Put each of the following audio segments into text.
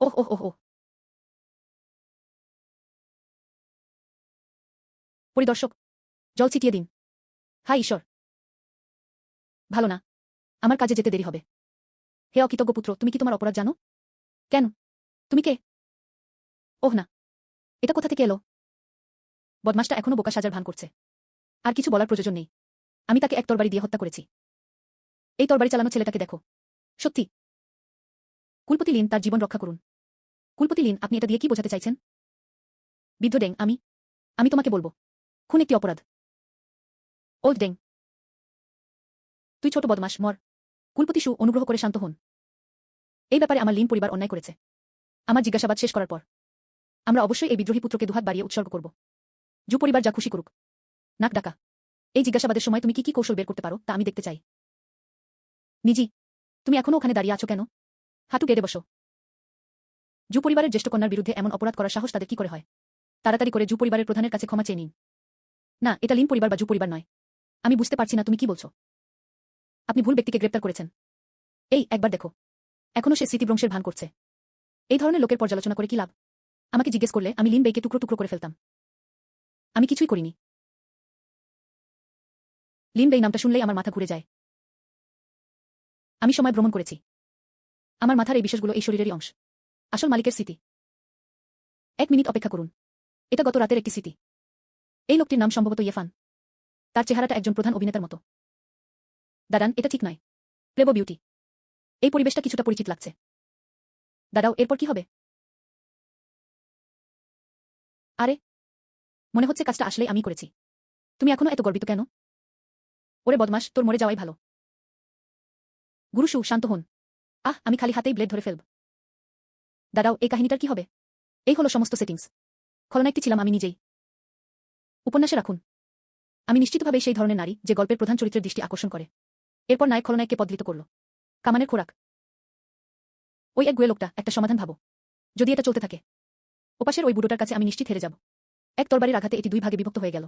ওহ ওহ ওহ ওহ। পরিদর্শক, জল ছিটিয়ে দিন। হায় ঈশ্বর, ভালো না। আমার কাজে যেতে দেরি হবে। হে অকৃতজ্ঞ পুত্র, তুমি কি তোমার অপরাধ জানো? কেন? তুমি কে? ওহ না, এটা কোথা থেকে এলো? বদমাসটা এখনো বোকা সাজার ভান করছে। আর কিছু বলার প্রয়োজন নেই। আমি তাকে এক তরবারি দিয়ে হত্যা করেছি। এই তরবারি চালানো ছেলেটাকে দেখো। সত্যি। কুলপতি লিন তার জীবন রক্ষা করুন। কুলপতি লিন, আপনি এটা দিয়ে কি বোঝাতে চাইছেন? বৃদ্ধ ডেং, আমি তোমাকে বলবো। খুন একটি অপরাধ। ওল্ড ডেং, তুই ছোট বদমাস, মর। কুলপতি সু, অনুগ্রহ করে শান্ত হন। এই ব্যাপারে আমার লিন পরিবার অন্যায় করেছে। আমার জিজ্ঞাসাবাদ শেষ করার পর আমরা অবশ্যই এই বিদ্রোহী পুত্রকে দুহাত বাড়িয়ে উৎসর্গ করব। জু পরিবার যা খুশি করুক। নাক ডাকা। এই জিজ্ঞাসাবাদের সময় তুমি কি কৌশল বের করতে পারো তা আমি দেখতে চাই। নিজি, তুমি এখনো ওখানে দাঁড়িয়ে আছো কেন? হাঁটু গেড়ে বসো। জু পরিবারের জ্যেষ্ঠ কন্যার বিরুদ্ধে এমন অপরাধ করার সাহস তাদের কি করে হয়? তাড়াতাড়ি করে জু পরিবারের প্রধানের কাছে ক্ষমা চেয়ে নিন। না, এটা লিন পরিবার বা জু পরিবার নয়। আমি বুঝতে পারছি না তুমি কি বলছো। আপনি ভুল ব্যক্তিকে গ্রেপ্তার করেছেন। এই একবার দেখো, এখনো সে স্মৃতিভ্রংশের ভান করছে। এই ধরনের লোকের পর্যালোচনা করে কি লাভ? আমাকে জিজ্ঞেস করলে আমি লিন বেইকে টুকরো টুকরো করে ফেলতাম। আমি কিছুই করিনি। লিন বেই নামটা শুনলেই আমার মাথা ঘুরে যায়। আমি সময় ভ্রমণ করেছি। আমার মাথার এই বিশেষগুলো এই শরীরেরই অংশ। আসল মালিকের স্মৃতি। 1 মিনিট অপেক্ষা করুন। এটা গত রাতের একটি স্মৃতি। এই লোকটির নাম সম্ভবত ইয়েফান। তার চেহারাটা একজন প্রধান অভিনেতার মতো। দাঁড়ান, এটা ঠিক নয়। প্লেবো বিউটি। এই পরিবেশটা কিছুটা পরিচিত লাগছে। দাঁড়াও, এরপর কি হবে? আরে, মনে হচ্ছে কাজটা আসলেই আমি করেছি। তুমি এখনো এত গর্বিত কেন? ওরে বদমাস, তোর মরে যাওয়াই ভালো। গুরুসু, শান্ত হন। আমি খালি হাতেই ব্লেড ধরে ফেলব। দাঁড়াও, এই কাহিনীটার কি হবে? এই হলো সমস্ত সেটিংস। খলনায়কটি ছিলাম আমি নিজেই। উপন্যাসে রাখুন। আমি নিশ্চিতভাবেই সেই ধরনের নারী যে গল্পের প্রধান চরিত্রের দৃষ্টি আকর্ষণ করে। এরপর নায়ক খলনায়ককে পদলিত করল। কামানের খোরাক। ওই এক গুয়ে লোকটা, একটা সমাধান ভাবো। যদি এটা চলতে থাকে, ওপাশের ওই বুড়োটার কাছে আমি নিশ্চিত হেরে যাব। এক তরবারির আঘাতে এটি 2 ভাগে বিভক্ত হয়ে গেল।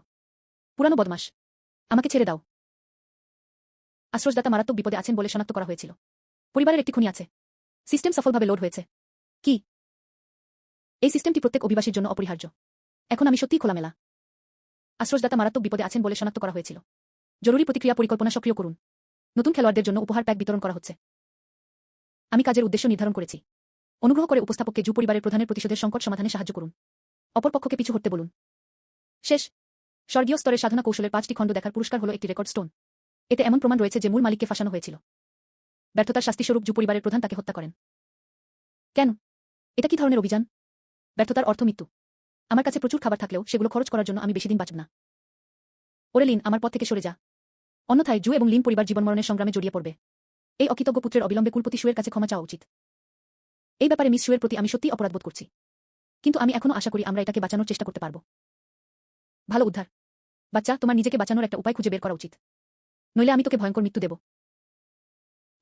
পুরানো বদমাস, আমাকে ছেড়ে দাও। আশ্রয়দাতা মারাত্মক বিপদে আছেন বলে শনাক্ত করা হয়েছিল। পরিবারের একটি খুনি আছে। সিস্টেম সফলভাবে লোড হয়েছে। কি? এই সিস্টেমটি প্রত্যেক অভিবাসীর জন্য অপরিহার্য। এখন আমি সত্যিই খোলামেলা। আশ্রয়দাতা মারাত্মক বিপদে আছেন বলে শনাক্ত করা হয়েছিল। জরুরি প্রতিক্রিয়া পরিকল্পনা সক্রিয় করুন। নতুন খেলোয়াড়দের জন্য উপহার প্যাক বিতরণ করা হচ্ছে। আমি কাজের উদ্দেশ্য নির্ধারণ করেছি। অনুগ্রহ করে উপস্থাপককে জু পরিবারের প্রধানের প্রতিশোধের সংকট সমাধানে সাহায্য করুন। অপর পক্ষকে পিছু হটতে বলুন। শেষ। স্বর্গীয় স্তরের সাধনা কৌশলের 5টি খণ্ড দেখার পুরস্কার হলো একটি রেকর্ড স্টোন। এতে এমন প্রমাণ রয়েছে যে মূল মালিককে ফাঁসানো হয়েছিল। ব্যর্থতার শাস্তিস্বরূপ জু পরিবারের প্রধান তাকে হত্যা করেন। কেন? এটা কি ধরনের অভিযান? ব্যর্থতার অর্থ মৃত্যু। আমার কাছে প্রচুর খাবার থাকলেও সেগুলো খরচ করার জন্য আমি বেশি দিন বাঁচব না। ওরে লিন, আমার পথ থেকে সরে যা। অন্যথায় জু এবং লিন পরিবার জীবনমরণের সংগ্রামে জড়িয়ে পড়বে। এই অকৃতজ্ঞ পুত্রের অবিলম্বে কুলপতি সুয়ের কাছে ক্ষমা চাওয়া উচিত। এই ব্যাপারে মিস সুয়ের প্রতি আমি সত্যিই অপরাধবোধ করছি। কিন্তু আমি এখনো আশা করি আমরা এটাকে বাঁচানোর চেষ্টা করতে পারব। ভালো উদ্ধার। বাচ্চা, তোমার নিজেকে বাঁচানোর একটা উপায় খুঁজে বের করা উচিত। নইলে আমি তোকে ভয়ঙ্কর মৃত্যু দেব।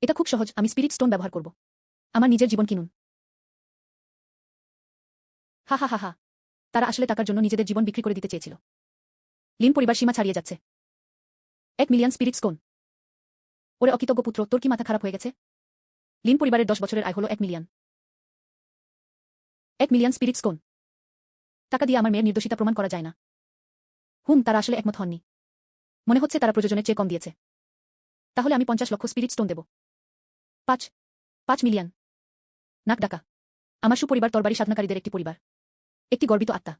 এটা খুব সহজ, আমি স্পিরিট স্টোন ব্যবহার করব। আমার নিজের জীবন কিনুন। হা হা হা হা। তারা আসলে টাকার জন্য নিজেদের জীবন বিক্রি করে দিতে চেয়েছিল। লিন পরিবার সীমা ছাড়িয়ে যাচ্ছে। 1 মিলিয়ন স্পিরিট স্টোন। ওরে অকৃতজ্ঞ পুত্র, তোর কি মাথা খারাপ হয়ে গেছে? লিন পরিবারের 10 বছরের আয় হলো 1 মিলিয়ন। 1 million spirit stone. টাকা দিয়ে আমার মেয়ের নির্দোষিতা প্রমাণ করা যায় না। তারা আসলে একমত হননি। মনে হচ্ছে তারা প্রয়োজনের চেয়ে কম দিয়েছে। তাহলে আমি 50 লক্ষ স্পিরিট স্টোন দেব। 5 মিলিয়ন। নাক ডাকা। আমার সুপরিবার তরবারি সাধনাকারীদের একটি পরিবার। একটি গর্বিত আত্মা।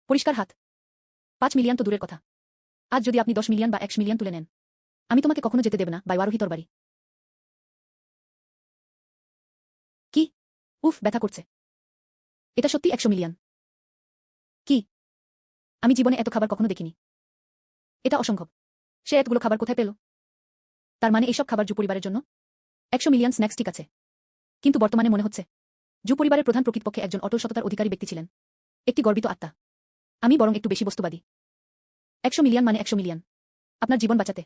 পরিষ্কার হাত। 5 মিলিয়ন তো দূরের কথা। আজ যদি আপনি 10 মিলিয়ন বা 100 মিলিয়ন তুলে নেন, আমি তোমাকে কখনো যেতে দেব না, বাইওয়ারোহী তরবারি। কি? উফ, ব্যথা করছে। এটা সত্যি 100 মিলিয়ন। কি? আমি জীবনে এত খাবার কখনো দেখিনি। এটা অসম্ভব। সে এতগুলো খাবার কোথায় পেল? তার মানে এইসব খাবার জু পরিবারের জন্য? 100 মিলিয়ন স্ন্যাক্স ঠিক আছে। কিন্তু বর্তমানে মনে হচ্ছে জু পরিবারের প্রধান প্রকৃতপক্ষে একজন অটল সততার অধিকারী ব্যক্তি ছিলেন। একটি গর্বিত আত্মা। আমি বরং একটু বেশি বস্তুবাদী। 100 মিলিয়ন মানে 100 মিলিয়ন। আপনার জীবন বাঁচাতে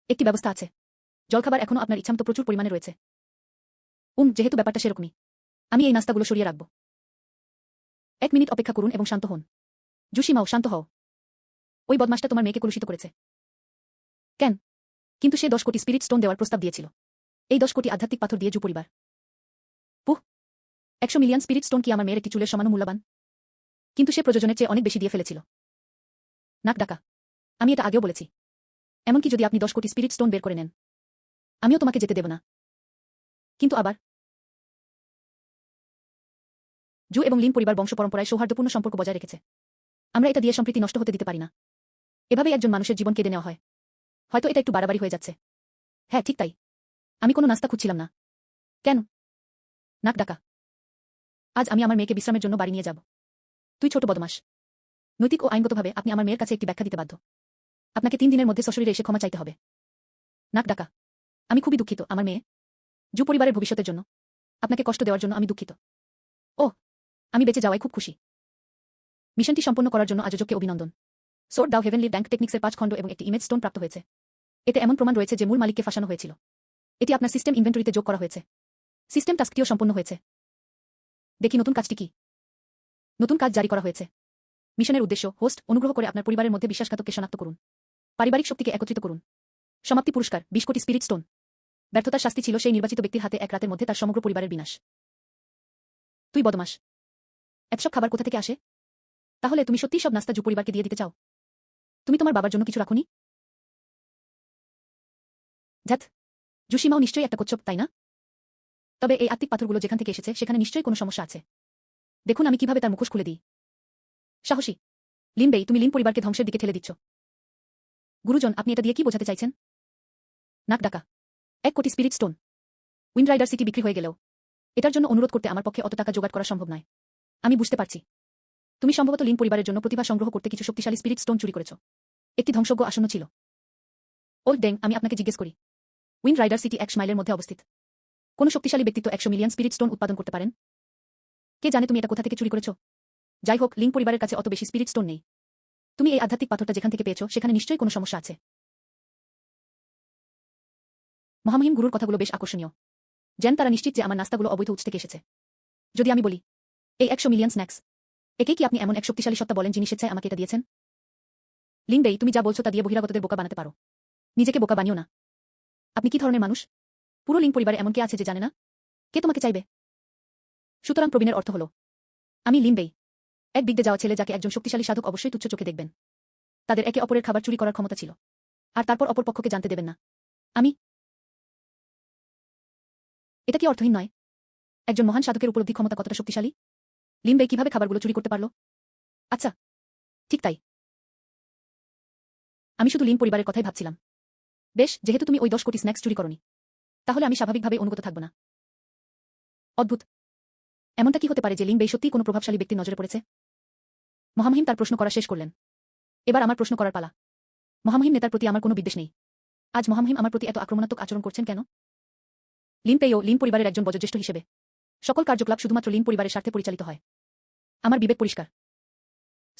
একটি ব্যবস্থা আছে। জলখাবার এখনো আপনার ইচ্ছামতো প্রচুর পরিমাণে রয়েছে। যেহেতু ব্যাপারটা সেরকমই, আমি এই নাস্তাগুলো সরিয়ে রাখব। 1 মিনিট অপেক্ষা করুন এবং শান্ত হন। জুশিমাও, শান্ত হও। ওই বদমাসটা তোমার মেয়েকে কলুষিত করেছে। কেন? কিন্তু সে 10 কোটি স্পিরিট স্টোন দেওয়ার প্রস্তাব দিয়েছিল। এই 10 কোটি আধ্যাত্মিক পাথর দিয়ে জু পরিবার। 100 মিলিয়ন স্পিরিট স্টোন কি আমার মেয়ের একটি চুলের সমান মূল্যবান? কিন্তু সে প্রয়োজনের চেয়ে অনেক বেশি দিয়ে ফেলেছিল। নাক ডাকা। আমি এটা আগেও বলেছি। এমনকি যদি আপনি 10 কোটি স্পিরিট স্টোন বের করে নেন, আমিও তোমাকে যেতে দেব না। কিন্তু আবার জু এবং লিন পরিবার বংশ পরম্পরায় সৌহার্দ্যপূর্ণ সম্পর্ক বজায় রেখেছে। আমরা এটা দিয়ে সম্প্রীতি নষ্ট হতে দিতে পারি না। এভাবেই একজন মানুষের জীবন কেড়ে নেওয়া হয়। হয়তো এটা একটু বাড়াবাড়ি হয়ে যাচ্ছে। হ্যাঁ, ঠিক তাই। আমি কোনো নাস্তা খুঁজছিলাম না। কেন? নাক ডাকা। আজ আমি আমার মেয়েকে বিশ্রামের জন্য বাড়ি নিয়ে যাব। তুই ছোট বদমাশ। নৈতিক ও আইনগতভাবে আপনি আমার মেয়ের কাছে একটি ব্যাখ্যা দিতে বাধ্য। আপনাকে 3 দিনের মধ্যে সশরীরে এসে ক্ষমা চাইতে হবে। নাক ডাকা। আমি খুবই দুঃখিত, আমার মেয়ে। জু পরিবারের ভবিষ্যতের জন্য আপনাকে কষ্ট দেওয়ার জন্য আমি দুঃখিত। ওহ, আমি বেঁচে যাওয়ায় খুব খুশি। মিশনটি সম্পন্ন করার জন্য আয়োজককে অভিনন্দন। সোর্ড দাও হেভেনলি ব্যাংক টেকনিক্সের 5 খণ্ড এবং একটি ইমেজ স্টোন প্রাপ্ত হয়েছে। এতে এমন প্রমাণ রয়েছে যে মূল মালিককে ফাঁসানো হয়েছিল। এটি আপনার সিস্টেম ইনভেন্টরিতে যোগ করা হয়েছে। সিস্টেম টাস্কটিও সম্পন্ন হয়েছে। দেখি নতুন কাজটি কি। নতুন কাজ জারি করা হয়েছে। মিশনের উদ্দেশ্য, হোস্ট, অনুগ্রহ করে আপনার পরিবারের মধ্যে বিশ্বাসঘাতককে শনাক্ত করুন। পারিবারিক শক্তিকে একত্রিত করুন। সমাপ্তি পুরস্কার 20 কোটি স্পিরিট স্টোন। ব্যর্থতার শাস্তি ছিল সেই নির্বাচিত ব্যক্তির হাতে এক রাতের মধ্যে তার সমগ্র পরিবারের বিনাশ। তুই বদমাশ। এতসব খাবার কোথা থেকে আসে? তাহলে তুমি সত্যিই সব নাস্তা জু পরিবারকে দিয়ে দিতে চাও? তুমি তোমার বাবার জন্য কিছু রাখোনি? ধ্যাত, জুসিমাও নিশ্চয়ই একটা কচ্ছপ, তাই না? তবে এই আত্মিক পাথরগুলো যেখান থেকে এসেছে সেখানে নিশ্চয়ই কোনো সমস্যা আছে। দেখুন আমি কিভাবে তার মুখোশ খুলে দিই। সাহসী। লিনবেই, তুমি লিন পরিবারকে ধ্বংসের দিকে ঠেলে দিচ্ছ। গুরুজন, আপনি এটা দিয়ে কি বোঝাতে চাইছেন? নাক ডাকা। 1 কোটি spirit stone. Wind rider city বিক্রি হয়ে গেলেও এটার জন্য অনুরোধ করতে আমার পক্ষে অত টাকা জোগাড় করা সম্ভব নয়। আমি বুঝতে পারছি। তুমি সম্ভবত লিন পরিবারের জন্য প্রতিভা সংগ্রহ করতে কিছু শক্তিশালী স্পিরিট স্টোন চুরি করেছ। একটি ধ্বংসজ্ঞ আসন্ন ছিল। ওল্ড ডেং, আমি আপনাকে জিজ্ঞেস করি, উইন্ড রাইডার সিটি 1 মাইলের মধ্যে অবস্থিত। কোন শক্তিশালী ব্যক্তিত্ব 100 মিলিয়ন স্পিরিট স্টোন উৎপাদন করতে পারেন? কে জানে তুমি এটা কোথা থেকে চুরি করেছ? যাই হোক, লিন পরিবারের কাছে অত বেশি স্পিরিট স্টোন নেই। তুমি এই আধ্যাত্মিক পাথরটা যেখান থেকে পেয়েছো সেখানে নিশ্চয়ই কোনো সমস্যা আছে। মহামহিম গুরুর কথাগুলো বেশ আকর্ষণীয়। যেন তারা নিশ্চিত যে আমার নাস্তাগুলো অবৈধ উৎস থেকে এসেছে। যদি আমি বলি, এই 100 মিলিয়ন স্ন্যাক্স, একে কি আপনি এমন এক শক্তিশালী সত্তা বলেন যিনি স্বেচ্ছায় আমাকে এটা দিয়েছেন? লিনবেই, তুমি যা বলছো তা দিয়ে বহিরাগতদের বোকা বানাতে পারো। নিজেকে বোকা বানিও না। আপনি কি ধরনের মানুষ? পুরো লিন পরিবারে এমন কে আছে যে জানে না কে তোমাকে চাইবে? সুতরাং প্রবীণের অর্থ হল, আমি লিনবেই, এক বিগড়ে যাওয়া ছেলে যাকে একজন শক্তিশালী সাধক অবশ্যই তুচ্ছ চোখে দেখবেন। তাদের একে অপরের খাবার চুরি করার ক্ষমতা ছিল। আর তারপর অপর পক্ষকে জানতে দেবেন না। আমি। এটা কি অর্থহীন নয়? একজন মহান সাধকের উপলব্ধি ক্ষমতা কতটা শক্তিশালী? লিনবেই কিভাবে খাবারগুলো চুরি করতে পারল? আচ্ছা, ঠিক তাই। আমি শুধু লিন পরিবারের কথাই ভাবছিলাম। বেশ, যেহেতু তুমি ওই 10 কোটি স্ন্যাক্স চুরি করনি, তাহলে আমি স্বাভাবিকভাবে অনুগত থাকব না। অদ্ভুত। এমনটা কি হতে পারে যে লিনবেই সত্যিই কোনো প্রভাবশালী ব্যক্তির নজরে পড়েছে? মহামহিম তার প্রশ্ন করা শেষ করলেন। এবার আমার প্রশ্ন করার পালা। মহামহিম নেতার প্রতি আমার কোনো বিদ্বেষ নেই। আজ মহামহিম আমার প্রতি এত আক্রমণাত্মক আচরণ করছেন কেন? লিনপেইও লিন পরিবারের একজন বয়োজ্যেষ্ঠ হিসেবে সকল কার্যকলাপ শুধুমাত্র লিন পরিবারের স্বার্থে পরিচালিত হয়। আমার বিবেক পরিষ্কার।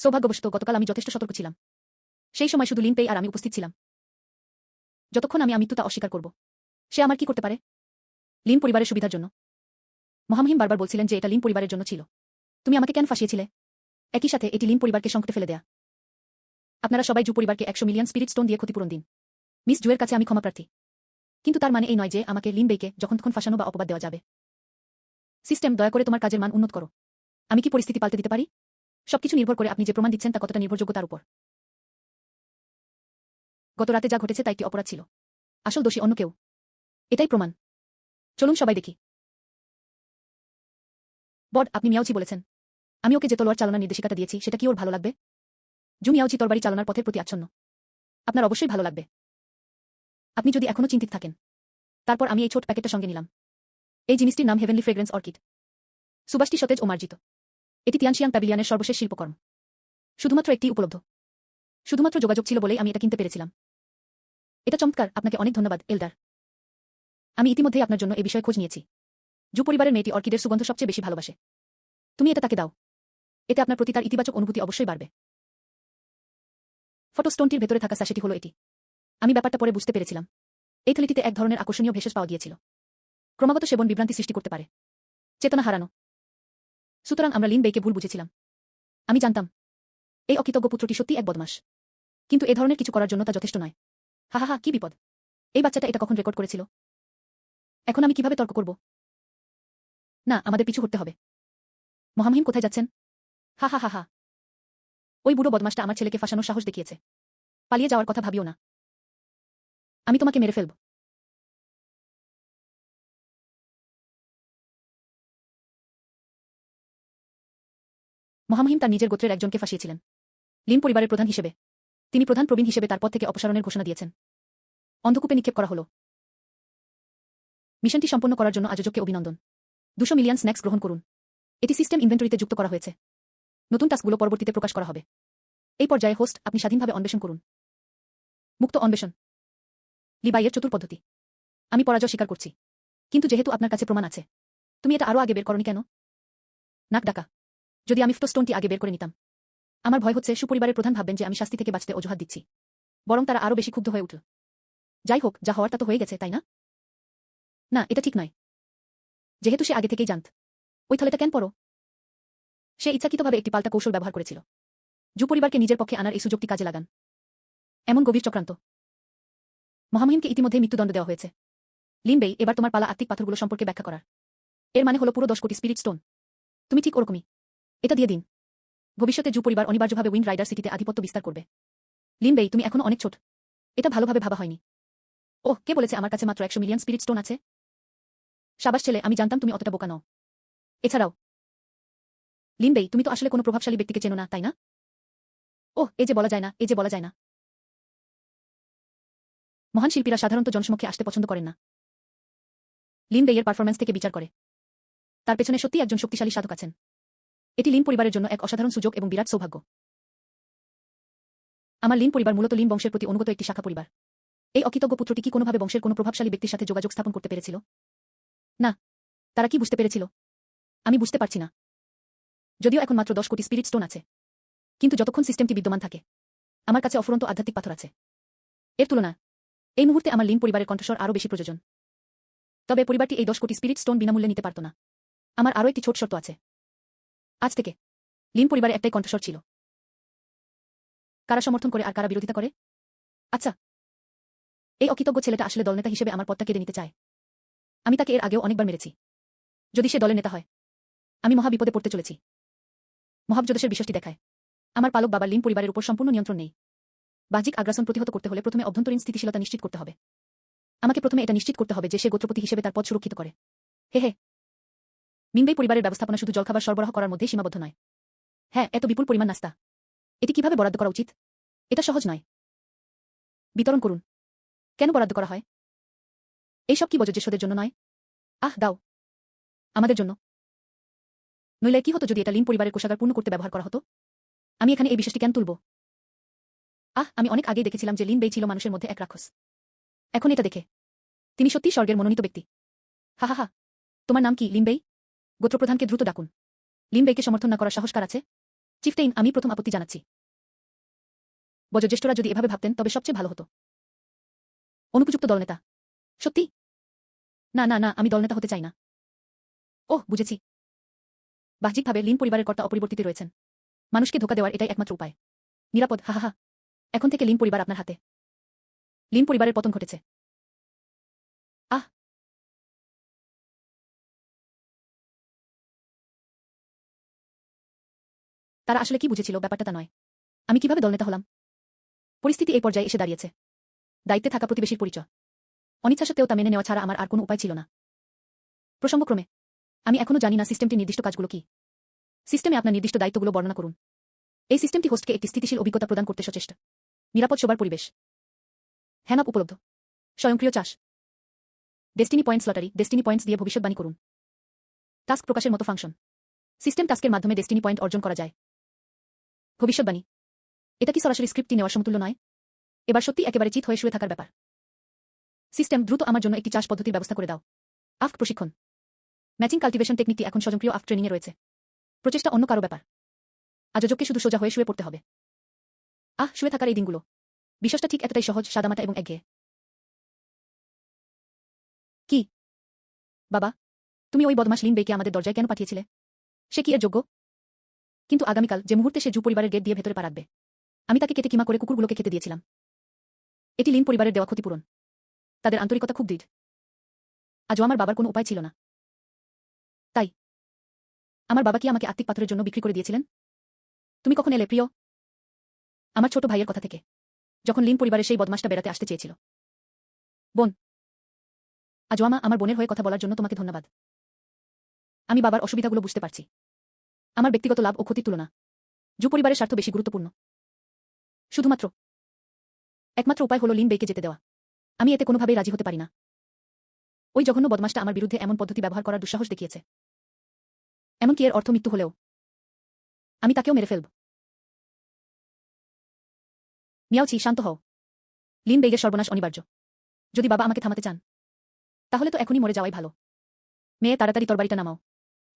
সৌভাগ্যবশত গতকাল আমি যথেষ্ট সতর্ক ছিলাম। সেই সময় শুধু লিনপেই আর আমি উপস্থিত ছিলাম। যতক্ষণ আমি মৃত্যুতা অস্বীকার করব, সে আমার কি করতে পারে? লিন পরিবারের সুবিধার জন্য। মহামহিম বারবার বলছিলেন যে এটা লিন পরিবারের জন্য ছিল। তুমি আমাকে কেন ফাঁসিয়েছিলে? একই সাথে এটি লিন পরিবারকে সংকটে ফেলে দেয়া। আপনারা সবাই জু পরিবারকে 100 মিলিয়ন স্পিরিট স্টোন দিয়ে ক্ষতিপূরণ দিন। মিস জুয়ের কাছে আমি ক্ষমাপ্রার্থী। কিন্তু তার মানে এই নয় যে আমাকে লিনবেইকে যখন তখন ফাঁসানো বা অপবাদ দেওয়া যাবে। সিস্টেম, দয়া করে তোমার কাজের মান উন্নত করো। আমি কি পরিস্থিতি পাল্টে দিতে পারি? সবকিছু নির্ভর করে আপনি যে প্রমাণ দিচ্ছেন তা কতটা নির্ভরযোগ্য তার উপর। গত রাতে যা ঘটেছে তা একটি অপরাধ ছিল। আসল দোষী অন্য কেউ। এটাই প্রমাণ। চলুন সবাই দেখি। বড, আপনি মিয়াওজি বলেছেন। আমি ওকে যে তলোয়ার চালানোর নির্দেশিকাটা দিয়েছি সেটা কি ওর ভালো লাগবে? জু মিয়াওজি তরবারি চালানোর পথের প্রতি আচ্ছন্ন। আপনার অবশ্যই ভালো লাগবে। আপনি যদি এখনো চিন্তিত থাকেন। তারপর আমি এই ছোট প্যাকেটটা সঙ্গে নিলাম। এই জিনিসটির নাম হেভেনলি ফ্রেগ্রেন্স অর্কিড। সুবাসটি সতেজ ও মার্জিত। এটি তিয়ানশিয়াং প্যাভিলিয়নের সর্বশেষ শিল্পকর্ম। শুধুমাত্র একটি উপলব্ধ। শুধুমাত্র যোগাযোগ ছিল বলেই আমি এটা কিনতে পেরেছিলাম। এটা চমৎকার, আপনাকে অনেক ধন্যবাদ, এলডার। আমি ইতিমধ্যেই আপনার জন্য এই বিষয়ে খোঁজ নিয়েছি। জু পরিবারের মেয়েটি অর্কিডের সুগন্ধ সবচেয়ে বেশি ভালোবাসে। তুমি এটা তাকে দাও। এতে আপনার প্রতি তার ইতিবাচক অনুভূতি অবশ্যই বাড়বে। ফটোস্টোনটির ভেতরে থাকা স্যাশেটি হলো এটি। আমি ব্যাপারটা পরে বুঝতে পেরেছিলাম। এই থলিটিতে এক ধরনের আকর্ষণীয় ভেষজ পাওয়া গিয়েছিল। ক্রমাগত সেবন বিভ্রান্তি সৃষ্টি করতে পারে। চেতনা হারানো। সুতরাং আমরা লিনবেইকে ভুল বুঝেছিলাম। আমি জানতাম এই অকৃতজ্ঞ পুত্রটি সত্যি এক বদমাশ। কিন্তু এ ধরনের কিছু করার জন্য তা যথেষ্ট নয়। হা হা হা, কি বিপদ! এই বাচ্চাটা এটা কখন রেকর্ড করেছিল? এখন আমি কিভাবে তর্ক করব? না, আমাদের পিছু হটতে হবে। মহামহিম কোথায় যাচ্ছেন? হা হা হা হা। ওই বুড়ো বদমাসটা আমার ছেলেকে ফাঁসানোর সাহস দেখিয়েছে। পালিয়ে যাওয়ার কথা ভাবিও না। আমি তোমাকে মেরে ফেলব। মহামহিম তার নিজের গোত্রের একজনকে ফাঁসিয়েছিলেন, লিন পরিবারের প্রধান হিসেবে। তিনি প্রধান প্রবীণ হিসেবে তার পদ থেকে অপসারণের ঘোষণা দিয়েছেন। অন্ধকূপে নিক্ষেপ করা হল। মিশনটি সম্পন্ন করার জন্য আয়োজককে অভিনন্দন। 200 মিলিয়ন স্ন্যাক্স গ্রহণ করুন। এটি সিস্টেম ইনভেন্টরিতে যুক্ত করা হয়েছে। নতুন টাস্কগুলো পরবর্তীতে প্রকাশ করা হবে। এই পর্যায়ে হোস্ট, আপনি স্বাধীনভাবে অন্বেষণ করুন। মুক্ত অন্বেষণ। লিবাইয়ের চতুর পদ্ধতি। আমি পরাজয় স্বীকার করছি, কিন্তু যেহেতু আপনার কাছে প্রমাণ আছে, তুমি এটা আরও আগে বের করনি কেন? নাক ডাকা। যদি আমি স্টোনটি আগে বের করে নিতাম। আমার ভয় হচ্ছে সুপরিবারের প্রধান ভাববেন যে আমি শাস্তি থেকে বাঁচতে অজুহাত দিচ্ছি। বরং তারা আরও বেশি ক্ষুব্ধ হয়ে উঠল। যাই হোক, যা হওয়ার তা তো হয়ে গেছে, তাই না? না, এটা ঠিক নয়। যেহেতু সে আগে থেকেই জানত। ওই থলেটা কেন পড়ো? সে ইচ্ছাকৃতভাবে একটি পাল্টা কৌশল ব্যবহার করেছিল। পরিবারকে নিজের পক্ষে আনার এই সুযোগটি কাজে লাগান। এমন গভীর চক্রান্ত। মহামহিমকে ইতিমধ্যে মৃত্যুদণ্ড দেওয়া হয়েছে। লিনবেই, এবার তোমার পালা আত্মিক পাথরগুলো সম্পর্কে ব্যাখ্যা করার। এর মানে হলো পুরো 10 কোটি স্পিরিট স্টোন। তুমি ঠিক ওরকমই। এটা দিয়ে দিন। ভবিষ্যতে পরিবার অনিবার্যভাবে উইন্ড রাইডার সিটিতে আধিপত্য বিস্তার করবে। লিনবেই, তুমি এখনো অনেক ছোট। এটা ভালোভাবে ভাবা হয়নি। ওহ, কে বলেছে আমার কাছে মাত্র 100 মিলিয়ন স্পিরিট স্টোন আছে? সাবাস ছেলে, আমি জানতাম তুমি অতটা বোকা নও। এছাড়াও লিনবেই, তুমি তো আসলে কোনো প্রভাবশালী ব্যক্তিকে চেনো না, তাই না? ওহ, এই যে বলা যায় না, এই যে বলা যায় না। মহান শিল্পীরা সাধারণত জনসমক্ষে আসতে পছন্দ করেন না। লিনবেইয়ের পারফরম্যান্স থেকে বিচার করে তার পেছনে সত্যি একজন শক্তিশালী সাধক আছেন। এটি লিন পরিবারের জন্য এক অসাধারণ সুযোগ এবং বিরাট সৌভাগ্য। আমার লিন পরিবার মূলত লিন বংশের প্রতি অনুগত একটি শাখা পরিবার। এই অকৃতজ্ঞ পুত্রটি কি কোনোভাবে বংশের কোনো প্রভাবশালী ব্যক্তির সাথে যোগাযোগ স্থাপন করতে পেরেছিল? না। তারা কি বুঝতে পেরেছিল? আমি বুঝতে পারছি না। যদিও এখন মাত্র 10 কোটি স্পিরিট স্টোন আছে, কিন্তু যতক্ষণ সিস্টেমটি বিদ্যমান থাকে, আমার কাছে অফুরন্ত আধ্যাত্মিক পাথর আছে। এর তুলনা এই মুহূর্তে আমার লিন পরিবারের কণ্ঠস্বর আরও বেশি প্রয়োজন। তবে পরিবারটি এই 10 কোটি স্পিরিট স্টোন বিনামূল্যে নিতে পারত না। আমার আরও একটি ছোট শর্ত আছে। আজ থেকে লিন পরিবারে একটাই কণ্ঠস্বর ছিল। কারা সমর্থন করে আর কারা বিরোধিতা করে? আচ্ছা, এই অকৃতজ্ঞ ছেলেটা আসলে দলনেতা হিসেবে আমার পদটা কেড়ে নিতে চায়। আমি তাকে এর আগেও অনেকবার মেরেছি। যদি সে দলের নেতা হয়, আমি মহা বিপদে পড়তে চলেছি। মহাবজোদেশের বিষয়টি দেখায় আমার পালক বাবার লিন পরিবারের উপর সম্পূর্ণ নিয়ন্ত্রণ নেই। বাহ্যিক আগ্রাসন প্রতিহত করতে হলে প্রথমে অভ্যন্তরীণ স্থিতিশীলতা নিশ্চিত করতে হবে। আমাকে প্রথমে এটা নিশ্চিত করতে হবে যে সে গোত্রপতি হিসেবে তার পদ সুরক্ষিত করে। হে হে। মিনবেই পরিবারের ব্যবস্থাপনা শুধু জলখাবার সরবরাহ করার মধ্যেই সীমাবদ্ধ নয়। হ্যাঁ, এত বিপুল পরিমাণ নাস্তা। এটি কিভাবে বরাদ্দ করা উচিত? এটা সহজ নয়। বিতরণ করুন। কেন বরাদ্দ করা হয়? এইসব কি বয়োজ্যেষ্ঠদের জন্য নয়? আহ, দাও। আমাদের জন্য। নইলে কি হতো যদি এটা লিন পরিবারের কোষাগার পূর্ণ করতে ব্যবহার করা হতো? আমি এখানে এই বিষয়টি কেন তুলব? আমি অনেক আগেই দেখেছিলাম যে লিন বেই ছিল মানুষের মধ্যে এক রাক্ষস। এখন এটা দেখে তিনি সত্যিই স্বর্গের মনোনীত ব্যক্তি। হা হা হা। তোমার নাম কি, লিনবেই? গোত্রপ্রধানকে দ্রুত ডাকুন। লিনবেইকে সমর্থন না করার সাহস কার আছে? চিফটেইন, আমি প্রথম আপত্তি জানাচ্ছি। বয়োজ্যেষ্ঠরা যদি এভাবে ভাবতেন তবে সবচেয়ে ভালো হতো। অনুপযুক্ত দলনেতা। সত্যি? না না না, আমি দলনেতা হতে চাই না। ওহ, বুঝেছি। বাহ্যিকভাবে লিন পরিবারের কর্তা অপরিবর্তিত রয়েছেন। মানুষকে ধোকা দেওয়ার এটাই একমাত্র উপায়। নিরাপদ, হা হা হা। এখন থেকে লিন পরিবার আপনার হাতে। লিন পরিবারের পতন ঘটেছে। আহ। তারা আসলে কি বুঝেছিল ব্যাপারটা তা নয়। আমি কিভাবে দলনেতা হলাম? পরিস্থিতি এই পর্যায়ে এসে দাঁড়িয়েছে। দায়িত্বে থাকা প্রতিবেশীর পরিচয়। অনিচ্ছা সত্ত্বেও তা মেনে নেওয়া ছাড়া আমার আর কোনো উপায় ছিল না। প্রসঙ্গক্রমে আমি এখনো জানি না সিস্টেমটির নির্দিষ্ট কাজগুলো কি। সিস্টেমে আপনার নির্দিষ্ট দায়িত্বগুলো বর্ণনা করুন। এই সিস্টেমটি হোস্টকে একটি স্থিতিশীল অভিজ্ঞতা প্রদান করতে সচেষ্ট। নিরাপদ সবার পরিবেশ। হ্যান্ড উপলব্ধ। স্বয়ংক্রিয় চাষ। Destiny points lottery, destiny points দিয়ে ভবিষ্যৎবাণী করুন। টাস্ক প্রকাশের মতো ফাংশন। সিস্টেম টাস্কের মাধ্যমে ডেস্টিনি পয়েন্ট অর্জন করা যায়। ভবিষ্যৎবাণী। এটা কি সরাসরি স্ক্রিপ্টটি নেওয়ার সমতুল্য নয়? এবার সত্যি একেবারে চিত হয়ে শুয়ে থাকার ব্যাপার। সিস্টেম, দ্রুত আমার জন্য একটি চাষ পদ্ধতির ব্যবস্থা করে দাও। আফট প্রশিক্ষণ। ম্যাচিং কাল্টিভেশন টেকনিকটি এখন স্বয়ংক্রিয় আফট ট্রেনিংয়ে রয়েছে। প্রচেষ্টা অন্য কারো ব্যাপার। আয়োজককে শুধু সোজা হয়ে শুয়ে পড়তে হবে। শুয়ে থাকার এই দিনগুলো। বিষয়টা ঠিক এতটাই সহজ, সাদামাটা এবং একঘেয়ে। কি? বাবা, তুমি ওই বদমাশ লিন বেইকে আমাদের দরজায় কেন পাঠিয়েছিলে? সে কি এর যোগ্য? কিন্তু আগামীকাল যে মুহূর্তে সে পরিবারের গেট দিয়ে ভেতরে পা রাখবে, আমি তাকে কেটে কিমা করে কুকুরগুলোকে খেতে দিয়েছিলাম। এটি লিন পরিবারের দেওয়া ক্ষতিপূরণ। তাদের আন্তরিকতা খুব দৃঢ়। আজও আমার বাবার কোনো উপায় ছিল না। তাই আমার বাবা কি আমাকে আত্মিক পাথরের জন্য বিক্রি করে দিয়েছিলেন? তুমি কখন এলে প্রিয়? আমার ছোট ভাইয়ের কথা থেকে, যখন লিন পরিবারের সেই বদমাসটা বেড়াতে আসতে চেয়েছিল। বোন, আজওয়ামা, আমার বোনের হয়ে কথা বলার জন্য তোমাকে ধন্যবাদ। আমি বাবার অসুবিধাগুলো বুঝতে পারছি। আমার ব্যক্তিগত লাভ ও ক্ষতির তুলনা জু পরিবারের স্বার্থ বেশি গুরুত্বপূর্ণ। শুধুমাত্র একমাত্র উপায় হলো লিন বেইকে যেতে দেওয়া। আমি এতে কোনোভাবেই রাজি হতে পারি না। ওই জঘন্য বদমাসটা আমার বিরুদ্ধে এমন পদ্ধতি ব্যবহার করার দুঃসাহস দেখিয়েছে। এমনকি এর অর্থ মৃত্যু হলেও আমি তাকেও মেরে ফেলব। মিয়াওচি, শান্ত হও। লিন বেইগের সর্বনাশ অনিবার্য। যদি বাবা আমাকে থামাতে চান, তাহলে তো এখনই মরে যাওয়াই ভালো। মেয়ে, তাড়াতাড়ি তরবারিটা নামাও।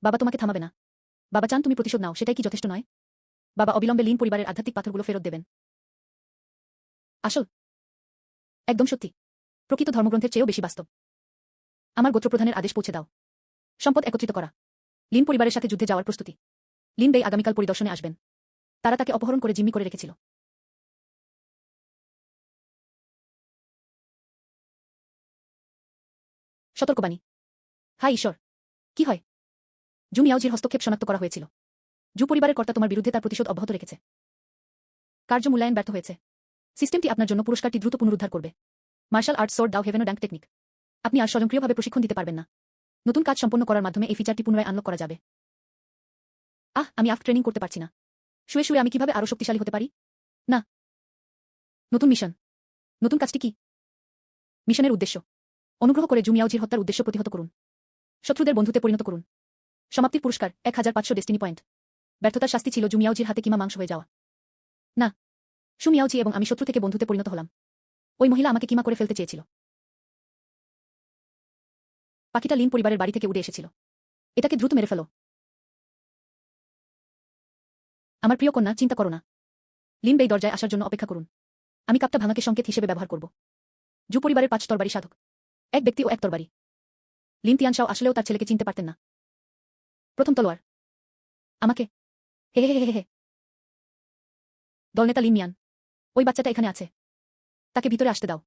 বাবা তোমাকে থামাবে না। বাবা চান তুমি প্রতিশোধ নাও, সেটাই কি যথেষ্ট নয়? বাবা অবিলম্বে লিন পরিবারের আধ্যাত্মিক পাথরগুলো ফেরত দেবেন। আসল, একদম সত্যি, প্রকৃত ধর্মগ্রন্থের চেয়েও বেশি বাস্তব। আমার গোত্রপ্রধানের আদেশ পৌঁছে দাও। সম্পদ একত্রিত করা। লিন পরিবারের সাথে যুদ্ধে যাওয়ার প্রস্তুতি। লিন বেই আগামীকাল পরিদর্শনে আসবেন। তারা তাকে অপহরণ করে জিম্মি করে রেখেছিল। সতর্কবাণী। হায় ঈশ্বর, কি হয়? জু মিয়াওজির হস্তক্ষেপ শনাক্ত করা হয়েছিল। জু পরিবারের কর্তা তোমার বিরুদ্ধে তার প্রতিশোধ অব্যাহত রেখেছে। কার্য মূল্যায়ন ব্যর্থ হয়েছে। সিস্টেমটি আপনার জন্য পুরস্কারটি দ্রুত পুনরুদ্ধার করবে। মার্শাল আর্টস সোর্ড দাও হেভেনো ড্যাঙ্ক টেকনিক। আপনি আর স্বয়ংক্রিয়ভাবে প্রশিক্ষণ দিতে পারবেন না। নতুন কাজ সম্পন্ন করার মাধ্যমে এই ফিচারটি পুনরায় আনলক করা যাবে। আমি আফট ট্রেনিং করতে পারছি না। শুয়ে শুয়ে আমি কিভাবে আরও শক্তিশালী হতে পারি? না। নতুন মিশন। নতুন কাজটি কি? মিশনের উদ্দেশ্য। অনুগ্রহ করে জু মিয়াওজির হত্যার উদ্দেশ্য প্রতিহত করুন। শত্রুদের বন্ধুতে পরিণত করুন। সমাপ্তির পুরস্কার 1500 ডেস্টিনি পয়েন্ট। ব্যর্থতার শাস্তি ছিল জু মিয়াওজির হাতে কিমা মাংস হয়ে যাওয়া। না, শু মিয়াওজি এবং আমি শত্রু থেকে বন্ধুতে পরিণত হলাম। ওই মহিলা আমাকে কিমা করে ফেলতে চেয়েছিল। পাখিটা লিন পরিবারের বাড়ি থেকে উড়ে এসেছিল। এটাকে দ্রুত মেরে ফেলো। আমার প্রিয় কন্যা, চিন্তা করো না। লিন বেই দরজায় আসার জন্য অপেক্ষা করুন। আমি কাপটা ভাঙাকে সংকেত হিসেবে ব্যবহার করব। জু পরিবারের 5 তরবারি সাধক। এক ব্যক্তি ও এক তরবারি। লিন তিয়ানশাও আসলেও তার ছেলেকে চিনতে পারতেন না। প্রথম তলোয়ার। আমাকে। হে হে হে হে হে। দলনেতা লিন মিয়ান। ওই বাচ্চাটা এখানে আছে। তাকে ভিতরে আসতে দাও।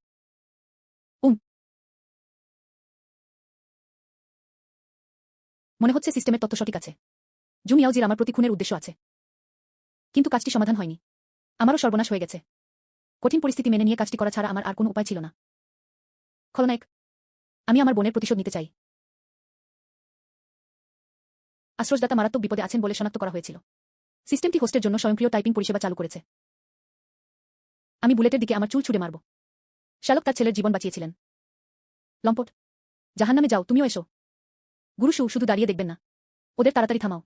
মনে হচ্ছে সিস্টেমের তথ্য সঠিক আছে। জু মিয়াওজির আমার প্রতি খুনের উদ্দেশ্য আছে। কিন্তু কাজটি সমাধান হয়নি। আমারও সর্বনাশ হয়ে গেছে। কঠিন পরিস্থিতি মেনে নিয়ে কাজটি করা ছাড়া আমার আর কোনো উপায় ছিল না। খলনায়ক, আমি আমার বোনের প্রতিশোধ নিতে চাই। আশ্রয়দাতা মারাত্মক বিপদে আছেন বলে শনাক্ত করা হয়েছিল। সিস্টেমটি হোস্টের জন্য স্বয়ংক্রিয় টাইপিং পরিষেবা চালু করেছে। আমি বুলেটের দিকে আমার চুল ছুঁড়ে মারব। শ্যালক তার ছেলের জীবন বাঁচিয়েছিলেন। লম্পট, জাহান্নামে যাও, তুমিও এসো। গুরুশু, শুধু দাঁড়িয়ে দেখবেন না। ওদের তাড়াতাড়ি থামাও।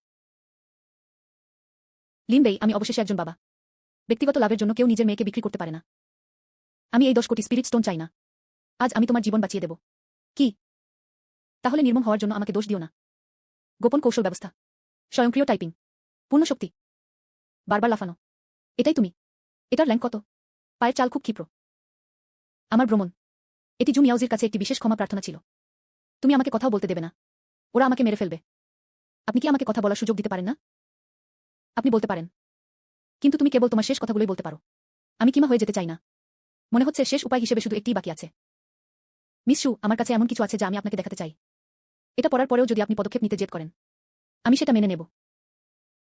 লিন বেই, আমি অবশেষে একজন বাবা। ব্যক্তিগত লাভের জন্য কেউ নিজের মেয়েকে বিক্রি করতে পারে না। আমি এই 10 কোটি স্পিরিট স্টোন চাই না। আজ আমি তোমার জীবন বাঁচিয়ে দেব। কি? তাহলে নির্মম হওয়ার জন্য আমাকে দোষ দিও না। গোপন কৌশল ব্যবস্থা। স্বয়ংক্রিয় টাইপিং। পূর্ণ শক্তি। বারবার লাফানো। এটাই তুমি? এটার র্যাঙ্ক কত? পায়ের চাল খুব ক্ষিপ্র। আমার ভ্রমণ। এটি জু মিয়াওজির কাছে একটি বিশেষ ক্ষমা প্রার্থনা ছিল। তুমি আমাকে কথাও বলতে দেবে না। ওরা আমাকে মেরে ফেলবে। আপনি কি আমাকে কথা বলার সুযোগ দিতে পারেন না? আপনি বলতে পারেন, কিন্তু তুমি কেবল তোমার শেষ কথাগুলোই বলতে পারো। আমি কিমা হয়ে যেতে চাই না। মনে হচ্ছে শেষ উপায় হিসেবে শুধু একটিই বাকি আছে। মিস শু, আমার কাছে এমন কিছু আছে যা আমি আপনাকে দেখাতে চাই। এটা পড়ার পরেও যদি আপনি পদক্ষেপ নিতে জেদ করেন, আমি সেটা মেনে নেব।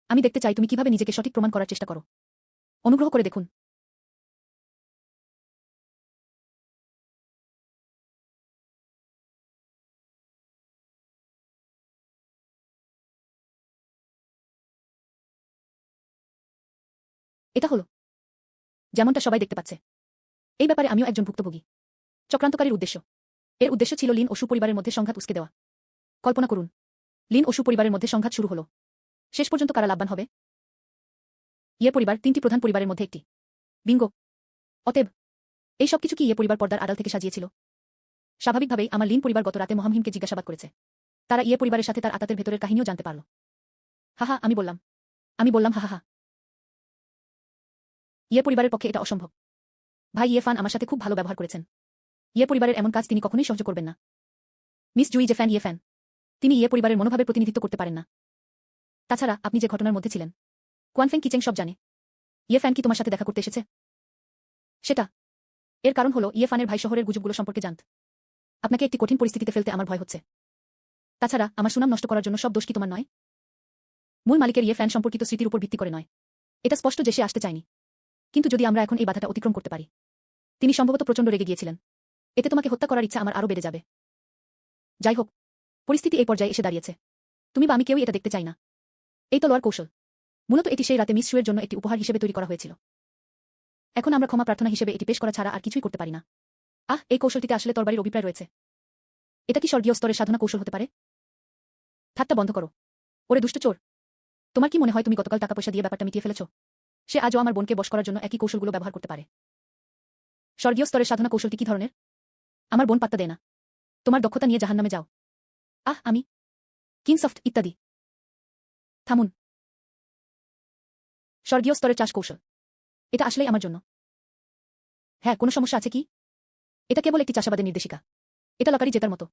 আমি দেখতে চাই তুমি কিভাবে নিজেকে সঠিক প্রমাণ করার চেষ্টা করো। অনুগ্রহ করে দেখুন। এটা হলো যেমনটা সবাই দেখতে পাচ্ছে। এই ব্যাপারে আমিও একজন ভুক্তভোগী। চক্রান্তকারীর উদ্দেশ্য। এর উদ্দেশ্য ছিল লিন ও শু পরিবারের মধ্যে সংঘাত উস্কে দেওয়া। কল্পনা করুন, লিন ও শু পরিবারের মধ্যে সংঘাত শুরু হলো। শেষ পর্যন্ত কারা লাভবান হবে? ইয়ে পরিবার 3টি প্রধান পরিবারের মধ্যে একটি। বিঙ্গো। অতএব এই সবকিছু কি ইয়ে পরিবার পর্দার আড়াল থেকে সাজিয়েছিল? স্বাভাবিকভাবেই আমার লিন পরিবার গত রাতে মহামহিমকে জিজ্ঞাসাবাদ করেছে। তারা ইয়ে পরিবারের সাথে তার আতাতের ভেতরের কাহিনীও জানতে পারল। হাহা, আমি বললাম হাহা। ইয়ে পরিবারের পক্ষে এটা অসম্ভব। ভাই ইয়ে ফান আমার সাথে খুব ভালো ব্যবহার করেছেন। ইয়ে পরিবারের এমন কাজ তিনি কখনোই সহ্য করবেন না। মিস জুই যে ফ্যান ইয়ে ফ্যান, তিনি ইয়ে পরিবারের মনোভাবের প্রতিনিধিত্ব করতে পারেন না। তাছাড়া আপনি যে ঘটনার মধ্যে ছিলেন, কোয়ানফেং কিচেং সব জানে। ইয়ে ফ্যান কি তোমার সাথে দেখা করতে এসেছে? সেটা এর কারণ হলো ইয়ে ফানের ভাই শহরের গুজবগুলো সম্পর্কে জানত। আপনাকে একটি কঠিন পরিস্থিতিতে ফেলতে আমার ভয় হচ্ছে। তাছাড়া আমার সুনাম নষ্ট করার জন্য সব দোষ কি তোমার নয়? মূল মালিকের ইয়ে ফ্যান সম্পর্কিত স্মৃতির উপর ভিত্তি করে নয়। এটা স্পষ্ট যে সে আসতে চায়নি। কিন্তু যদি আমরা এখন এই বাধাটা অতিক্রম করতে পারি। তিনি সম্ভবত প্রচণ্ড রেগে গিয়েছিলেন। এতে তোমাকে হত্যা করার ইচ্ছা আমার আরও বেড়ে যাবে। যাই হোক, পরিস্থিতি এই পর্যায়ে এসে দাঁড়িয়েছে। তুমি বা আমি কেউই এটা দেখতে চাই না। এই তলোয়ার কৌশল। মূলত এটি সেই রাতে মিস শুয়ের জন্য একটি উপহার হিসেবে তৈরি করা হয়েছিল। এখন আমরা ক্ষমা প্রার্থনা হিসেবে এটি পেশ করা ছাড়া আর কিছুই করতে পারি না। এই কৌশলটিতে আসলে তরবারির অভিপ্রায় রয়েছে। এটা কি স্বর্গীয় স্তরের সাধনা কৌশল হতে পারে? ঠাট্টা বন্ধ করো। ওরে দুষ্ট চোর, তোমার কি মনে হয় তুমি গতকাল টাকা পয়সা দিয়ে ব্যাপারটা মিটিয়ে ফেলেছ? সে আজও আমার বোনকে বশ করার জন্য একই কৌশলগুলো ব্যবহার করতে পারে। স্বর্গীয় স্তরের সাধনা কৌশলটি কি ধরনের? আমার বোন পাত্তা দেয় না। তোমার দক্ষতা নিয়ে জাহান্নামে যাও। আমি কিংসফট ইত্যাদি। থামুন। স্বর্গীয় স্তরের চাষ কৌশল। এটা আসলেই আমার জন্য। হ্যাঁ, কোনো সমস্যা আছে কি? এটা কেবল একটি চাষাবাদের নির্দেশিকা। এটা লটারি জেতার মতো।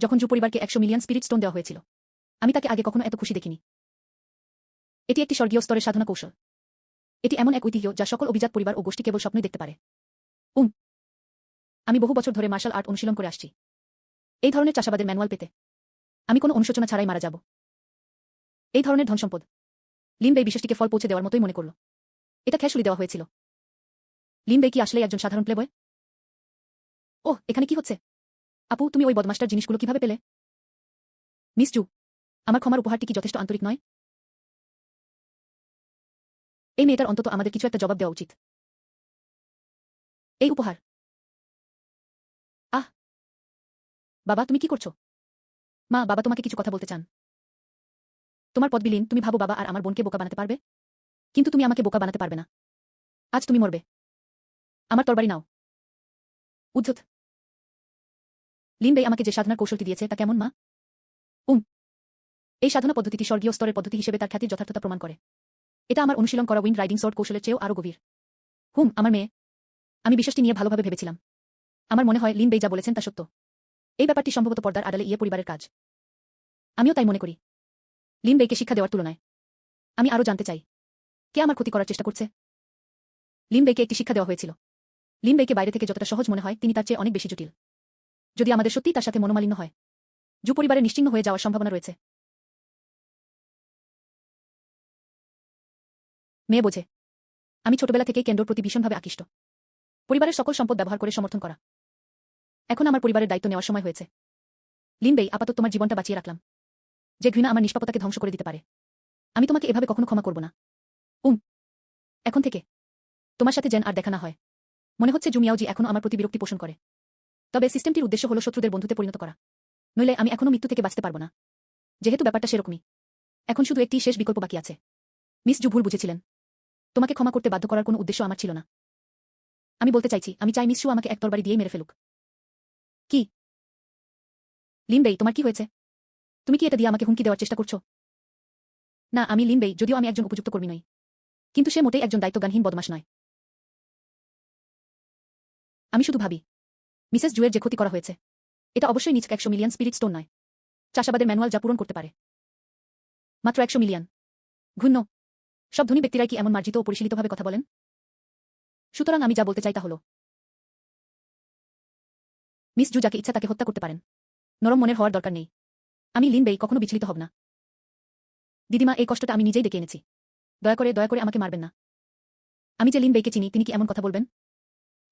যখন জু পরিবারকে 100 মিলিয়ন স্পিরিট স্টোন দেওয়া হয়েছিল, আমি তাকে আগে কখনো এত খুশি দেখিনি। এটি একটি স্বর্গীয় স্তরের সাধনা কৌশল। এটি এমন এক ঐতিহ্য যা সকল অভিজাত পরিবার ও গোষ্ঠী কেবল স্বপ্নই দেখতে পারে। আমি বহু বছর ধরে মার্শাল আর্ট অনুশীলন করে আসছি। এই ধরনের চাষাবাদের ম্যানুয়াল পেতে আমি কোনো অনুশোচনা ছাড়াই মারা যাব। এই ধরনের ধনসম্পদ লিনবেই বিশেষটিকে ফল পৌঁছে দেওয়ার মতোই মনে করল। এটা খেসুলি দেওয়া হয়েছিল। লিনবেই কি আসলেই একজন সাধারণ প্লেবয়? ওহ, এখানে কি হচ্ছে? আপু, তুমি ওই বদমাস্টার জিনিসগুলো কিভাবে পেলে? মিস জু, আমার ক্ষমার উপহারটি কি যথেষ্ট আন্তরিক নয়? এই মেয়েটার অন্তত আমাদের কিছু একটা জবাব দেওয়া উচিত। এই উপহার। বাবা, তুমি কি করছো? মা, বাবা তোমাকে কিছু কথা বলতে চান। তোমার পদবিলীন, তুমি ভাবো বাবা আর আমার বোনকে বোকা বানাতে পারবে? কিন্তু তুমি আমাকে বোকা বানাতে পারবে না। আজ তুমি মরবে। আমার তরবারি নাও। উদ্ধত। লিনবেই আমাকে যে সাধনার কৌশলটি দিয়েছে তা কেমন, মা? এই সাধনা পদ্ধতিটি স্বর্গীয় স্তরের পদ্ধতি হিসেবে তার খ্যাতির যথার্থতা প্রমাণ করে। এটা আমার অনুশীলন করা উইন্ড রাইডিং সোর্ড কৌশলের চেয়েও আরও গভীর। আমার মেয়ে। আমি বিষয়টি নিয়ে ভালোভাবে ভেবেছিলাম। আমার মনে হয় লিনবেই যা বলেছেন তা সত্য। এই ব্যাপারটি সম্ভবত পর্দার আড়ালে ইয়ে পরিবারের কাজ। আমিও তাই মনে করি। লিনবেইকে শিক্ষা দেওয়ার তুলনায় আমি আরও জানতে চাই, কে আমার ক্ষতি করার চেষ্টা করছে। লিনবেইকে একটি শিক্ষা দেওয়া হয়েছিল। লিনবেইকে বাইরে থেকে যতটা সহজ মনে হয় তিনি তার চেয়ে অনেক বেশি জটিল। যদি আমাদের সত্যিই তার সাথে মনোমালিন্য হয়, জু পরিবারে নিশ্চিহ্ন হয়ে যাওয়ার সম্ভাবনা রয়েছে। মেয়ে বোঝে। আমি ছোটবেলা থেকেই কেন্দ্রর প্রতি ভীষণভাবে আকৃষ্ট। পরিবারের সকল সম্পদ ব্যবহার করে সমর্থন করা। এখন আমার পরিবারের দায়িত্ব নেওয়ার সময় হয়েছে। লিনবেই, আপাতত তোমার জীবনটা বাঁচিয়ে রাখলাম। যে ঘৃণা আমার নিষ্পাপতাকে ধ্বংস করে দিতে পারে, আমি তোমাকে এভাবে কখনো ক্ষমা করব না। এখন থেকে তোমার সাথে যেন আর দেখা না হয়। মনে হচ্ছে জু মিয়াওজি এখনো আমার প্রতি বিরক্তি পোষণ করে। তবে সিস্টেমটির উদ্দেশ্য হলো শত্রুদের বন্ধুতে পরিণত করা। নইলে আমি এখনো মৃত্যু থেকে বাঁচতে পারব না। যেহেতু ব্যাপারটা সেরকমই, এখন শুধু একটি শেষ বিকল্প বাকি আছে। মিস জু ভুল বুঝেছিলেন। তোমাকে ক্ষমা করতে বাধ্য করার কোনো উদ্দেশ্য আমার ছিল না। আমি বলতে চাইছি, আমি চাই মিস জু আমাকে এক তরবারি দিয়েই মেরে ফেলুক। কি? লিনবেই, তোমার কি হয়েছে? তুমি কি এটা দিয়ে আমাকে হুমকি দেওয়ার চেষ্টা করছো? না, আমি লিনবেই, যদিও আমি একজন উপযুক্ত কর্মী নই। কিন্তু সে মোটেই একজন দায়িত্বজ্ঞানহীন বদমাশ নয়। আমি শুধু ভাবি, মিসেস জুয়ের যে ক্ষতি করা হয়েছে, এটা অবশ্যই নিচক 100 মিলিয়ন স্পিরিট স্টোন নয়। চাষাবাদের ম্যানুয়াল যা পূরণ করতে পারে। মাত্র 100 মিলিয়ন। ঘূর্ণ। সব ধনী ব্যক্তিরাই কি এমন মার্জিত ও পরিশীলিতভাবে কথা বলেন? সুতরাং আমি যা বলতে চাই তা হল, মিস জু যাকে ইচ্ছা তাকে হত্যা করতে পারেন। নরম মনের হওয়ার দরকার নেই। আমি লিনবেই, কখনো বিচলিত হব না। দিদিমা, এই কষ্টটা আমি নিজেই ডেকে এনেছি। দয়া করে আমাকে মারবেন না। আমি যে লিনবেইকে চিনি, তিনি কি এমন কথা বলবেন?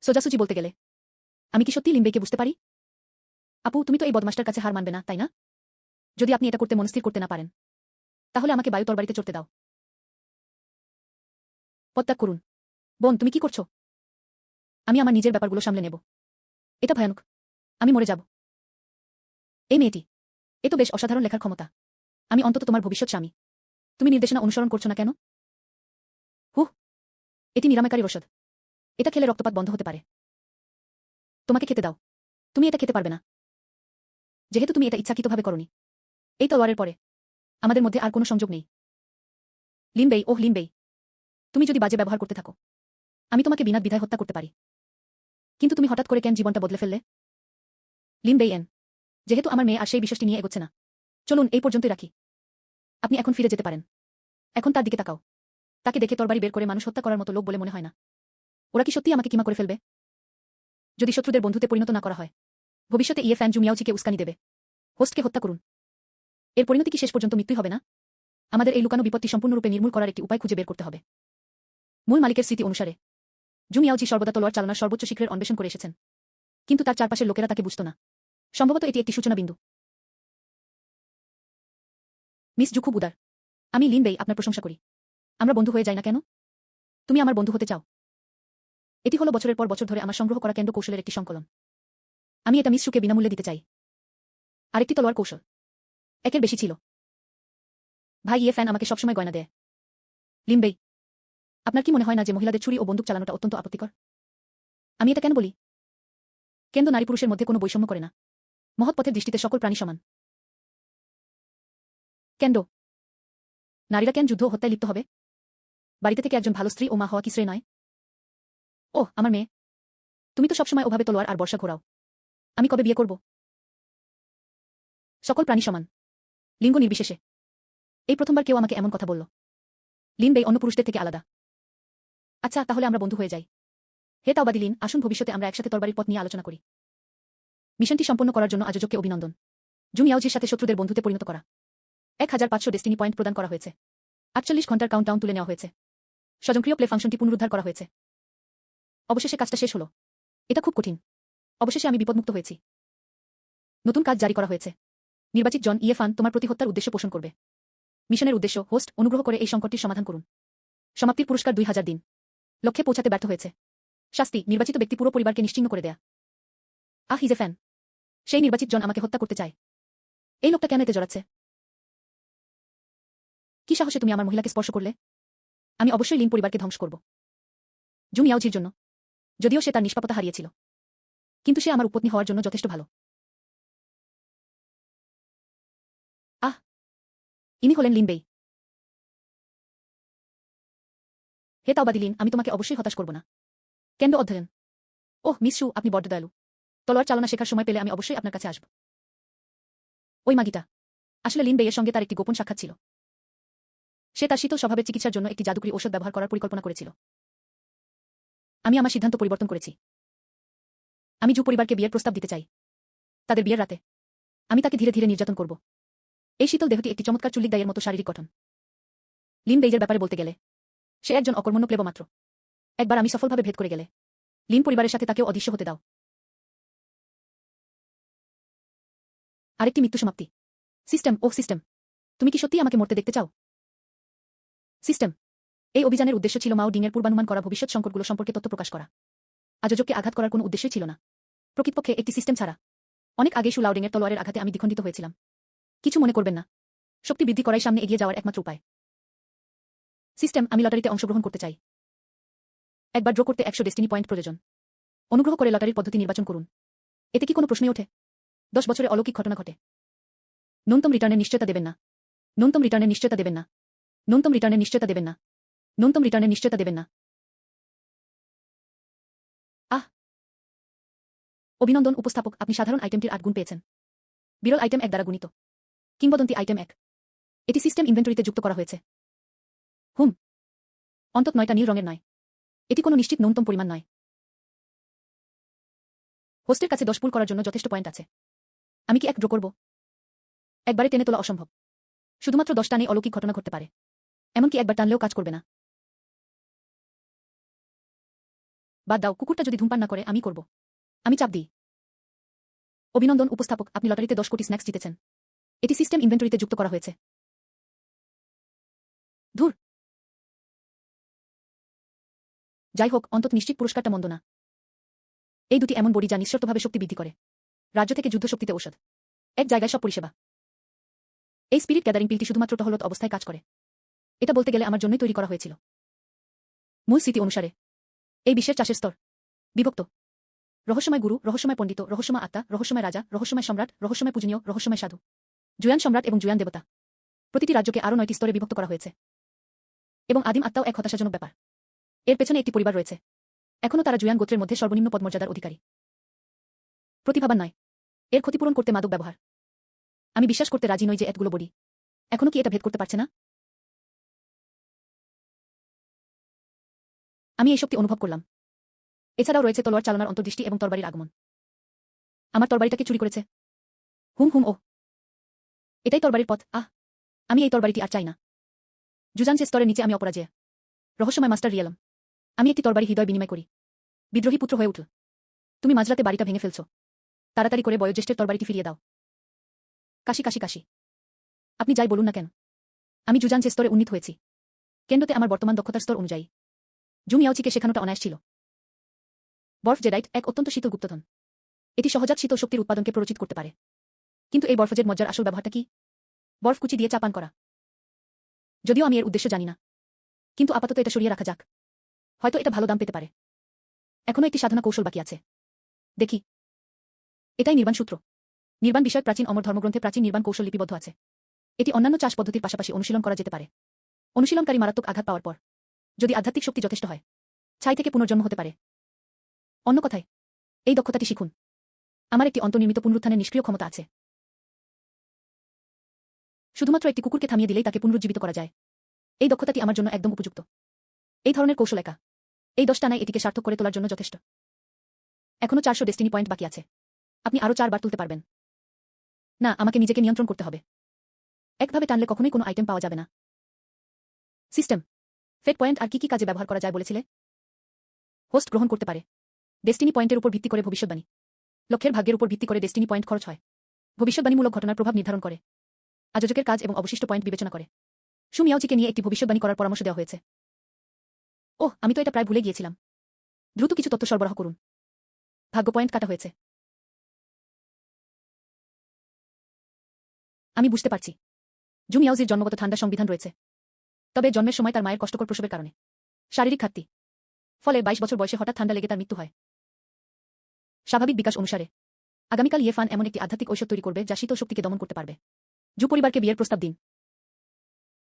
সোজাসুজি বলতে গেলে আমি কি সত্যি লিনবেইকে বুঝতে পারি? আপু, তুমি তো এই বদমাস্টার কাছে হার মানবে না, তাই না? যদি আপনি এটা করতে মনস্থির করতে না পারেন, তাহলে আমাকে বায়ু তরবারিতে চড়তে দাও। পদত্যাগ করুন। বোন, তুমি কি করছো? আমি আমার নিজের ব্যাপারগুলো সামলে নেব। এটা ভয়ানক। আমি মরে যাব। এই মেয়েটি, এ তো বেশ অসাধারণ লেখার ক্ষমতা। আমি অন্তত তোমার ভবিষ্যৎ স্বামী। তুমি নির্দেশনা অনুসরণ করছো না কেন? এটি নিরাময়কারী ঔষধ। এটা খেলে রক্তপাত বন্ধ হতে পারে। তোমাকে খেতে দাও। তুমি এটা খেতে পারবে না, যেহেতু তুমি এটা ইচ্ছাকৃতভাবে করনি। এই তলোয়ারের পরে আমাদের মধ্যে আর কোনো সংযোগ নেই। লিনবেই, ওহ লিনবেই, তুমি যদি বাজে ব্যবহার করতে থাকো, আমি তোমাকে বিনা দ্বিধায় হত্যা করতে পারি। কিন্তু তুমি হঠাৎ করে কেন জীবনটা বদলে ফেললে? লিনবেই যেহেতু আমার মেয়ে আর সেই বিষয়টি নিয়ে এগোচ্ছে না, চলুন এই পর্যন্তই রাখি। আপনি এখন ফিরে যেতে পারেন। এখন তার দিকে তাকাও। তাকে দেখে তরবারি বের করে মানুষ হত্যা করার মতো লোক বলে মনে হয় না। ওরা কি সত্যিই আমাকে কিমা করে ফেলবে? যদি শত্রুদের বন্ধুতে পরিণত না করা হয়, ভবিষ্যতে ইয়ে ফ্যান জু মিয়াওজিকে উস্কানি দেবে। হোস্টকে হত্যা করুন। এর পরিণতি কি শেষ পর্যন্ত মৃত্যুই হবে না? আমাদের এই লুকানো বিপত্তি সম্পূর্ণরূপে নির্মূল করার একটি উপায় খুঁজে বের করতে হবে। মূল মালিকের স্মৃতি অনুসারে জু মিয়াওজি সর্বদা তলোয়ার চালনার সর্বোচ্চ শিখরের অন্বেষণ করে এসেছেন, কিন্তু তার চারপাশের লোকেরা তাকে বুঝত না। সম্ভবত এটি একটি সূচনা বিন্দু। মিস জু খুব উদার। আমি লিন বেই আপনার প্রশংসা করি। আমরা বন্ধু হয়ে যাই না কেন? তুমি আমার বন্ধু হতে চাও? এটি হলো বছরের পর বছর ধরে আমার সংগ্রহ করা কেন্দ্র কৌশলের একটি সংকলন। আমি এটা মিস জুকে বিনামূল্যে দিতে চাই। আরেকটি তলোয়ার কৌশল। একের বেশি ছিল। ভাই ইয়ে ফ্যান আমাকে সবসময় গয়না দেয়। লিন বেই, আপনার কি মনে হয় না যে মহিলাদের ছুরি ও বন্দুক চালানোটা অত্যন্ত আপত্তিকর? আমি এটা কেন বলি? কেন্দ্র নারী পুরুষের মধ্যে কোনো বৈষম্য করে না। মহৎ পথের দৃষ্টিতে সকল প্রাণী সমান। কেন্দ্র নারীরা কেন যুদ্ধ ও হত্যায় লিপ্ত হবে? বাড়িতে থেকে একজন ভালো স্ত্রী ও মা হওয়া কি শ্রেয় নয়? ওহ আমার মেয়ে, তুমি তো সবসময় ওভাবে তলোয়ার আর বর্ষা ঘোরাও। আমি কবে বিয়ে করব? সকল প্রাণী সমান, লিঙ্গ নির্বিশেষে। এই প্রথমবার কেউ আমাকে এমন কথা বলল। লিন বেই অন্য পুরুষদের থেকে আলাদা। আচ্ছা তাহলে আমরা বন্ধু হয়ে যাই। হে তাওবাদি লিন, আসুন ভবিষ্যতে আমরা একসাথে তরবারির পথ নিয়ে আলোচনা করি। মিশনটি সম্পন্ন করার জন্য আয়োজককে অভিনন্দন। জু মিয়াওজির সাথে শত্রুদের বন্ধুতে পরিণত করা। 1500 ডেস্টিনি পয়েন্ট প্রদান করা হয়েছে। 48 ঘন্টার কাউন্টডাউন তুলে নেওয়া হয়েছে। স্বয়ংক্রিয় প্লে ফাংশনটি পুনরুদ্ধার করা হয়েছে। অবশেষে কাজটা শেষ হলো। এটা খুব কঠিন। অবশেষে আমি বিপদমুক্ত হয়েছি। নতুন কাজ জারি করা হয়েছে। নির্বাচিত জন ইয়েফান তোমার প্রতি হত্যার উদ্দেশ্য পোষণ করবে। মিশনের উদ্দেশ্য হোস্ট অনুগ্রহ করে এই সংকটটির সমাধান করুন। সমাপ্তির পুরস্কার 2000 দিন। লক্ষ্যে পৌঁছাতে ব্যর্থ হয়েছে। শাস্তি নির্বাচিত ব্যক্তি পুরো পরিবারকে নিশ্চিহ্ন করে দেয়া। হিজ এ ফ্যান। সেই নির্বাচিত জন আমাকে হত্যা করতে চায়। এই লোকটা কেন এতে জড়াচ্ছে? কি সাহসে তুমি আমার মহিলাকে স্পর্শ করলে? আমি অবশ্যই লিন পরিবারকে ধ্বংস করব। জু মিয়াওজির জন্য। যদিও সে তার নিষ্পাপতা হারিয়েছিল, কিন্তু সে আমার উপপত্নী হওয়ার জন্য যথেষ্ট ভালো। ইনি হলেন লিন বেই। হে তাওবাদি লিন, আমি তোমাকে অবশ্যই হতাশ করব না। কেন্দ্র অধ্যয়ন। ওহ মিস শু, আপনি বড্ড দয়ালু। তলোয়ার চালনা শেখার সময় পেলে আমি অবশ্যই আপনার কাছে আসব। ওই মাগিটা। আসলে লিন বেইয়ের সঙ্গে তার একটি গোপন সাক্ষাৎ ছিল। সে তার শীতল স্বভাবের চিকিৎসার জন্য একটি জাদুকরী ঔষধ ব্যবহার করার পরিকল্পনা করেছিল। আমি আমার সিদ্ধান্ত পরিবর্তন করেছি। আমি জু পরিবারকে বিয়ের প্রস্তাব দিতে চাই। তাদের বিয়ের রাতে আমি তাকে ধীরে ধীরে নির্যাতন করব। এই শীতল দেহটি একটি চমৎকার চুল্লিক দায়ের মতো শারীরিক গঠন। লিন বেইজের ব্যাপারে বলতে গেলে সে একজন অকর্মণ্য প্লেব মাত্র। একবার আমি সফলভাবে ভেদ করে গেলে লিন পরিবারের সাথে তাকেও অদৃশ্য হতে দাও। আরেকটি মৃত্যু সমাপ্তি। সিস্টেম, ওহ সিস্টেম, তুমি কি সত্যিই আমাকে মরতে দেখতে চাও? সিস্টেম। এই অভিযানের উদ্দেশ্য ছিল মাও ডিংয়ের পূর্বানুমান করা ভবিষ্যৎ সংকটগুলো সম্পর্কে তথ্য প্রকাশ করা। আয়োজককে আঘাত করার কোনো উদ্দেশ্যই ছিল না। প্রকৃতপক্ষে একটি সিস্টেম ছাড়া অনেক আগেই শু লাউডিংয়ের তলোয়ারের আঘাতে আমি দ্বিখণ্ডিত হয়েছিলাম। কিছু মনে করবেন না। শক্তি বৃদ্ধি করাই সামনে এগিয়ে যাওয়ার একমাত্র উপায়। সিস্টেম, আমি লটারিতে অংশগ্রহণ করতে চাই। একবার ড্র করতে 100 ডেস্টিনি পয়েন্ট প্রয়োজন। অনুগ্রহ করে লটারির পদ্ধতি নির্বাচন করুন। এতে কি কোনো প্রশ্নই ওঠে? 10 বছরে অলৌকিক ঘটনা ঘটে। ন্যূনতম রিটার্নের নিশ্চয়তা দেবেন না। ন্যূনতম রিটার্নের নিশ্চয়তা দেবেন না। ন্যূনতম রিটার্নের নিশ্চয়তা দেবেন না। ন্যূনতম রিটার্নের নিশ্চয়তা দেবেন না। অভিনন্দন উপস্থাপক, আপনি সাধারণ আইটেমটির 8 গুণ পেয়েছেন। বিরল আইটেম 1 দ্বারা গুণিত। কিংবদন্তি আইটেম 1। এটি সিস্টেম ইনভেন্টরিতে যুক্ত করা হয়েছে। অন্তত 9টা নীল রঙের নয়। এটি কোনো নিশ্চিত ন্যূনতম পরিমাণ নয়। হোস্টের কাছে 10 পুল করার জন্য যথেষ্ট পয়েন্ট আছে। আমি কি এক ড্র করব? একবারে টেনে তোলা অসম্ভব। শুধুমাত্র 10 টানে অলৌকিক ঘটনা ঘটতে পারে। এমনকি একবার টানলেও কাজ করবে না। বাদ দাও, কুকুরটা যদি ধূমপান না করে আমি করব। আমি চাপ দিই। অভিনন্দন উপস্থাপক, আপনি লটারিতে 10 কোটি স্ন্যাক্স জিতেছেন। এটি সিস্টেম ইনভেন্টরিতে যুক্ত করা হয়েছে। ধুর। যাই হোক, অন্তত নিশ্চিত পুরস্কারটা মন্দ না। এই দুটি এমন বড়ি যা নিঃশর্তভাবে শক্তি বৃদ্ধি করে। রাজ্য থেকে যুদ্ধ শক্তিতে ঔষধ। এক জায়গায় সব পরিষেবা। এই স্পিরিট গ্যাদারিং পিলটি শুধুমাত্র টহলত অবস্থায় কাজ করে। এটা বলতে গেলে আমার জন্যই তৈরি করা হয়েছিল। মূল স্মৃতি অনুসারে এই বিশ্বের চাষের স্তর বিভক্ত। রহস্যময় গুরু, রহস্যময় পণ্ডিত, রহস্যময় আত্মা, রহস্যময় রাজা, রহস্যময় সম্রাট, রহস্যময় পূজনীয়, রহস্যময় সাধু, জুয়ান সম্রাট এবং জুয়ান দেবতা। প্রতিটি রাজ্যকে আরও 9টি স্তরে বিভক্ত করা হয়েছে। এবং আদিম আত্মাও এক হতাশাজনক ব্যাপার। এর পেছনে একটি পরিবার রয়েছে। এখনও তারা জুয়ান গোত্রের মধ্যে সর্বনিম্ন পদমর্যাদার অধিকারী। প্রতিভাবান নয়। এর ক্ষতিপূরণ করতে মাদক ব্যবহার। আমি বিশ্বাস করতে রাজি নই যে এতগুলো বডি এখনো কি এটা ভেদ করতে পারছে না। আমি এই শক্তি অনুভব করলাম। এছাড়াও রয়েছে তলোয়ার চালনার অন্তর্দৃষ্টি এবং তরবারির আগমন। আমার তরবারিটাকে চুরি করেছে। হুম ও এটাই তরবারির পথ। আমি এই তরবারিটি আর চাই না। জুজানচের স্তরের নিচে আমি অপরাজেয়। রহস্যময় মাস্টার রিয়েলম। আমি একটি তরবারি হৃদয় বিনিময় করি। বিদ্রোহী পুত্র হয়ে উঠল। তুমি মাঝরাতে বাড়িটা ভেঙে ফেলছ। তাড়াতাড়ি করে বয়োজ্যেষ্ঠের তরবারিটি ফিরিয়ে দাও। কাশি কাশি কাশি। আপনি যাই বলুন না কেন, আমি জুজানচের স্তরে উন্নীত হয়েছি। কেন্দ্রতে আমার বর্তমান দক্ষতার স্তর অনুযায়ী। জুমিয়াওচিকে শেখানোটা অনায়াস ছিল। বরফ জেডাইট এক অত্যন্ত শীতল গুপ্তধন। এটি সহজাত শীতল শক্তির উৎপাদনকে প্ররোচিত করতে পারে। কিন্তু এই বরফজেড মজ্জার আসল ব্যবহারটা কি? বরফ কুচি দিয়ে চা পান করা। যদিও আমি এর উদ্দেশ্য জানি না, কিন্তু আপাতত এটা সরিয়ে রাখা যাক। হয়তো এটা ভালো দাম পেতে পারে। এখনো একটি সাধনা কৌশল বাকি আছে। দেখি। এটাই নির্বাণ সূত্র। নির্বাণ বিষয়ক প্রাচীন অমর ধর্মগ্রন্থে প্রাচীন নির্বাণ কৌশল লিপিবদ্ধ আছে। এটি অন্যান্য চাষ পদ্ধতির পাশাপাশি অনুশীলন করা যেতে পারে। অনুশীলনকারী মারাত্মক আঘাত পাওয়ার পর, যদি আধ্যাত্মিক শক্তি যথেষ্ট হয়, ছাই থেকে পুনর্জন্ম হতে পারে। অন্য কথায়, এই দক্ষতাটি শিখুন। আমার একটি অন্তর্নির্মিত পুনরুত্থানের নিষ্ক্রিয় ক্ষমতা আছে। শুধুমাত্র একটি কুকুরকে থামিয়ে দিলেই তাকে পুনরুজ্জীবিত করা যায়। এই দক্ষতাটি আমার জন্য একদম উপযুক্ত। এই ধরনের কৌশল একা এই 10 টানায় এটিকে সার্থক করে তোলার জন্য যথেষ্ট। এখনো 400 ডেস্টিনি পয়েন্ট বাকি আছে। আপনি আরও 4 বার তুলতে পারবেন। না, আমাকে নিজেকে নিয়ন্ত্রণ করতে হবে। একভাবে টানলে কখনোই কোনো আইটেম পাওয়া যাবে না। সিস্টেম ফেট পয়েন্ট আর কি কাজে ব্যবহার করা যায় বলেছিলে? হোস্ট গ্রহণ করতে পারে। ডেস্টিনি পয়েন্টের উপর ভিত্তি করে ভবিষ্যৎবাণী। লক্ষ্যের ভাগ্যের উপর ভিত্তি করে ডেস্টিনি পয়েন্ট খরচ হয়। ভবিষ্যৎবাণীমূলক ঘটনার প্রভাব নির্ধারণ করে। আয়োজকের কাজ এবং অবশিষ্ট পয়েন্ট বিবেচনা করে। সুমিয়াওচিকে নিয়ে একটি ভবিষ্যৎবাণী করার পরামর্শ দেওয়া হয়েছে। ওহ, আমি তো এটা প্রায় ভুলে গিয়েছিলাম। দ্রুত কিছু তথ্য সরবরাহ করুন। ভাগ্য পয়েন্ট কাটা হয়েছে। আমি বুঝতে পারছি। জুমিয়াওজির জন্মগত ঠান্ডা সংবিধান রয়েছে। তবে জন্মের সময় তার মায়ের কষ্টকর প্রসবের কারণে শারীরিক ঘাটতি। ফলে 22 বছর বয়সে হঠাৎ ঠান্ডা লেগে তার মৃত্যু হয়। স্বাভাবিক বিকাশ অনুসারে আগামীকাল ইয়েফান এমন একটি আধ্যাত্মিক ঔষধ তৈরি করবে যা শীতল শক্তিকে দমন করতে পারবে। জু পরিবারকে বিয়ের প্রস্তাব দিন।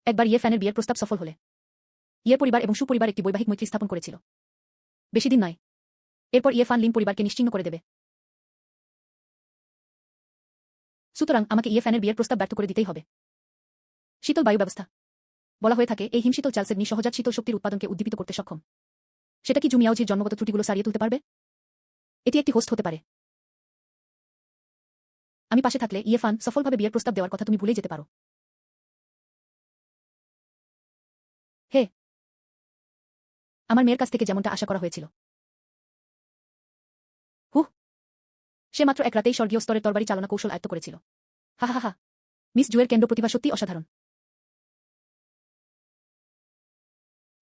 একবার ইয়েফানের বিয়ের প্রস্তাব সফল হলে ইয়ে পরিবার এবং সুপরিবার একটি বৈবাহিক মৈত্রী স্থাপন করেছিল। বেশি দিন নয়, এরপর ইয়েফান লিন পরিবারকে নিশ্চিহ্ন করে দেবে। সুতরাং আমাকে ইয়েফানের বিয়ের প্রস্তাব ব্যর্থ করে দিতেই হবে। শীতল বায়ু ব্যবস্থা বলা হয়ে থাকে এই হিমশীতল চালসেডনি সহজাত শীতল শক্তির উৎপাদনকে উদ্দীপিত করতে সক্ষম। সেটা কি জুমিয়াওজির জন্মগত ত্রুটিগুলো সারিয়ে তুলতে পারবে? এটি একটি হোস্ট হতে পারে। আমি পাশে থাকলে ইয়েফান সফলভাবে বিয়ের প্রস্তাব দেওয়ার কথা তুমি ভুলেই যেতে পারো। হে, আমার মেয়ের কাছ থেকে যেমনটা আশা করা হয়েছিল। হুহ, সে মাত্র এক রাতেই স্বর্গীয় স্তরের তরবারি চালনা কৌশল আয়ত্ত করেছিল। হা হা হা। মিস জুয়ের কেন্দ্র প্রতিভা সত্যি অসাধারণ।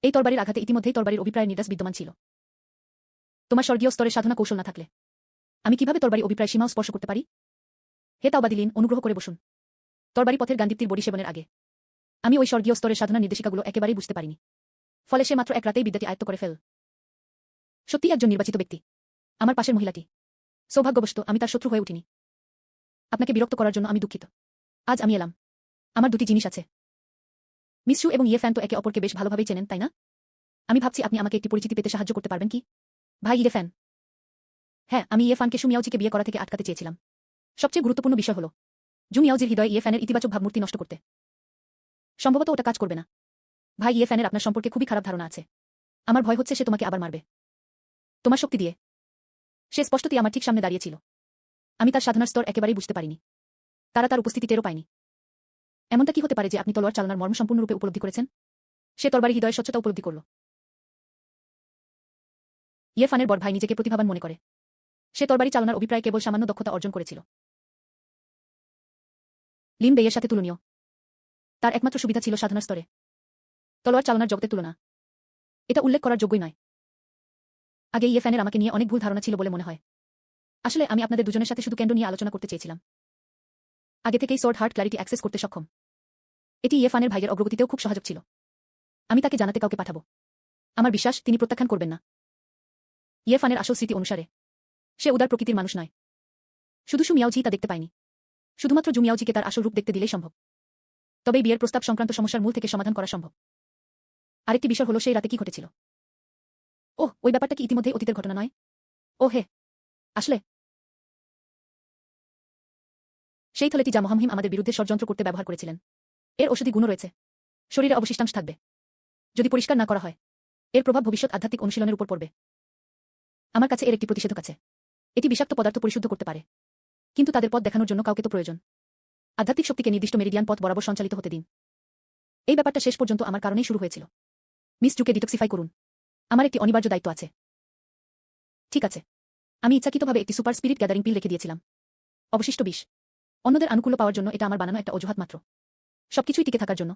এই তরবারির আঘাতে ইতিমধ্যেই তরবারির অভিপ্রায় নির্দেশ বিদ্যমান ছিল। তোমার স্বর্গীয় স্তরের সাধনা কৌশল না থাকলে আমি কিভাবে তরবারি অভিপ্রায় সীমাও স্পর্শ করতে পারি? হে তাওবাদিলিন, অনুগ্রহ করে বসুন। তরবারি পথের গান্ধিপ্তির বডি সেবনের আগে আমি ওই স্বর্গীয় স্তরের সাধনা নির্দেশিকাগুলো একেবারেই বুঝতে পারিনি। ফলে সে মাত্র এক রাতেই বিদ্যাটি আয়ত্ত করে ফেল। সত্যি একজন নির্বাচিত ব্যক্তি। আমার পাশের মহিলাটি। সৌভাগ্যবশত আমি তার শত্রু হয়ে উঠিনি। আপনাকে বিরক্ত করার জন্য আমি দুঃখিত। আজ আমি এলাম। আমার দুটি জিনিস আছে। মিসু এবং ইয়েফান তো একে অপরকে বেশ ভালোভাবেই চেনেন, তাই না? আমি ভাবছি আপনি আমাকে একটি পরিচিতি পেতে সাহায্য করতে পারবেন কি? ভাই ইয়েফান। হ্যাঁ, আমি ইয়েফানকে সুমিয়াওজিকে বিয়ে করা থেকে আটকাতে চেয়েছিলাম। সবচেয়ে গুরুত্বপূর্ণ বিষয় হল জুমিয়াওজির হৃদয়ে ইয়েফানের ইতিবাচক ভাবমূর্তি নষ্ট করতে। সম্ভবত ওটা কাজ করবে না। ভাই ইয়েফানের আপনার সম্পর্কে খুবই খারাপ ধারণা আছে। আমার ভয় হচ্ছে সে তোমাকে আবার মারবে। তোমার শক্তি দিয়ে। সে স্পষ্টতই আমার ঠিক সামনে দাঁড়িয়েছিল। আমি তার সাধনার স্তর একেবারেই বুঝতে পারিনি। তারা তার উপস্থিতি টেরও পায়নি। এমনটা কি হতে পারে যে আপনি তলোয়ার চালনার মর্ম সম্পূর্ণরূপে উপলব্ধি করেছেন? সে তরবারি হৃদয়ের স্বচ্ছতা উপলব্ধি করল। ইয়েফানের বড় ভাই নিজেকে প্রতিভাবান মনে করে। সে তরবারি চালনার অভিপ্রায় কেবল সামান্য দক্ষতা অর্জন করেছিল। লিন বেইয়ের সাথে তুলনীয়। তার একমাত্র সুবিধা ছিল সাধনার স্তরে। তলোয়ার চালনার জগতের তুলনা। এটা উল্লেখ করার যোগ্যই নয়। আগে ইয়েফানের আমাকে নিয়ে অনেক ভুল ধারণা ছিল বলে মনে হয়। আসলে আমি আপনাদের দুজনের সাথে শুধু কেন্দ্র নিয়ে আলোচনা করতে চেয়েছিলাম। আগে থেকেই সোর্ড হার্ট ক্ল্যারিটি অ্যাক্সেস করতে সক্ষম। এটি ইয়েফানের ভাইয়ের অগ্রগতিতেও খুব সহায়ক ছিল। আমি তাকে জানাতে কাউকে পাঠাবো। আমার বিশ্বাস তিনি প্রত্যাখ্যান করবেন না। ইয়েফানের আসল স্মৃতি অনুসারে সে উদার প্রকৃতির মানুষ নয়। শুধু সুমিয়াওজি তা দেখতে পায়নি। শুধুমাত্র জুমিয়াওজিকে তার আসল রূপ দেখতে দিলেই সম্ভব। তবেই বিয়ের প্রস্তাব সংক্রান্ত সমস্যার মূল থেকে সমাধান করা সম্ভব। আরেকটি বিষয় হলো সেই রাতে কি ঘটেছিল। ওহ, ওই ব্যাপারটা কি ইতিমধ্যেই অতীতের ঘটনা নয়? ও হে, আসলে সেই থলেটি যা মহামহিম আমাদের বিরুদ্ধে ষড়যন্ত্র করতে ব্যবহার করেছিলেন। এর ঔষধি গুণও রয়েছে। শরীরে অবশিষ্টাংশ থাকবে। যদি পরিষ্কার না করা হয়, এর প্রভাব ভবিষ্যৎ আধ্যাত্মিক অনুশীলনের উপর পড়বে। আমার কাছে এর একটি প্রতিষেধক আছে। এটি বিষাক্ত পদার্থ পরিশুদ্ধ করতে পারে। কিন্তু তাদের পথ দেখানোর জন্য কাউকে তো প্রয়োজন। আধ্যাত্মিক শক্তিকে নির্দিষ্ট মেরিডিয়ান পথ বরাবর সঞ্চালিত হতে দিন। এই ব্যাপারটা শেষ পর্যন্ত আমার কারণেই শুরু হয়েছিল। মিস জুকে ডিটক্সিফাই করুন। আমার একটি অনিবার্য দায়িত্ব আছে। ঠিক আছে। আমি ইচ্ছাকৃতভাবে একটি সুপার স্পিরিট গ্যাদারিং পিল রেখে দিয়েছিলাম। অবশিষ্ট বিষ। অন্যদের আনুকূল্য পাওয়ার জন্য এটা আমার বানানো একটা অজুহাত মাত্র। সবকিছুই টিকে থাকার জন্য।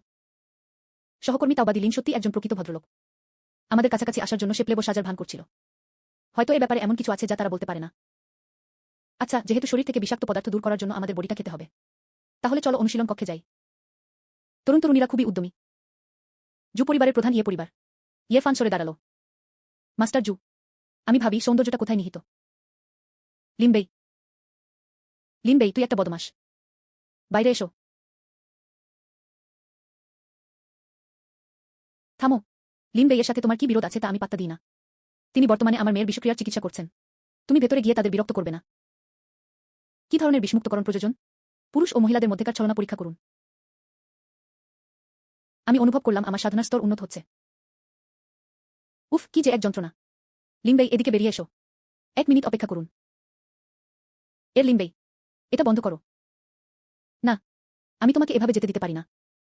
সহকর্মী তাওবাদি লিন সত্যি একজন প্রকৃত ভদ্রলোক। আমাদের কাছাকাছি আসার জন্য সে প্লেবো সাজার ভান করছিল। হয়তো এ ব্যাপারে এমন কিছু আছে যা তারা বলতে পারে না। আচ্ছা, যেহেতু শরীর থেকে বিষাক্ত পদার্থ দূর করার জন্য আমাদের বডিটা খেতে হবে, তাহলে চলো অনুশীলন কক্ষে যাই। তরুণ তরুণীরা খুবই উদ্যমী। জু পরিবারের প্রধান ইয়ে পরিবার। ইয়ে ফান সরে দাঁড়ালো। মাস্টার জু, আমি ভাবি সৌন্দর্যটা কোথায় নিহিত। লিমবেই। লিমবেই, তুই একটা বদমাশ। বাইরে এসো। থামো। লিমবেইয়ের সাথে তোমার কি বিরোধ আছে তা আমি পাত্তা দিই না। তিনি বর্তমানে আমার মেয়ের বিষক্রিয়ার চিকিৎসা করছেন। তুমি ভেতরে গিয়ে তাদের বিরক্ত করবে না। কি ধরনের বিষমুক্তকরণ প্রয়োজন? পুরুষ ও মহিলাদের মধ্যেকার ছলনা পরীক্ষা করুন। আমি অনুভব করলাম আমার সাধনার স্তর উন্নত হচ্ছে। উফ, কি যে এক যন্ত্রণা। লিমবেই, এদিকে বেরিয়ে এসো। 1 মিনিট অপেক্ষা করুন। লিমবেই, এটা বন্ধ করো। না, আমি তোমাকে এভাবে যেতে দিতে পারি না।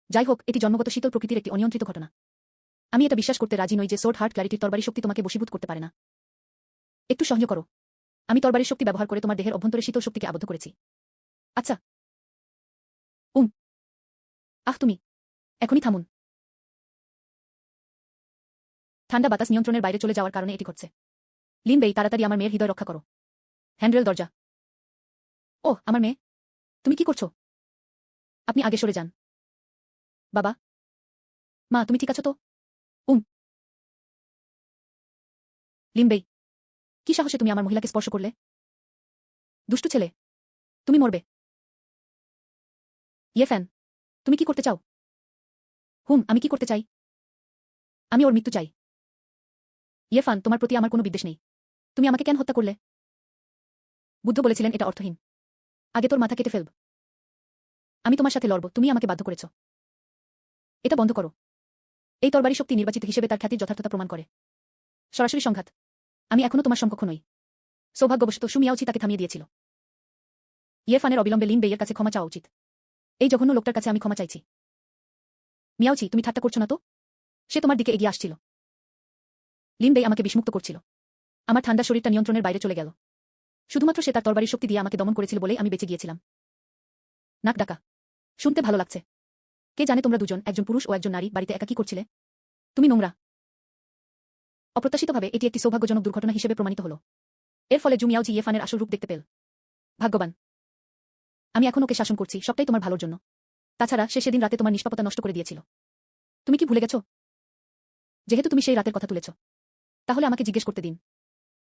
যাই হোক, এটি জন্মগত শীতল প্রকৃতির একটি অনিয়ন্ত্রিত ঘটনা। আমি এটা বিশ্বাস করতে রাজি নই যে সোর্ড হার্ট ক্ল্যারিটির তরবারি শক্তি তোমাকে বশীভূত করতে পারে না। একটু সহ্য করো। আমি তরবারির শক্তি ব্যবহার করে তোমার দেহের অভ্যন্তরে শীতল শক্তিকে আবদ্ধ করেছি। আচ্ছা। তুমি এখনই থামুন। ঠান্ডা বাতাস নিয়ন্ত্রণের বাইরে চলে যাওয়ার কারণে এটি ঘটছে। লিমবেই, তাড়াতাড়ি আমার মেয়ের হৃদয় রক্ষা করো। হ্যান্ডরেল দরজা। ওহ, আমার মেয়ে, তুমি কি করছো? আপনি আগে সরে যান। বাবা, মা, তুমি ঠিক আছো তো? লিমবেই, কি সাহসে তুমি আমার মহিলাকে স্পর্শ করলে? দুষ্টু ছেলে, তুমি মরবে। ইয়ে ফ্যান, তুমি কি করতে চাও? আমি কি করতে চাই? আমি ওর মৃত্যু চাই। ইয়ে ফান, তোমার প্রতি আমার কোনো বিদ্বেষ নেই। তুমি আমাকে কেন হত্যা করলে? বুদ্ধ বলেছিলেন এটা অর্থহীন। আগে তোর মাথা কেটে ফেলব। আমি তোমার সাথে লড়ব, তুমি আমাকে বাধ্য করেছ। এটা বন্ধ করো। এই তরবারি শক্তি নির্বাচিত হিসেবে তার খ্যাতির যথার্থতা প্রমাণ করে। সরাসরি সংঘাত। আমি এখনো তোমার সমকক্ষ নই। সৌভাগ্যবশত সু মিয়াওচি তাকে থামিয়ে দিয়েছিল। ইয়ে ফানের অবিলম্বে লিমবেইয়ের কাছে ক্ষমা চাওয়া উচিত। এই জঘন্য লোকটার কাছে আমি ক্ষমা চাইছি। মিয়াওচি, তুমি ঠাট্টা করছো না তো? সে তোমার দিকে এগিয়ে আসছিল। লিমবেই আমাকে বিস্মুক্ত করছিল। আমার ঠান্ডা শরীরটা নিয়ন্ত্রণের বাইরে চলে গেল। শুধুমাত্র সে তার তরবারির শক্তি দিয়ে আমাকে দমন করেছিল বলেই আমি বেঁচে গিয়েছিলাম। নাক ডাকা। শুনতে ভালো লাগছে। কে জানে তোমরা দুজন, একজন পুরুষ ও একজন নারী, বাড়িতে একা কি করছিলে? তুমি নোংরা। অপ্রত্যাশিতভাবে এটি একটি সৌভাগ্যজনক দুর্ঘটনা হিসেবে প্রমাণিত হল। এর ফলে জু মিয়াওজি ইয়ে ফানের আসল রূপ দেখতে পেল। ভাগ্যবান। আমি এখন ওকে শাসন করছি, সবটাই তোমার ভালোর জন্য। তাছাড়া সে সেদিন রাতে তোমার নিষ্পাপতা নষ্ট করে দিয়েছিল। তুমি কি ভুলে গেছো? যেহেতু তুমি সেই রাতের কথা তুলেছ, তাহলে আমাকে জিজ্ঞেস করতে দিন।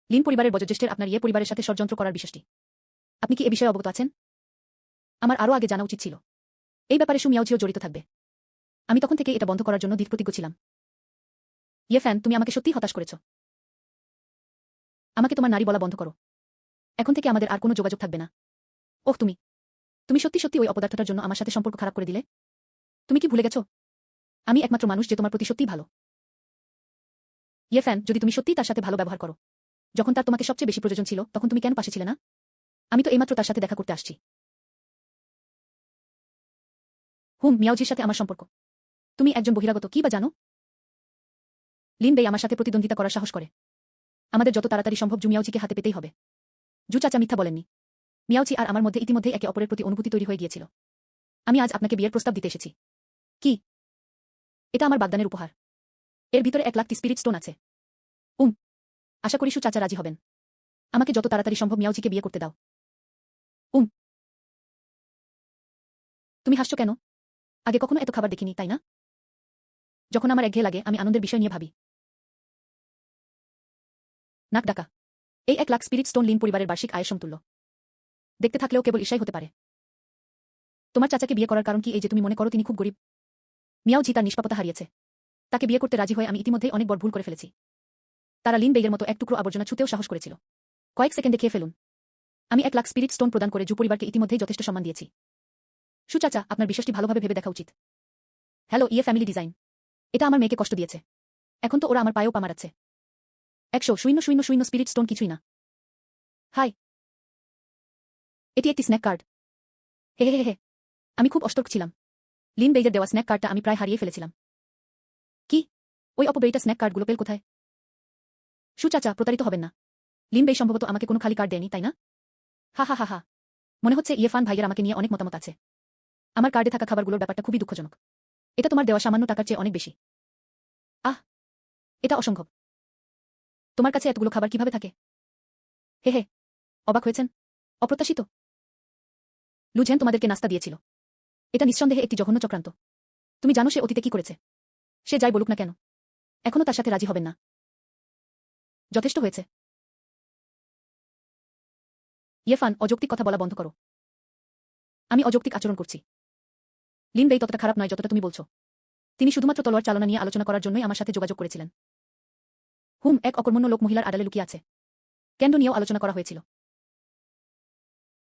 লিন পরিবারের বয়োজ্যেষ্ঠের আপনার ইয়ে পরিবারের সাথে ষড়যন্ত্র করার বিষয়টি, আপনি কি এ বিষয়ে অবগত আছেন? আমার আরও আগে জানা উচিত ছিল। এই ব্যাপারে সু মিয়াওজিও জড়িত থাকবে। আমি তখন থেকে এটা বন্ধ করার জন্য দৃঢ়প্রতিজ্ঞ ছিলাম। ইয়ে ফ্যান, তুমি আমাকে সত্যিই হতাশ করেছ। আমাকে তোমার নারী বলা বন্ধ করো। এখন থেকে আমাদের আর কোনো যোগাযোগ থাকবে না। ওহ, তুমি তুমি সত্যি সত্যি ওই অপদার্থটার জন্য আমার সাথে সম্পর্ক খারাপ করে দিলে? তুমি কি ভুলে গেছো? আমি একমাত্র মানুষ যে তোমার প্রতি সত্যিই ভালো। ইয়ে ফ্যান, যদি তুমি সত্যিই তার সাথে ভালো ব্যবহার করো, যখন তার তোমাকে সবচেয়ে বেশি প্রয়োজন ছিল, তখন তুমি কেন পাশে ছিলে না? আমি তো এইমাত্র তার সাথে দেখা করতে আসছি। মিয়াওজির সাথে আমার সম্পর্ক। তুমি একজন বহিরাগত, কি বা জানো? লিনবেই আমার সাথে প্রতিদ্বন্দ্বিতা করার সাহস করে। আমাদের যত তাড়াতাড়ি সম্ভব জু মিয়াওজিকে হাতে পেতেই হবে। জু চাচা মিথ্যা বলেননি। মিয়াওজি আর আমার মধ্যে ইতিমধ্যেই একে অপরের প্রতি অনুভূতি তৈরি হয়ে গিয়েছিল। আমি আজ আপনাকে বিয়ের প্রস্তাব দিতে এসেছি। কি? এটা আমার বাগদানের উপহার। এর ভিতরে 1 লাখটি স্পিরিট স্টোন আছে। আশা করি সু চাচা রাজি হবেন। আমাকে যত তাড়াতাড়ি সম্ভব মিয়াওজিকে বিয়ে করতে দাও। তুমি হাসছো কেন? আগে কখনো এত খাবার দেখিনি, তাই না? যখন আমার একঘেয়ে লাগে, আমি আনন্দের বিষয় নিয়ে ভাবি। নাক ডাকা। এই 1 লাখ স্পিরিট স্টোন লিন পরিবারের বার্ষিক আয়ের সমতুল্য। দেখতে থাকলেও কেবল ঈর্ষাই হতে পারে। তোমার চাচাকে বিয়ে করার কারণ কি এই যে তুমি মনে করো তিনি খুব গরিব? মিয়াওজি তার নিষ্পাপতা হারিয়েছে। তাকে বিয়ে করতে রাজি হয়ে আমি ইতিমধ্যেই অনেক বড় ভুল করে ফেলেছি। তারা লিন বেগের মতো এক টুকরো আবর্জনা ছুতেও সাহস করেছিল। কয়েক সেকেন্ডে খেয়ে ফেলুন। আমি 1 লাখ স্পিরিট স্টোন প্রদান করে জু পরিবারকে ইতিমধ্যেই যথেষ্ট সম্মান দিয়েছি। সু চাচা, আপনার বিশ্বাসটি ভালোভাবে ভেবে দেখা উচিত। হ্যালো ইয়ে ফ্যামিলি ডিজাইন। এটা আমার মেয়েকে কষ্ট দিয়েছে। এখন তো ওরা আমার পায়েও পা মারাচ্ছে। 100,000 স্পিরিট স্টোন কিছুই না। হাই। এটি একটি স্ন্যাক কার্ড। হে হে হে হে। আমি খুব অসতর্ক ছিলাম। লিন বেইয়ের দেওয়া স্ন্যাক কার্ডটা আমি প্রায় হারিয়ে ফেলেছিলাম। কি? ওই অপব্যয়িতা স্ন্যাক কার্ডগুলো পেল কোথায়? শু চাচা, প্রতারিত হবেন না। লিন বেই সম্ভবত আমাকে কোনো খালি কার্ড দেয়নি, তাই না? হা হা হা হা। মনে হচ্ছে ইয়েফান ভাইয়ের আমাকে নিয়ে অনেক মতামত আছে। আমার কার্ডে থাকা খাবারগুলোর ব্যাপারটা খুবই দুঃখজনক। এটা তোমার দেওয়া সামান্য টাকার চেয়ে অনেক বেশি। আহ, এটা অসম্ভব। তোমার কাছে এতগুলো খাবার কিভাবে থাকে? হে হে, অবাক হয়েছেন? অপ্রত্যাশিত। লুঝেন তোমাদেরকে নাস্তা দিয়েছিল। এটা নিঃসন্দেহে একটি জঘন্য চক্রান্ত। তুমি জানো সে অতীতে কি করেছে? সে যাই বলুক না কেন, এখনো তার সাথে রাজি হবেন না। যথেষ্ট হয়েছে। ইয়েফান, অযৌক্তিক কথা বলা বন্ধ করো। আমি অযৌক্তিক আচরণ করছি। লিন বেই ততটা খারাপ নয় যতটা তুমি বলছো। তিনি শুধুমাত্র তলোয়ার চালনা নিয়ে আলোচনা করার জন্যই আমার সাথে যোগাযোগ করেছিলেন। এক অকর্মণ্য লোক মহিলার আড়ালে লুকিয়ে আছে। ক্যান্ডো নিয়েও আলোচনা করা হয়েছিল।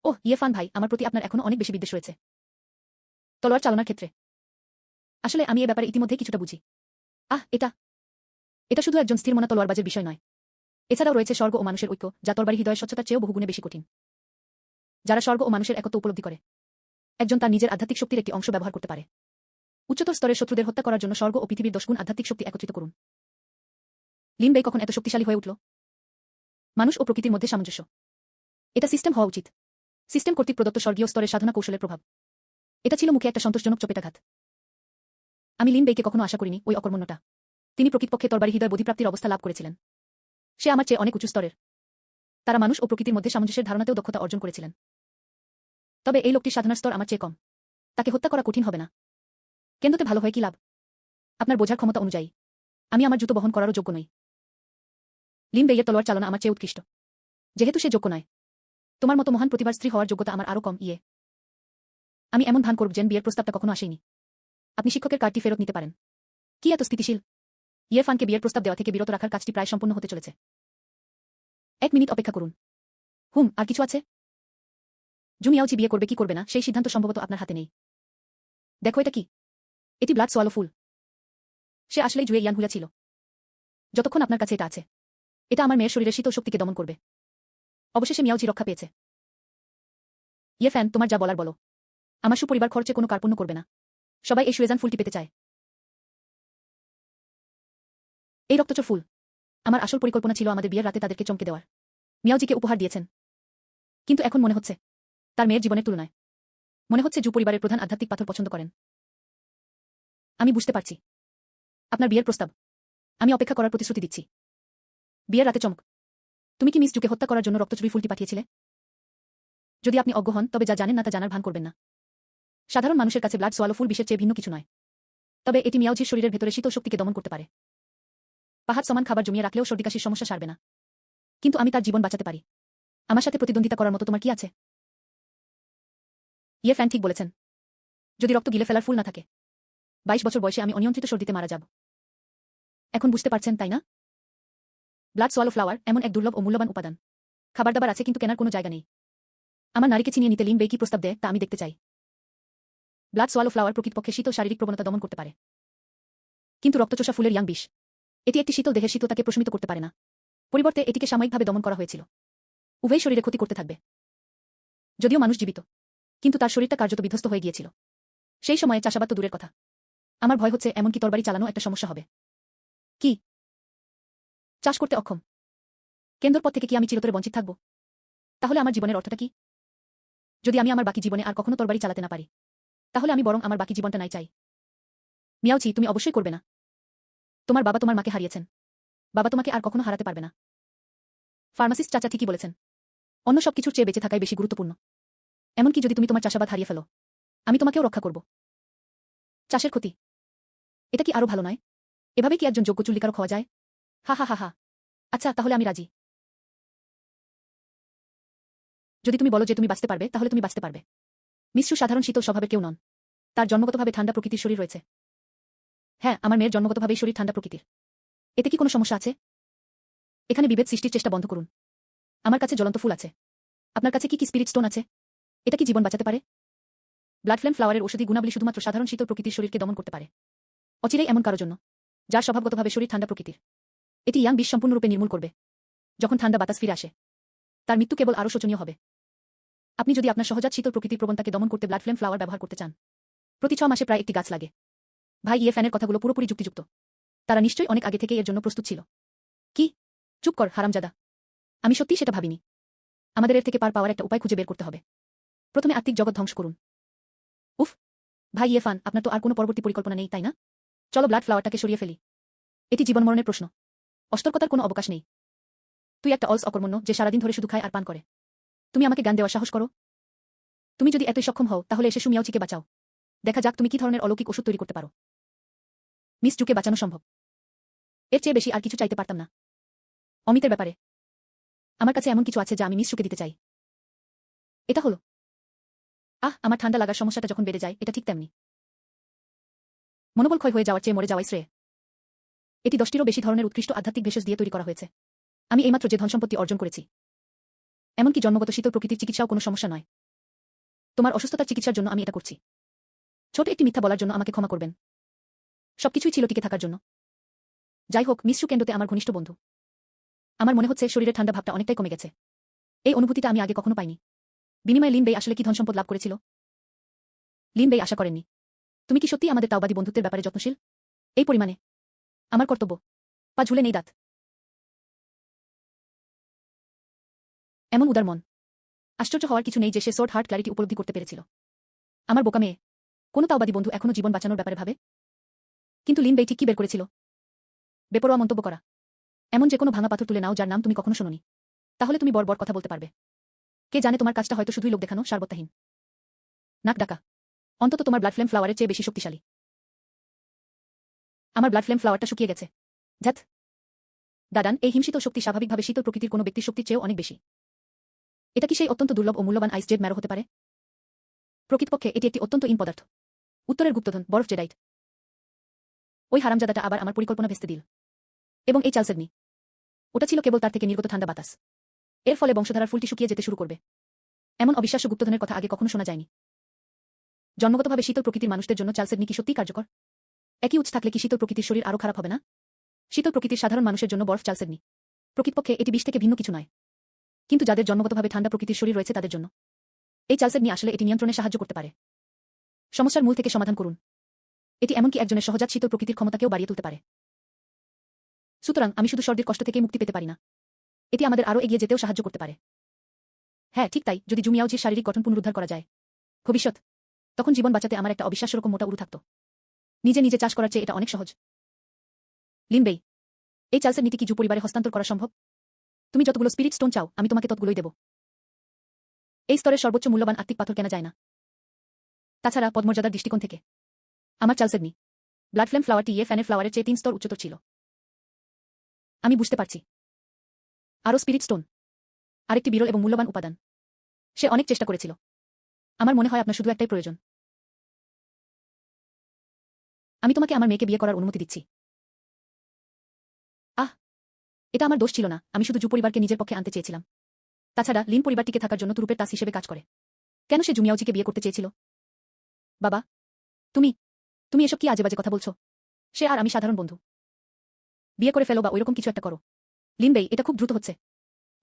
ওহ ইয়েফান ভাই, আমার প্রতি আপনার এখনো অনেক বেশি বিদ্বেষ রয়েছে তলোয়ার চালনার ক্ষেত্রে। আসলে আমি এ ব্যাপারে ইতিমধ্যেই কিছুটা বুঝি। এটা এটা শুধু একজন স্থিরমনা তলোয়ারবাজের বিষয় নয়। এছাড়াও রয়েছে স্বর্গ ও মানুষের ঐক্য, যা তরবারি হৃদয়ের স্বচ্ছতার চেয়েও বহুগুণে বেশি কঠিন। যারা স্বর্গ ও মানুষের একত্ব উপলব্ধি করে, একজন তার নিজের আধ্যাত্মিক শক্তির একটি অংশ ব্যবহার করতে পারে। উচ্চতর স্তরের শত্রুদের হত্যা করার জন্য স্বর্গ ও পৃথিবীর 10 গুণ আধ্যাত্মিক শক্তি একত্রিত করুন। লিন বেই কখন এত শক্তিশালী হয়ে উঠল? মানুষ ও প্রকৃতির মধ্যে সামঞ্জস্য। এটা সিস্টেম হওয়া উচিত। সিস্টেম কর্তৃক প্রদত্ত স্বর্গীয় স্তরের সাধনা কৌশলের প্রভাব। এটা ছিল মুখে একটা সন্তোষজনক চপেটাঘাত। আমি লিন বেইকে কখনো আশা করিনি ওই অকর্মণ্যটা। তিনি প্রকৃতপক্ষে তরবারি হৃদয় বোধিপ্রাপ্তির অবস্থা লাভ করেছিলেন। সে আমার চেয়ে অনেক উঁচু স্তরের। তারা মানুষ ও প্রকৃতির মধ্যে সামঞ্জস্যের ধারণাতেও দক্ষতা অর্জন করেছিলেন। তবে এই লোকটির সাধনার স্তর আমার চেয়ে কম। তাকে হত্যা করা কঠিন হবে না। কেন্দ্রতে ভালো হয় কি লাভ? আপনার বোঝার ক্ষমতা অনুযায়ী আমি আমার জুতো বহন করারও যোগ্য নই। লিন বেইয়ের তলোয়ার চালনা আমার চেয়ে উৎকৃষ্ট। যেহেতু সে যোগ্য নয়, তোমার মতো মহান প্রতিভার স্ত্রী হওয়ার যোগ্যতা আমার আরও কম। আমি এমন ভান করব যেন বিয়ের প্রস্তাবটা কখনো আসেনি। আপনি শিক্ষকের কার্ডটি ফেরত নিতে পারেন। কি এত স্থিতিশীল? ইয়েফানকে বিয়ের প্রস্তাব দেওয়া থেকে বিরত রাখার কাজটি প্রায় সম্পূর্ণ হতে চলেছে। 1 মিনিট অপেক্ষা করুন। আর কিছু আছে? জুমিয়াওচি বিয়ে করবে কি করবে না সেই সিদ্ধান্ত সম্ভবত আপনার হাতে নেই। দেখো এটা কি? এটি ব্লাড সোয়ালো ফুল। সে আসলেই জুয়ে ইয়ান হুয়া ছিল। যতক্ষণ আপনার কাছে এটা আছে, এটা আমার মেয়ের শরীরের শীতল শক্তিকে দমন করবে। অবশেষে মিয়াওজি রক্ষা পেয়েছে। ইয়েফান, তোমার যা বলার বলো। আমার সুপরিবার খরচে কোনো কার্পণ্য করবে না। সবাই এই সুয়েজান ফুলটি পেতে চায়। এই রক্তচোর ফুল। আমার আসল পরিকল্পনা ছিল আমাদের বিয়ের রাতে তাদেরকে চমকে দেওয়ার। মিয়াওজিকে উপহার দিয়েছেন। কিন্তু এখন মনে হচ্ছে তার মেয়ের জীবনের তুলনায় মনে হচ্ছে জু পরিবারের প্রধান আধ্যাত্মিক পাথর পছন্দ করেন। আমি বুঝতে পারছি। আপনার বিয়ের প্রস্তাব। আমি অপেক্ষা করার প্রতিশ্রুতি দিচ্ছি। বিয়ের রাতে চমক। তুমি কি মিস জুকে হত্যা করার জন্য রক্তচুরি ফুলটি পাঠিয়েছিলে? যদি আপনি অজ্ঞ হন তবে যা জানেন না তা জানার ভান করবেন না। সাধারণ মানুষের কাছে ব্লাড সোয়ালো ফুল বিষের চেয়ে ভিন্ন কিছু নয়। তবে এটি মিয়াওজির শরীরের ভেতরে শীতল শক্তিকে দমন করতে পারে। পাহাড় সমান খাবার জমিয়ে রাখলেও সর্দিকাশির সমস্যা সারবে না। কিন্তু আমি তার জীবন বাঁচাতে পারি। আমার সাথে প্রতিদ্বন্দ্বিতা করার মতো তোমার কি আছে? ইয়েফান ঠিক বলেছেন। যদি রক্ত গিলে ফেলার ফুল না থাকে, 22 বছর বয়সে আমি অনিয়ন্ত্রিত সর্দিতে মারা যাব। এখন বুঝতে পারছেন তাই না? ব্লাড সোয়ালো ফ্লাওয়ার এমন এক দুর্লভ ও মূল্যবান উপাদান। খাবার দাবার আছে কিন্তু কেনার কোনো জায়গা নেই। আমার নারীকে চিনিয়ে নিতে লিন বেই কি প্রস্তাব দেয় তা আমি দেখতে চাই। ব্লাড সোয়ালো ফ্লাওয়ার প্রকৃতপক্ষে শীতল শারীরিক প্রবণতা দমন করতে পারে। কিন্তু রক্তচোষা ফুলের ইয়াং বিষ। এটি একটি শীতল দেহের শীতলতাকে প্রশমিত করতে পারে না। পরিবর্তে এটিকে সাময়িকভাবে দমন করা হয়েছিল। উভয় শরীরে ক্ষতি করতে থাকবে। যদিও মানুষ জীবিত, কিন্তু তার শরীরটা কার্যত বিধ্বস্ত হয়ে গিয়েছিল। সেই সময়ে চাষাবাদ তো দূরের কথা। আমার ভয় হচ্ছে এমনকি তরবারি চালানো একটা সমস্যা হবে। কি? চাষ করতে অক্ষম? কেন্দ্র পথ থেকে কি আমি চিরতরে বঞ্চিত থাকব? তাহলে আমার জীবনের অর্থটা কি? যদি আমি আমার বাকি জীবনে আর কখনো তরবারি চালাতে না পারি, তাহলে আমি বরং আমার বাকি জীবনটা নাই চাই। মিয়াওচি, তুমি অবশ্যই করবে না। তোমার বাবা তোমার মাকে হারিয়েছেন। বাবা তোমাকে আর কখনো হারাতে পারবে না। ফার্মাসিস্ট চাচা ঠিকই বলেছেন। অন্য সব কিছুর চেয়ে বেঁচে থাকাই বেশি গুরুত্বপূর্ণ। এমনকি যদি তুমি তোমার চাষাবাদ হারিয়ে ফেলো, আমি তোমাকেও রক্ষা করব। চাষের ক্ষতি, এটা কি আরো ভালো নয়? এভাবে কি একজন যোগ্য চুল্লিকারক হওয়া যায়? হা হা হা হা। আচ্ছা, তাহলে আমি রাজি। যদি তুমি বলো যে তুমি বাঁচতে পারবে, তাহলে তুমি বাঁচতে পারবে। মিশ্রু সাধারণ শীতল স্বভাবের কেউ নন। তার জন্মগতভাবে ঠান্ডা প্রকৃতির শরীর রয়েছে। হ্যাঁ, আমার মেয়ের জন্মগতভাবেই শরীর ঠান্ডা প্রকৃতির। এতে কি কোনো সমস্যা আছে? এখানে বিভেদ সৃষ্টির চেষ্টা বন্ধ করুন। আমার কাছে জ্বলন্ত ফুল আছে। আপনার কাছে কি স্পিরিট স্টোন আছে? এটা কি জীবন বাঁচাতে পারে? ব্লাড ফ্লেম ফ্লাওয়ারের ঔষধি গুণাবলী শুধুমাত্র সাধারণ শীতল প্রকৃতির শরীরকে দমন করতে পারে। অচিরেই এমন কারো জন্য, যার স্বভাবগতভাবে শরীর ঠান্ডা প্রকৃতির। এটি ইয়াং বিষ সম্পূর্ণরূপে নির্মূল করবে। যখন ঠান্ডা বাতাস ফিরে আসে, তার মৃত্যু কেবল আরও শোচনীয় হবে। আপনি যদি আপনার সহজাত শীতল প্রকৃতির প্রবণতাকে দমন করতে ব্লাড ফ্লেম ফ্লাওয়ার ব্যবহার করতে চান, প্রতি 6 মাসে প্রায় একটি গাছ লাগে। ভাই ইয়ে ফ্যানের কথাগুলো পুরোপুরি যুক্তিযুক্ত। তারা নিশ্চয়ই অনেক আগে থেকে এর জন্য প্রস্তুত ছিল। কি? চুপ কর হারামজাদা। আমি সত্যিই সেটা ভাবিনি। আমাদের এর থেকে পার পাওয়ার একটা উপায় খুঁজে বের করতে হবে। প্রথমে আত্মিক জগৎ ধ্বংস করুন। উফ, ভাই ইয়ে ফান, আপনার তো আর কোনো পরবর্তী পরিকল্পনা নেই, তাই না? চলো ব্লাড ফ্লাওয়ারটাকে সরিয়ে ফেলি। এটি জীবনমরণের প্রশ্ন। অস্তর্কতার কোনো অবকাশ নেই। তুই একটা অলস অকর্মণ্য যে সারাদিন ধরে শুধু খায় আর পান করে। তুমি আমাকে জ্ঞান দেওয়ার সাহস করো? তুমি যদি এতই সক্ষম হও তাহলে এসে মিয়াওচিকে বাঁচাও। দেখা যাক তুমি কি ধরনের অলৌকিক ওষুধ তৈরি করতে পারো। মিস জুকে বাঁচানো সম্ভব। এর চেয়ে বেশি আর কিছু চাইতে পারতাম না। অমিতের ব্যাপারে আমার কাছে এমন কিছু আছে যা আমি মিস জুকে দিতে চাই। এটা হলো, আমার ঠান্ডা লাগার সমস্যাটা যখন বেড়ে যায় এটা ঠিক তেমনি। মনোবল ক্ষয় হয়ে যাওয়ার চেয়ে মরে যাওয়াই শ্রেয়। এটি 10টিরও বেশি ধরনের উৎকৃষ্ট আধ্যাত্মিক ভেষজ দিয়ে তৈরি করা হয়েছে। আমি এইমাত্র যে ধনসম্পত্তি অর্জন করেছি, এমনকি জন্মগত শীতল প্রকৃতির চিকিৎসাও কোনো সমস্যা নয়। তোমার অসুস্থতার চিকিৎসার জন্য আমি এটা করছি। ছোট একটি মিথ্যা বলার জন্য আমাকে ক্ষমা করবেন। সবকিছুই ছিল টিকে থাকার জন্য। যাই হোক, মিস জু কেন্দ্রতে আমার ঘনিষ্ঠ বন্ধু। আমার মনে হচ্ছে শরীরের ঠান্ডা ভাবটা অনেকটাই কমে গেছে। এই অনুভূতিটা আমি আগে কখনো পাইনি। বিনিময়ে লিন বেই আসলে কি ধনসম্পদ লাভ করেছিল? লিন বেই আশা করেননি। তুমি কি সত্যিই আমাদের তাওবাদী বন্ধুত্বের ব্যাপারে যত্নশীল? এই পরিমাণে? আমার কর্তব্য। পা ঝুলে নেই দাঁত। এমন উদার মন। আশ্চর্য হওয়ার কিছু নেই যে সে সোর্ট হার্ট ক্ল্যারিটি উপলব্ধি করতে পেরেছিল। আমার বোকা মেয়ে। কোনো তাওবাদী বন্ধু এখনো জীবন বাঁচানোর ব্যাপারে ভাবে? কিন্তু লিন বেই ঠিক কি বের করেছিল? বেপরোয়া মন্তব্য করা। এমন যে কোনো ভাঙা পাথর তুলে নাও যার নাম তুমি কখনো শোনোনি। তাহলে তুমি বড় কথা বলতে পারবে। কে জানে তোমার কাজটা হয়তো শুধুই লোক দেখানো, সার্বত্যাহীন। নাক ডাকা। অন্তত তোমার ব্লাড ফ্লেম ফ্লাওয়ারের চেয়ে বেশি শক্তিশালী। আমার ব্লাড ফ্লেম ফ্লাওয়ারটা শুকিয়ে গেছে। ধ্যাৎ। দাদান, এই হিমশীতল শক্তি স্বাভাবিকভাবে শীতল প্রকৃতির কোনো ব্যক্তির শক্তির চেয়েও অনেক বেশি। এটা কি সেই অত্যন্ত দুর্লভ ও মূল্যবান আইস জেড ম্যারো হতে পারে? প্রকৃতপক্ষে এটি একটি অত্যন্ত ইন পদার্থ। উত্তরের গুপ্তধন, বরফ জেডাইট। ওই হারামজাদাটা আবার আমার পরিকল্পনা ভেস্তে দিল। এবং এই চার্লসেডনি। ওটা ছিল কেবল তার থেকে নির্গত ঠান্ডা বাতাস। এর ফলে বংশধারার ফুলটি শুকিয়ে যেতে শুরু করবে। এমন অবিশ্বাস্য গুপ্তধনের কথা আগে কখনো শোনা যায়নি। জন্মগতভাবে শীতল প্রকৃতির মানুষদের জন্য চার্লসেডনি কি সত্যিই কার্যকর? একই উৎস থাকলে কি শীতল প্রকৃতির শরীর আরও খারাপ হবে না? শীতল প্রকৃতির সাধারণ মানুষের জন্য বরফ চার্লসেডনি। প্রকৃতপক্ষে এটি বিষ থেকে ভিন্ন কিছু নয়। কিন্তু যাদের জন্মগতভাবে ঠান্ডা প্রকৃতির শরীর রয়েছে তাদের জন্য এই চার্লসেডনি আসলে এটি নিয়ন্ত্রণে সাহায্য করতে পারে। সমস্যার মূল থেকে সমাধান করুন। এটি এমনকি একজনের সহজাত শীতল প্রকৃতির ক্ষমতাকেও বাড়িয়ে তুলতে পারে। সুতরাং আমি শুধু সর্দির কষ্ট থেকেই মুক্তি পেতে পারি না। এটি আমাদের আরও এগিয়ে যেতেও সাহায্য করতে পারে। হ্যাঁ, ঠিক তাই, যদি জুমিয়াওজির শারীরিক গঠন পুনরুদ্ধার করা যায়। ভবিষ্যৎ। তখন জীবন বাঁচাতে আমার একটা অবিশ্বাস্যরকম মোটা উরু থাকত। নিজে নিজে চাষ করার চেয়ে এটা অনেক সহজ। লিনবেই, এই চার্লসের নীতি কি জু পরিবারে হস্তান্তর করা সম্ভব? তুমি যতগুলো স্পিরিট স্টোন চাও আমি তোমাকে ততগুলোই দেব। এই স্তরের সর্বোচ্চ মূল্যবান আত্মিক পাথর কেনা যায় না। তাছাড়া পদমর্যাদার দৃষ্টিকোণ থেকে আমার চার্লসেডনি ব্লাড ফ্লেম ফ্লাওয়ারটি ইয়ে ফ্যানের ফ্লাওয়ারের চেয়ে 3 স্তর উচ্চতর ছিল। আমি বুঝতে পারছি। আরও স্পিরিট স্টোন। আরেকটি বিরল এবং মূল্যবান উপাদান। সে অনেক চেষ্টা করেছিল। আমার মনে হয় আপনার শুধু একটাই প্রয়োজন। আমি তোমাকে আমার মেয়েকে বিয়ে করার অনুমতি দিচ্ছি। এটা আমার দোষ ছিল না, আমি শুধু জু পরিবারকে নিজের পক্ষে আনতে চেয়েছিলাম। তাছাড়া লিন পরিবার টিকে থাকার জন্য তুরুপের তাস হিসেবে কাজ করে। কেন সে জুমিয়াওজিকে বিয়ে করতে চেয়েছিল? বাবা, তুমি তুমি এসব কি আজেবাজে কথা বলছো? সে আর আমি সাধারণ বন্ধু। বিয়ে করে ফেলো বা ওইরকম কিছু একটা করো। লিনবেই, এটা খুব দ্রুত হচ্ছে।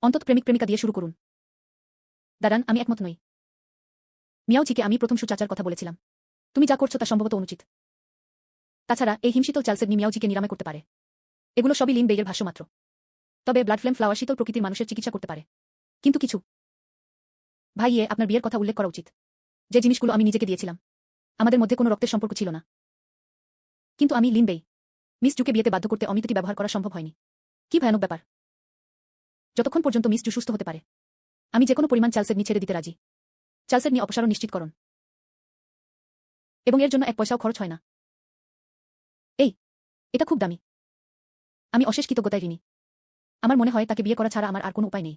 অন্তত প্রেমিক প্রেমিকা দিয়ে শুরু করুন। দাদান, আমি একমত নই। মিয়াওজিকে আমি প্রথম সুচাচার কথা বলেছিলাম। তুমি যা করছো তা সম্ভবত অনুচিত। তাছাড়া এই হিমশীতল চার্লসেডনি মিয়াওজিকে নিরাময় করতে পারে। এগুলো সবই লিন বেইয়ের ভাষ্য মাত্র। তবে ব্লাড ফ্লেম ফ্লাওয়ার শীতল প্রকৃতির মানুষের চিকিৎসা করতে পারে। কিন্তু কিছু ভাইয়ে, আপনার বিয়ের কথা উল্লেখ করা উচিত। যে জিনিসগুলো আমি নিজেকে দিয়েছিলাম। আমাদের মধ্যে কোনো রক্তের সম্পর্ক ছিল না। কিন্তু আমি লিন বেই। মিস জুকে বিয়েতে বাধ্য করতে অমিতটি ব্যবহার করা সম্ভব হয়নি। কি ভয়ানক ব্যাপার। যতক্ষণ পর্যন্ত মিস জু সুস্থ হতে পারে আমি যে কোনো পরিমাণ চার্লসেডনি ছেড়ে দিতে রাজি। চার্লসেডনি অপসারণ নিশ্চিতকরণ। এবং এর জন্য 1 পয়সাও খরচ হয় না। এটা খুব দামি। আমি অশেষ কৃতজ্ঞতায় ঋণী। আমার মনে হয় তাকে বিয়ে করা ছাড়া আমার আর কোনো উপায় নেই।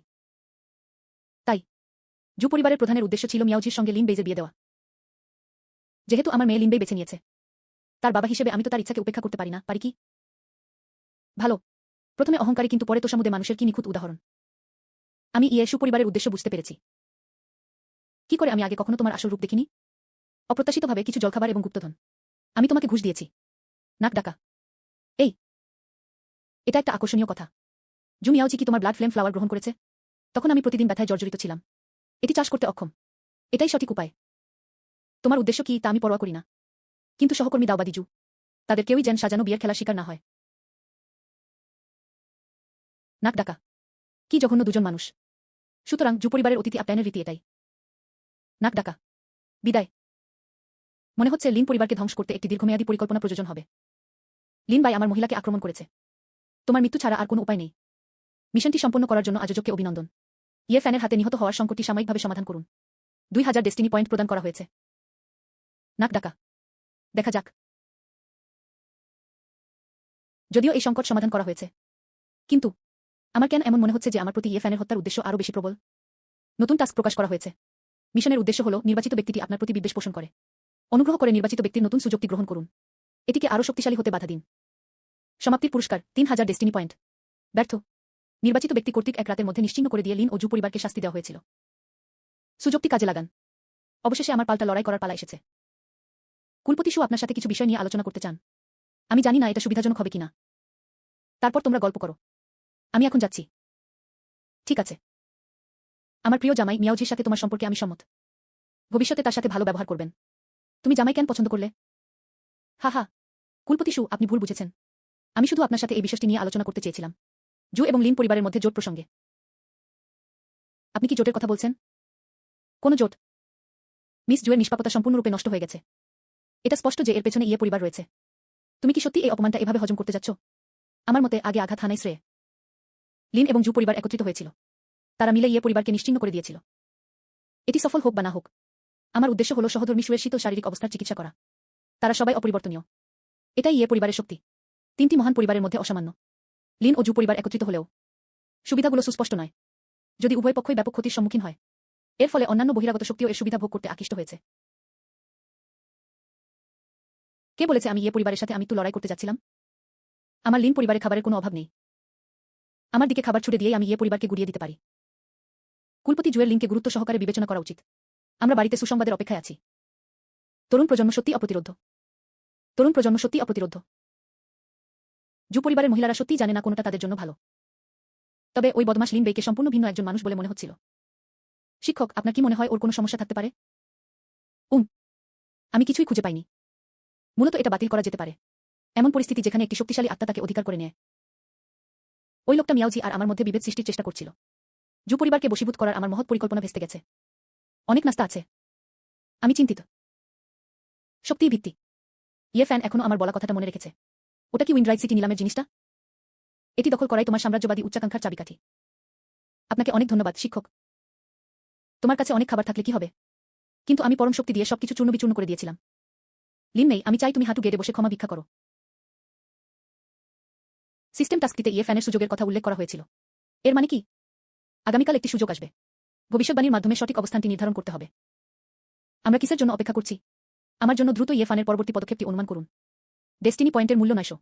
তাই জু পরিবারের প্রধানের উদ্দেশ্য ছিল মিয়াওজির সঙ্গে লিন বেইজে বিয়ে দেওয়া। যেহেতু আমার মেয়ে লিন বেই বেছে নিয়েছে, তার বাবা হিসেবে আমি তো তার ইচ্ছাকে উপেক্ষা করতে পারি না, পারি কি? ভালো। প্রথমে অহংকারী কিন্তু পরে তোষামুদে মানুষের কি নিখুঁত উদাহরণ। আমি ইয়েশু পরিবারের উদ্দেশ্য বুঝতে পেরেছি। কি করে আমি আগে কখনো তোমার আসল রূপ দেখিনি? অপ্রত্যাশিতভাবে কিছু জলখাবার এবং গুপ্তধন। আমি তোমাকে ঘুষ দিয়েছি। নাক ডাকা। এই, এটা একটা আকর্ষণীয় কথা। জু মিয়াওজি কি তোমার ব্লাড ফ্লেম ফ্লাওয়ার গ্রহণ করেছে? তখন আমি প্রতিদিন ব্যথায় জর্জরিত ছিলাম। এটি চাষ করতে অক্ষম। এটাই সঠিক উপায়। তোমার উদ্দেশ্য কি তা আমি পরোয়া করি না। কিন্তু সহকর্মী দাওবাদী জু, তাদের কেউই যেন সাজানো বিয়ের খেলার শিকার না হয়। নাক ডাকা। কি জঘন্য দুজন মানুষ। সুতরাং জু পরিবারের অতিথি আপ্যায়নের রীতি এটাই। নাক ডাকা। বিদায়। মনে হচ্ছে লিন পরিবারকে ধ্বংস করতে একটি দীর্ঘমেয়াদী পরিকল্পনা প্রয়োজন হবে। লিন বাই আমার মহিলাকে আক্রমণ করেছে। তোমার মৃত্যু ছাড়া আর কোনো উপায় নেই। মিশনটি সম্পন্ন করার জন্য আয়োজককে অভিনন্দন। ইয়ে ফ্যানের হাতে নিহত হওয়ার সংকটটি সাময়িকভাবে সমাধান করুন। 2000 ডেস্টিনি পয়েন্ট প্রদান করা হয়েছে। নাক ডাকা। দেখা যাক। যদিও এই সংকট সমাধান করা হয়েছে, কিন্তু আমার কেন এমন মনে হচ্ছে যে আমার প্রতি ইয়ে ফ্যানের হত্যার উদ্দেশ্য আরও বেশি প্রবল। নতুন টাস্ক প্রকাশ করা হয়েছে। মিশনের উদ্দেশ্য হল নির্বাচিত ব্যক্তিটি আপনার প্রতি বিদ্বেষ পোষণ করে। অনুগ্রহ করে নির্বাচিত ব্যক্তির নতুন সুযোগটি গ্রহণ করুন। এটিকে আরও শক্তিশালী হতে বাধা দিন। সমাপ্তির পুরস্কার 3000 ডেস্টিনি পয়েন্ট। ব্যর্থ। নির্বাচিত ব্যক্তি কর্তৃক এক রাতের মধ্যে নিশ্চিহ্ন করে দিয়ে লিন ও জু পরিবারকে শাস্তি দেওয়া হয়েছিল। সুযোগটি কাজে লাগান। অবশেষে আমার পাল্টা লড়াই করার পালা এসেছে। কুলপতি শু আপনার সাথে কিছু বিষয় নিয়ে আলোচনা করতে চান। আমি জানি না এটা সুবিধাজনক হবে কিনা। তারপর তোমরা গল্প করো। আমি এখন যাচ্ছি। ঠিক আছে। আমার প্রিয় জামাই মিয়াওজির সাথে তোমার সম্পর্কে আমি সম্মত। ভবিষ্যতে তার সাথে ভালো ব্যবহার করবেন। তুমি জামাই কেন পছন্দ করলে? হা হা। কুলপতি শু, আপনি ভুল বুঝেছেন। আমি শুধু আপনার সাথে এই বিষয়টি নিয়ে আলোচনা করতে চেয়েছিলাম। জু এবং লিন পরিবারের মধ্যে জোট প্রসঙ্গে। আপনি কি জোটের কথা বলছেন? কোন জোট? মিস জুয়ের নিষ্পাপতা সম্পূর্ণরূপে নষ্ট হয়ে গেছে। এটা স্পষ্ট যে এর পেছনে ইয়ে পরিবার রয়েছে। তুমি কি সত্যি এই অপমানটা এভাবে হজম করতে যাচ্ছ? আমার মতে আগে আঘাত হানাই শ্রেয়। লিন এবং জু পরিবার একত্রিত হয়েছিল। তারা মিলে ইয়ে পরিবারকে নিশ্চিহ্ন করে দিয়েছিল। এটি সফল হোক বা না হোক, আমার উদ্দেশ্য হল সহধর্মী শুয়ের শীতল শারীরিক অবস্থার চিকিৎসা করা। তারা সবাই অপরিবর্তনীয়। এটাই ইয়ে পরিবারের শক্তি। তিনটি মহান পরিবারের মধ্যে অসামান্য। লিন ও জু পরিবার একত্রিত হলেও সুবিধাগুলো সুস্পষ্ট নয়। যদি উভয় পক্ষই ব্যাপক ক্ষতির সম্মুখীন হয়, এর ফলে অন্যান্য বহিরাগত শক্তিও এর সুবিধা ভোগ করতে আকৃষ্ট হয়েছে। কে বলেছে আমি ইয়ে পরিবারের সাথে আমৃত্যু লড়াই করতে যাচ্ছিলাম? আমার লিন পরিবারে খাবারের কোনো অভাব নেই। আমার দিকে খাবার ছুড়ে দিয়েই আমি ইয়ে পরিবারকে গুড়িয়ে দিতে পারি। কুলপতি জুয়ের লিনকে গুরুত্ব সহকারে বিবেচনা করা উচিত। আমরা বাড়িতে সুসংবাদের অপেক্ষায় আছি। তরুণ প্রজন্ম সত্যি অপ্রতিরোধ্য। তরুণ প্রজন্ম সত্যি অপ্রতিরোধ্য। জু পরিবারের মহিলারা সত্যিই জানে না কোনটা তাদের জন্য ভালো। তবে ওই বদমাশ লিন বেইকে সম্পূর্ণ ভিন্ন একজন মানুষ বলে মনে হচ্ছিল। শিক্ষক, আপনার কি মনে হয় ওর কোনো সমস্যা থাকতে পারে? আমি কিছুই খুঁজে পাইনি। মূলত এটা বাতিল করা যেতে পারে এমন পরিস্থিতি যেখানে একটি শক্তিশালী আত্মা তাকে অধিকার করে নেয়। ওই লোকটা মিয়াওজি আর আমার মধ্যে বিভেদ সৃষ্টির চেষ্টা করছিল। জু পরিবারকে বশীভূত করার আমার মহৎ পরিকল্পনা ভেস্তে গেছে। অনেক নাস্তা আছে। আমি চিন্তিত। শক্তির ভিত্তি। ইয়ে ফ্যান এখনো আমার বলা কথাটা মনে রেখেছে। ওটা কি উইন্ডরাইট সিটি নিলামের জিনিসটা? এটি দখল করাই তোমার সাম্রাজ্যবাদী উচ্চাকাঙ্ক্ষার চাবিকাঠি। আপনাকে অনেক ধন্যবাদ, শিক্ষক। তোমার কাছে অনেক খাবার থাকলে কি হবে? কিন্তু আমি পরম শক্তি দিয়ে সবকিছু চূর্ণবিচূর্ণ করে দিয়েছিলাম। লিন নেই, আমি চাই তুমি হাঁটু গেড়ে বসে ক্ষমা ভিক্ষা করো। সিস্টেম টাস্কটিতে ইয়ে ফ্যানের সুযোগের কথা উল্লেখ করা হয়েছিল। এর মানে কি? আগামীকাল একটি সুযোগ আসবে। ভবিষ্যৎবাণীর মাধ্যমে সঠিক অবস্থানটি নির্ধারণ করতে হবে। আমরা কিসের জন্য অপেক্ষা করছি? আমার জন্য দ্রুত ইয়ে ফ্যানের পরবর্তী পদক্ষেপটি অনুমান করুন। ডেস্টিনি পয়েন্টের মূল্য 900।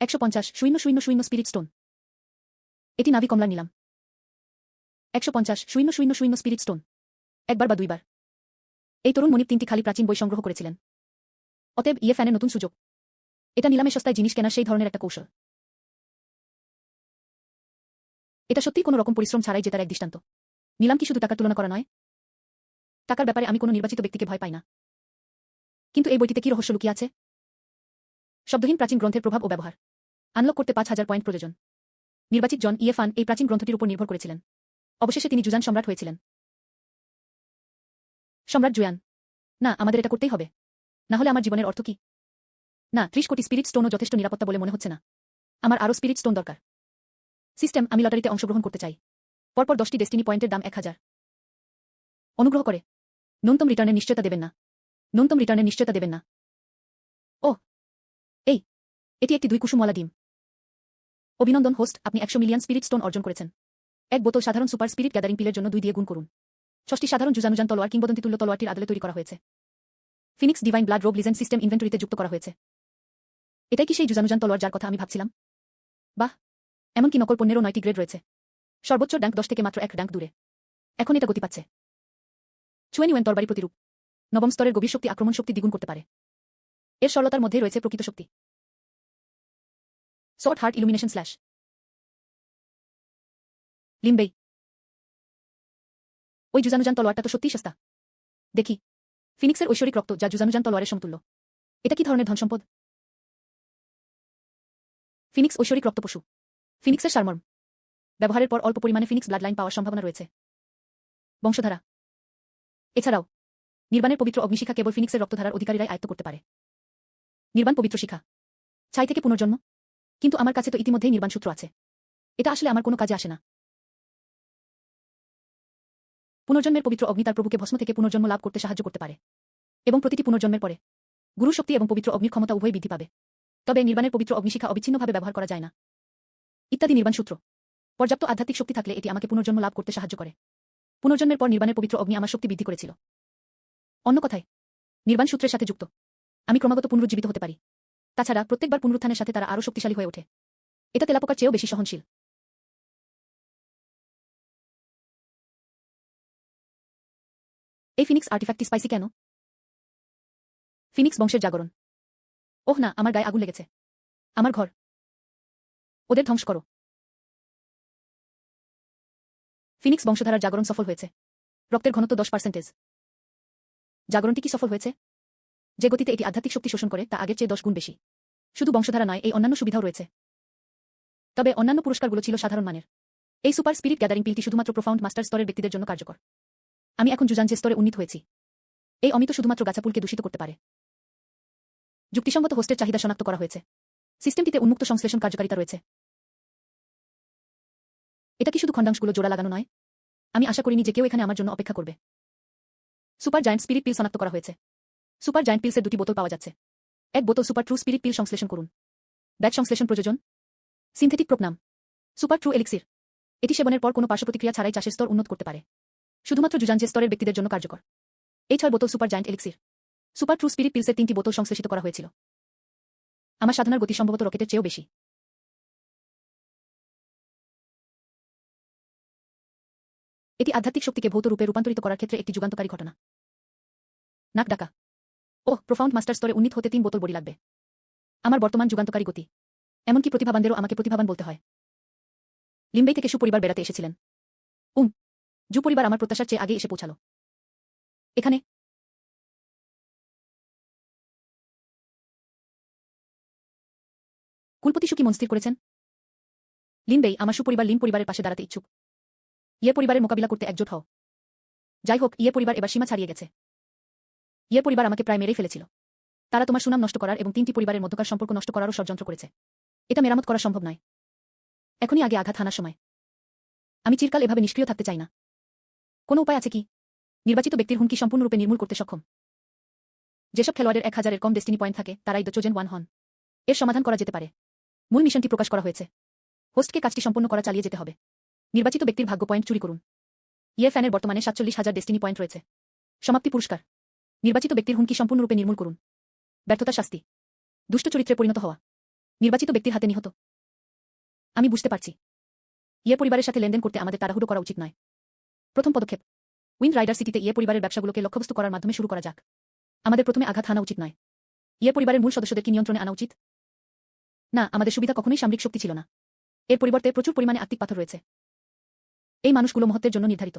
$150,000 স্পিরিট স্টোন। এটি নাভি কমলা নিলাম। 150,000 স্পিরিট স্টোন। একবার বা দুইবার। এই তরুণ মনিব 3টি খালি প্রাচীন বই সংগ্রহ করেছিলেন। অতএব ইয়ে ফ্যানের নতুন সুযোগ। এটা নিলামে সস্তায় জিনিস কেনার সেই ধরনের একটা কৌশল। এটা সত্যিই কোনো রকম পরিশ্রম ছাড়াই জেতার এক দৃষ্টান্ত। নিলাম কি শুধু টাকার তুলনা করা নয়? টাকার ব্যাপারে আমি কোনো নির্বাচিত ব্যক্তিকে ভয় পাই না। কিন্তু এই বইটিতে কি রহস্য লুকিয়ে আছে? শব্দহীন প্রাচীন গ্রন্থের প্রভাব ও ব্যবহার। আনলক করতে 5000 পয়েন্ট প্রয়োজন। নির্বাচিত জন ইয়ে ফান এই প্রাচীন গ্রন্থটির উপর নির্ভর করেছিলেন। অবশেষে তিনি জুজান সম্রাট হয়েছিলেন। সম্রাট জুয়ান। না, আমাদের এটা করতেই হবে। না হলে আমার জীবনের অর্থ কি? না, 30 কোটি স্পিরিট স্টোনও যথেষ্ট নিরাপত্তা বলে মনে হচ্ছে না। আমার আরও স্পিরিট স্টোন দরকার। সিস্টেম, আমি লটারিতে অংশগ্রহণ করতে চাই। পরপর 10টি ডেস্টিনি পয়েন্টের দাম 1000। অনুগ্রহ করে ন্যূনতম রিটার্নের নিশ্চয়তা দেবেন না। ন্যূনতম রিটার্নের নিশ্চয়তা দেবেন না। ওহ, এটি একটি 2 কুসুমওয়ালা ডিম। অভিনন্দন হোস্ট, আপনি 100 মিলিয়ন স্পিরিট স্টোন অর্জন করেছেন। এক বোতল সাধারণ সুপার স্পিরিট গ্যাদারিং পিলের জন্য 2 দিয়ে গুণ করুন। 6টি সাধারণ জুজানুজান তলোয়ার কিংবদন্তি তুল্য তলোয়ারটির আদলে তৈরি করা হয়েছে। Phoenix divine blood রোব legend system ইনভেন্টরিতে যুক্ত করা হয়েছে। এটাই কি সেই জুজানুজান তলোয়ার যার কথা আমি ভাবছিলাম? বাহ, এমনকি নকল পণ্যেরও 9টি গ্রেড রয়েছে। সর্বোচ্চ ড্যাঙ্ক 10 থেকে মাত্র 1 ড্যাঙ্ক দূরে। এখন এটা গতি পাচ্ছে। চুয়েনিওয়েন তরবারি প্রতিরূপ। নবম স্তরের গভীর শক্তি আক্রমণ শক্তি দ্বিগুণ করতে পারে। এর সরলতার মধ্যেই রয়েছে প্রকৃত শক্তি। সোর্ড হার্ট ইলুমিনেশন স্ল্যাশ লিমবেই। ওই জুজানুজান তলোয়ারটা তো সত্যিই সস্তা। দেখি, ফিনিক্সের ঐশ্বরিক রক্ত, যা জুজানুজান তলোয়ারের সমতুল্য। এটা কি ধরনের ধনসম্পদ? ফিনিক্স ঐশ্বরিক রক্ত পশু। ফিনিক্সের সারমর্ম। ব্যবহারের পর অল্প পরিমাণে ফিনিক্স ব্লাড লাইন পাওয়ার সম্ভাবনা রয়েছে। বংশধারা। এছাড়াও নির্বাণের পবিত্র অগ্নিশিখা কেবল ফিনিক্সের রক্তধারার অধিকারীরাই আয়ত্ত করতে পারে। নির্বাণ পবিত্র শিখা। ছাই থেকে পুনর্জন্ম। কিন্তু আমার কাছে তো ইতিমধ্যেই নির্বাণ সূত্র আছে। এটা আসলে আমার কোনো কাজে আসে না। পুনর্জন্মের পবিত্র অগ্নি তার প্রভুকে ভস্ম থেকে পুনর্জন্ম লাভ করতে সাহায্য করতে পারে। এবং প্রতিটি পুনর্জন্মের পরে গুরু শক্তি এবং পবিত্র অগ্নির ক্ষমতা উভয় বৃদ্ধি পাবে। তবে নির্বাণের পবিত্র অগ্নিশিখা অবিচ্ছিন্নভাবে ব্যবহার করা যায় না। ইত্যাদি নির্বাণ সূত্র। পর্যাপ্ত আধ্যাত্মিক শক্তি থাকলে এটি আমাকে পুনর্জন্ম লাভ করতে সাহায্য করে। পুনর্জন্মের পর নির্বাণের পবিত্র অগ্নি আমার শক্তি বৃদ্ধি করেছিল। অন্য কথায়, নির্বাণ সূত্রের সাথে যুক্ত আমি ক্রমাগত পুনরুজ্জীবিত হতে পারি। তাছাড়া প্রত্যেকবার পুনরুত্থানের সাথে তারা আরও শক্তিশালী হয়ে ওঠে। এটা তেলাপোকার চেয়েও বেশি সহনশীল। এই ফিনিক্স আর্টিফ্যাক্টটি স্পাইসি কেন? ফিনিক্স বংশের জাগরণ। ওহ না, আমার গায়ে আগুন লেগেছে। আমার ঘর। ওদের ধ্বংস করো। ফিনিক্স বংশধারার জাগরণ সফল হয়েছে। রক্তের ঘনত্ব 10%। জাগরণটি কি সফল হয়েছে? যে গতিতে এটি আধ্যাত্মিক শক্তি শোষণ করে তা আগের চেয়ে 10 গুণ বেশি। শুধু বংশধারা নয়, এই অন্যান্য সুবিধাও রয়েছে। তবে অন্যান্য পুরস্কারগুলো ছিল সাধারণ মানের। এই সুপার স্পিরিট গ্যাদারিং পিলটি শুধুমাত্র প্রফাউন্ড মাস্টার স্তরের ব্যক্তিদের জন্য কার্যকর। আমি এখন জুজানজে স্তরে উন্নীত হয়েছি। এই অমিত শুধুমাত্র গাছাপুলকে দূষিত করতে পারে। যুক্তিসঙ্গত হোস্টের চাহিদা শনাক্ত করা হয়েছে। সিস্টেমটিতে উন্মুক্ত সংশ্লেষণ কার্যকারিতা রয়েছে। এটা কি শুধু খণ্ডাংশগুলো জোড়া লাগানো নয়? আমি আশা করিনি যে কেউ এখানে আমার জন্য অপেক্ষা করবে। সুপার জায়ান্ট স্পিরিট পিল শনাক্ত করা হয়েছে। সুপার জায়ান্ট পিলসের 2টি বোতল পাওয়া যাচ্ছে। এক বোতল সুপার ট্রু স্পিরিট পিল সংশ্লেষণ করুন। ব্যাচ সংশ্লেষণ প্রয়োজন। সিনথেটিক প্রোপনাম। Super true elixir. এটি সেবনের পর কোনো পার্শ্বপ্রতিক্রিয়া ছাড়াই চাষের স্তর উন্নত করতে পারে। শুধুমাত্র জুজানজে স্তরের ব্যক্তিদের জন্য কার্যকর। এই 6 বোতল super giant elixir. Super true spirit পিলসের 3টি বোতল সংশ্লেষিত করা হয়েছিল। আমার সাধনার গতি সম্ভবত রকেটের চেয়েও বেশি। এটি আধ্যাত্মিক শক্তিকে ভৌত রূপে রূপান্তরিত করার ক্ষেত্রে একটি যুগান্তকারী ঘটনা। নাক ডাকা। ওহ, প্রফাউন্ড মাস্টার স্তরে উন্নীত হতে 3 বোতল বড়ি লাগবে। আমার বর্তমান যুগান্তকারী গতি। এমনকি প্রতিভাবানদেরও আমাকে প্রতিভাবান বলতে হয়। লিম্বেই থেকে সুপরিবার বেড়াতে এসেছিলেন। জু পরিবার আমার প্রত্যাশার চেয়ে আগে এসে পৌঁছালো। এখানে কুলপতি সুকি মনস্থির করেছেন। লিম্বেই আমার সুপরিবার লিম পরিবারের পাশে দাঁড়াতে ইচ্ছুক। ইয়ে পরিবারের মোকাবিলা করতে একজোট হও। যাই হোক, ইয়ে পরিবার এবার সীমা ছাড়িয়ে গেছে। ইয়ে পরিবার আমাকে প্রায় মেরেই ফেলেছিল। তারা তোমার সুনাম নষ্ট করার এবং 3টি পরিবারের মধ্যকার সম্পর্ক নষ্ট করারও ষড়যন্ত্র করেছে। এটা মেরামত করা সম্ভব নয়। এখনই আগে আঘাত হানার সময়। আমি চিরকাল এভাবে নিষ্ক্রিয় থাকতে চাই না। কোনো উপায় আছে কি? নির্বাচিত ব্যক্তির হুমকি সম্পূর্ণরূপে নির্মূল করতে সক্ষম। যেসব খেলোয়াড়ের 1000-এর কম ডেস্টিনি পয়েন্ট থাকে তারাই দ্য চোজেন ওয়ান হন। এর সমাধান করা যেতে পারে। মূল মিশনটি প্রকাশ করা হয়েছে। হোস্টকে কাজটি সম্পন্ন করা চালিয়ে যেতে হবে। নির্বাচিত ব্যক্তির ভাগ্য পয়েন্ট চুরি করুন। ইয়ে ফ্যানের বর্তমানে 47,000 ডেস্টিনি পয়েন্ট রয়েছে। সমাপ্তি পুরস্কার। নির্বাচিত ব্যক্তির হুমকি সম্পূর্ণরূপে নির্মূল করুন। ব্যর্থতা শাস্তি। দুষ্ট চরিত্রে পরিণত হওয়া। নির্বাচিত ব্যক্তির হাতে নিহত। আমি বুঝতে পারছি। ইয়ে পরিবারের সাথে লেনদেন করতে আমাদের তাড়াহুড়ো করা উচিত নয়। প্রথম পদক্ষেপ, উইন্ড রাইডার সিটিতে ইয়ে পরিবারের ব্যবসাগুলোকে লক্ষ্যবস্তু করার মাধ্যমে শুরু করা যাক। আমাদের প্রথমে আঘাত হানা উচিত নয়। ইয়ে পরিবারের মূল সদস্যদের কি নিয়ন্ত্রণে আনা উচিত? না, আমাদের সুবিধা কখনোই সামরিক শক্তি ছিল না। এর পরিবর্তে প্রচুর পরিমাণে আত্মিক পাথর রয়েছে। এই মানুষগুলো মহত্বের জন্য নির্ধারিত।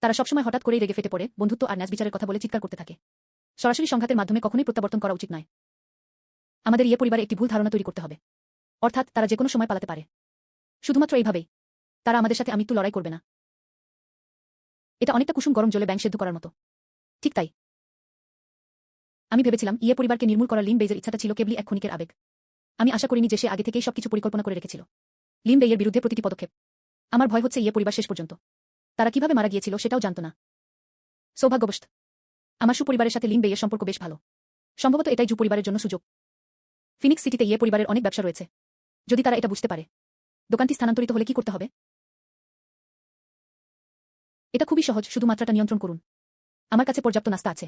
তারা সবসময় হঠাৎ করেই রেগে ফেটে পড়ে, বন্ধুত্ব আর ন্যায় বিচারের কথা বলে চিৎকার করতে থাকে। সরাসরি সংঘাতের মাধ্যমে কখনোই প্রত্যাবর্তন করা উচিত নয়। আমাদের ইয়ে পরিবারে একটি ভুল ধারণা তৈরি করতে হবে। অর্থাৎ তারা যেকোনো সময় পালাতে পারে। শুধুমাত্র এইভাবেই। তারা আমাদের সাথে আমৃত্যু লড়াই করবে না। এটা অনেকটা কুসুম গরম জলে ব্যাঙ সেদ্ধ করার মতো। ঠিক তাই। আমি ভেবেছিলাম ইয়ে পরিবারকে নির্মূল করার লিম বেইজের ইচ্ছাটা ছিল কেবলই এক ক্ষণিকের আবেগ। আমি আশা করিনি যে সে আগে থেকেই সবকিছু পরিকল্পনা করে রেখেছিল। লিম বেইয়ের বিরুদ্ধে প্রতিটি পদক্ষেপ। আমার ভয় হচ্ছে ইয়ে পরিবার শেষ পর্যন্ত তারা কিভাবে মারা গিয়েছিল সেটাও জানত না। সৌভাগ্যবশত আমার সুপরিবারের সাথে লিম বেইয়ের সম্পর্ক বেশ ভালো। সম্ভবত এটাই জু পরিবারের জন্য সুযোগ। ফিনিক্স সিটিতে ইয়ে পরিবারের অনেক ব্যবসা রয়েছে। যদি তারা এটা বুঝতে পারে, দোকানটি স্থানান্তরিত হলে কি করতে হবে? এটা খুবই সহজ, শুধু মাত্রাটা নিয়ন্ত্রণ করুন। আমার কাছে পর্যাপ্ত নাস্তা আছে।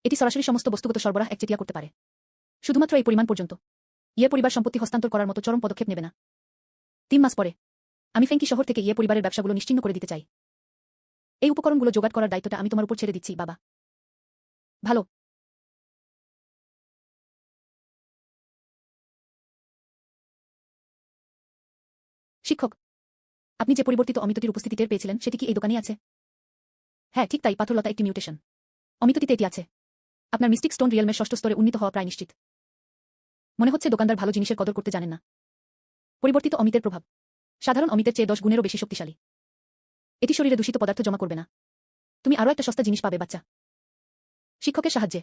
এটি সরাসরি সমস্ত বস্তুগত সরবরাহ একচেটিয়া করতে পারে। শুধুমাত্র এই পরিমাণ পর্যন্ত। ইয়ে পরিবার সম্পত্তি হস্তান্তর করার মতো চরম পদক্ষেপ নেবে না। 3 মাস পরে আমি ফেঙ্কি শহর থেকে ইয়ে পরিবারের ব্যবসাগুলো নিশ্চিহ্ন করে দিতে চাই। এই উপকরণগুলো জোগাড় করার দায়িত্বটা আমি তোমার উপর ছেড়ে দিচ্ছি, বাবা। ভালো। শিক্ষক, আপনি যে পরিবর্তিত অমিতটির উপস্থিতি টের পেয়েছিলেন সেটি কি এই দোকানেই আছে? হ্যাঁ, ঠিক তাই, পাথরলতা একটি মিউটেশন। অমিতটিতে এটি আছে। আপনার মিস্টিক স্টোন রিয়েলমের ষষ্ঠ স্তরে উন্নীত হওয়া প্রায় নিশ্চিত। মনে হচ্ছে দোকানদার ভালো জিনিসের কদর করতে জানেন না। পরিবর্তিত অমিতের প্রভাব সাধারণ অমিতের চেয়ে 10 গুণেরও বেশি শক্তিশালী। এটি শরীরে দূষিত পদার্থ জমা করবে না। তুমি আরও একটা সস্তা জিনিস পাবে বাচ্চা। শিক্ষকের সাহায্যে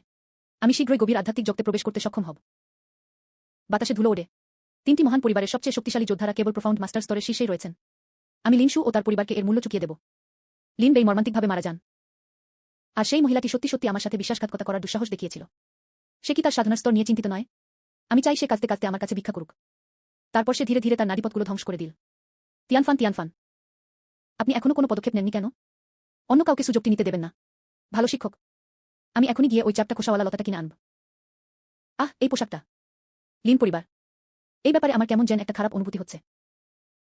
আমি শীঘ্রই গভীর আধ্যাত্মিক জগতে প্রবেশ করতে সক্ষম হব। বাতাসে ধুলো ওড়ে। 3টি মহান পরিবারের সবচেয়ে শক্তিশালী যোদ্ধারা কেবল প্রফাউন্ড মাস্টার স্তরের শীর্ষেই রয়েছেন। আমি লিনশু ও তার পরিবারকে এর মূল্য চুকিয়ে দেব। লিন বেই মর্মান্তিকভাবে মারা যান। আর সেই মহিলাটি সত্যি সত্যি আমার সাথে বিশ্বাসঘাতকতা করার দুঃসাহস দেখিয়েছিল। সে কি তার সাধনার স্তর নিয়ে চিন্তিত নয়? আমি চাই সে কাঁদতে কাঁদতে আমার কাছে ভিক্ষা করুক। তারপর সে ধীরে ধীরে তার নাড়িপথগুলো ধ্বংস করে দিল। তিয়ানফান, আপনি এখনো কোনো পদক্ষেপ নেননি কেন? অন্য কাউকে সুযোগটি নিতে দেবেন না। ভালো শিক্ষক, আমি এখনই গিয়ে ওই চাপটা খোসাওয়ালা লতাটা কিনে আনব। এই পোশাকটা। লিন পরিবার, এই ব্যাপারে আমার কেমন যেন একটা খারাপ অনুভূতি হচ্ছে।